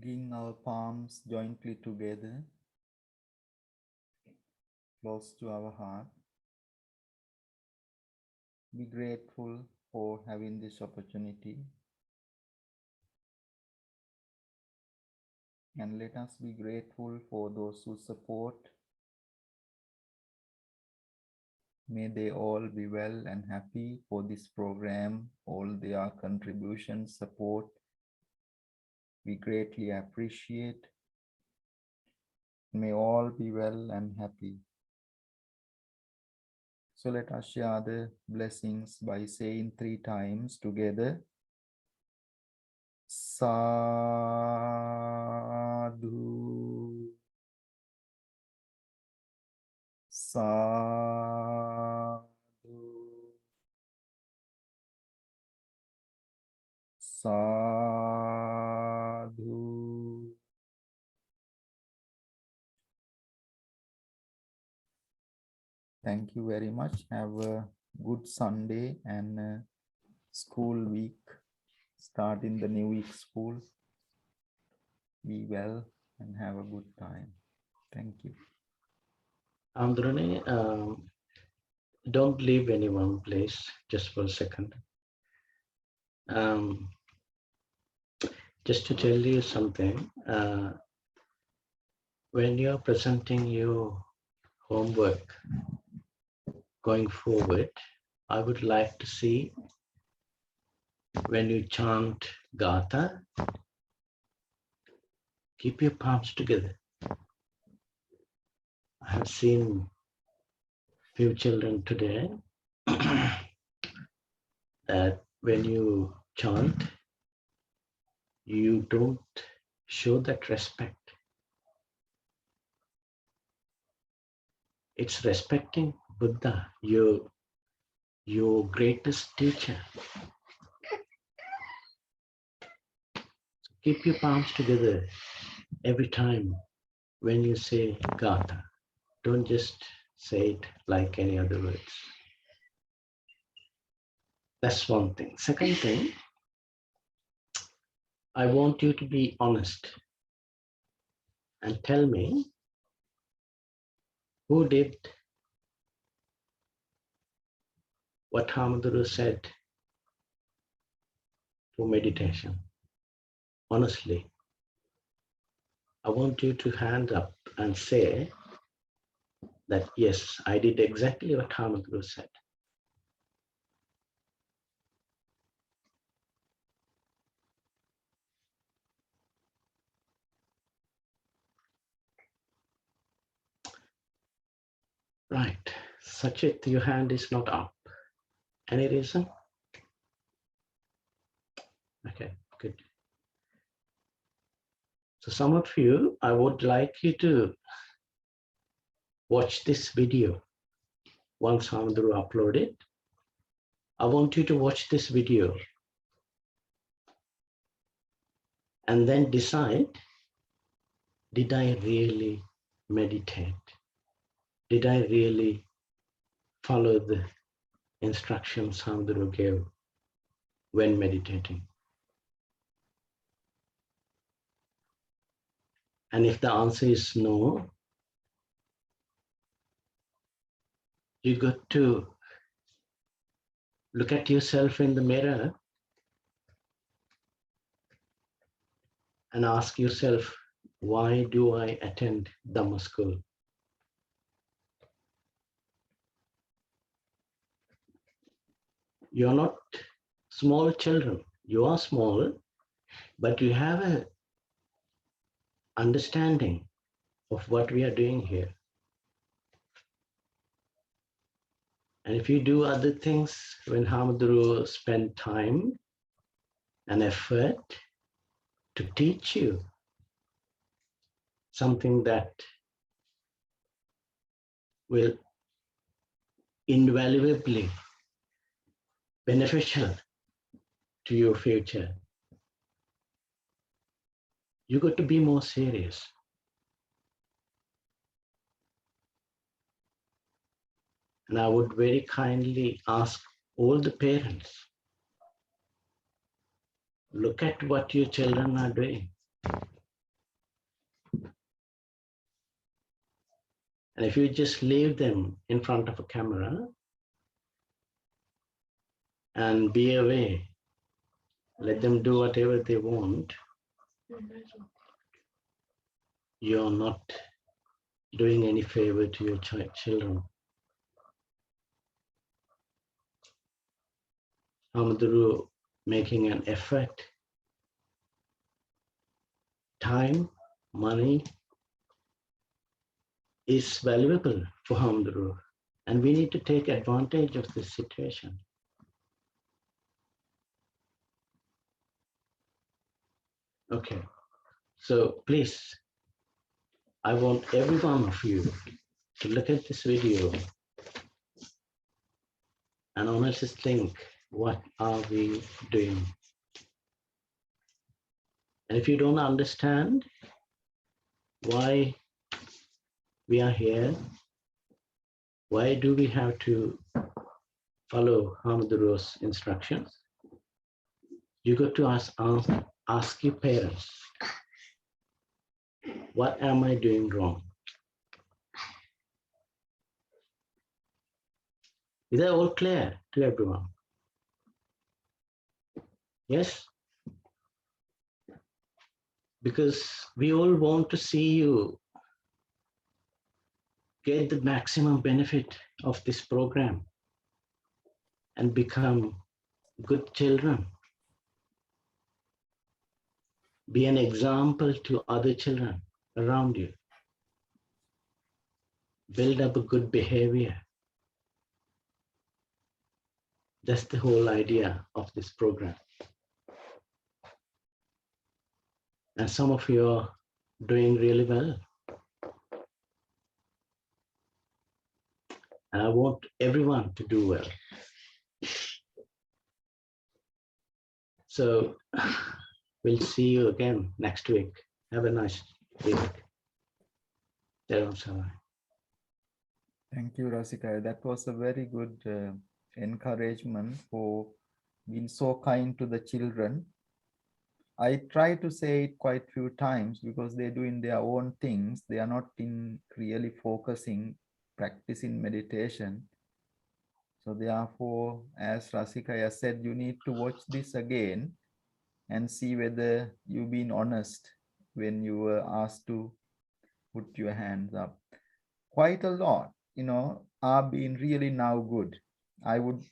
Bringing our palms jointly together, close to our heart. Be grateful for having this opportunity. And let us be grateful for those who support. May they all be well and happy for this program, all their contributions, support. We greatly appreciate. May all be well and happy. So let us share the blessings by saying 3 times together. Sadhu. Sadhu. Sadhu. Thank you very much. Have a good Sunday and school week. Starting the new week school. Be well and have a good time. Thank you. Androne, don't leave anyone, please, just for a second. Just to tell you something, when you're presenting your homework going forward, I would like to see when you chant Gatha, keep your palms together. I have seen few children today that when you chant, you don't show that respect. It's respecting Buddha, your greatest teacher. So keep your palms together every time when you say Gatha. Don't just say it like any other words. That's one thing. Second thing, I want you to be honest and tell me who did what Hamaduru said for meditation. Honestly, I want you to hand up and say that, yes, I did exactly what Hamaduru said. Right. Sachit, your hand is not up. Any reason? Okay, good. So some of you, I would like you to watch this video. Once Hamaduru uploaded, I want you to watch this video and then decide, did I really meditate? Did I really follow the instructions Hamaduru gave when meditating? And if the answer is no, you got to look at yourself in the mirror and ask yourself, why do I attend Dhamma school? You're not small children. You are small, but you have an understanding of what we are doing here. And if you do other things, when Hamaduru spent time and effort to teach you something that will invaluably beneficial to your future, you got to be more serious. And I would very kindly ask all the parents, look at what your children are doing. And if you just leave them in front of a camera and be away, let them do whatever they want, you're not doing any favor to your children. Hamaduru making an effort, time, money is valuable for Hamaduru, and we need to take advantage of this situation. Okay, so please, I want every one of you to look at this video and honestly think, what are we doing? And if you don't understand why we are here, why do we have to follow Hamaduro's instructions, you got to ask your parents, what am I doing wrong? Is that all clear to everyone? Yes? Because we all want to see you get the maximum benefit of this program and become good children. Be an example to other children around you. Build up a good behavior. That's the whole idea of this program. And some of you are doing really well. And I want everyone to do well. So we'll see you again next week. Have a nice week. Thank you, Rasika. That was a very good encouragement for being so kind to the children. I try to say it quite a few times because they're doing their own things. They are not in really focusing, practicing meditation. So therefore, as Rasika said, you need to watch this again and see whether you've been honest when you were asked to put your hands up. Quite a lot, are being really now good. I would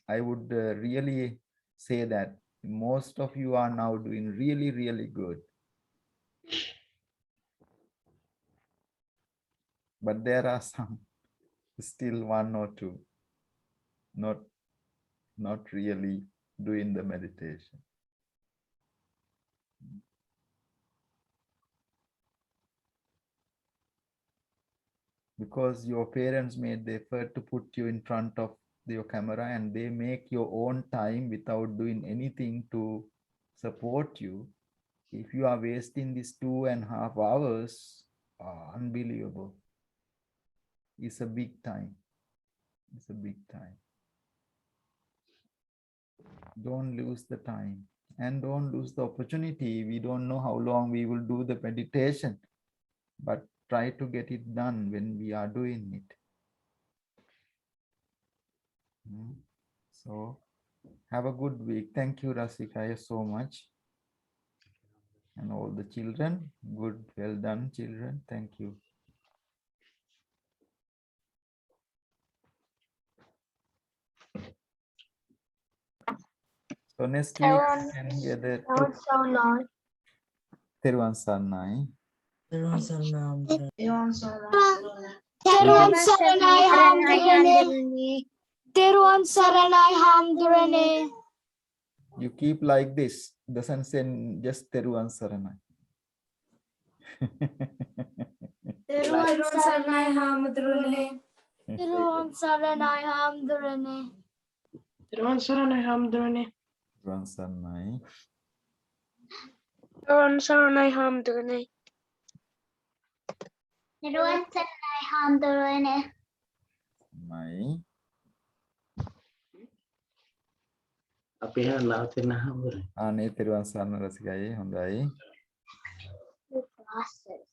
really say that most of you are now doing really, really good. But there are some, still one or two, not really doing the meditation. Because your parents made the effort to put you in front of your camera and they make your own time without doing anything to support you. If you are wasting these 2.5 hours, unbelievable. It's a big time. It's a big time. Don't lose the time and don't lose the opportunity. We don't know how long we will do the meditation, but try to get it done when we are doing it. So have a good week. Thank you, Rasika, so much. And all the children, good, well done, children. Thank you. So next week, we can hear the Teruvan Sarnai. Teruvan Sarnai. Teruvan Saranai Hamdurane. Teruvan Saranai Hamdurane. You keep like this. Doesn't say just Teruvan Saranai. Teruvan Saranai Hamdurane. Teruvan Saranai Hamdurane. Teruvan Saranai Hamdurane. Teruvan Saranai. Teruvan Saranai Hamdurane. Teruvan Saranai Hamdurane. Mai. අපි හා නවතින හම්බුනේ. අනේ තෙරුවන් සරණ රසිකයි හොඳයි. The glasses.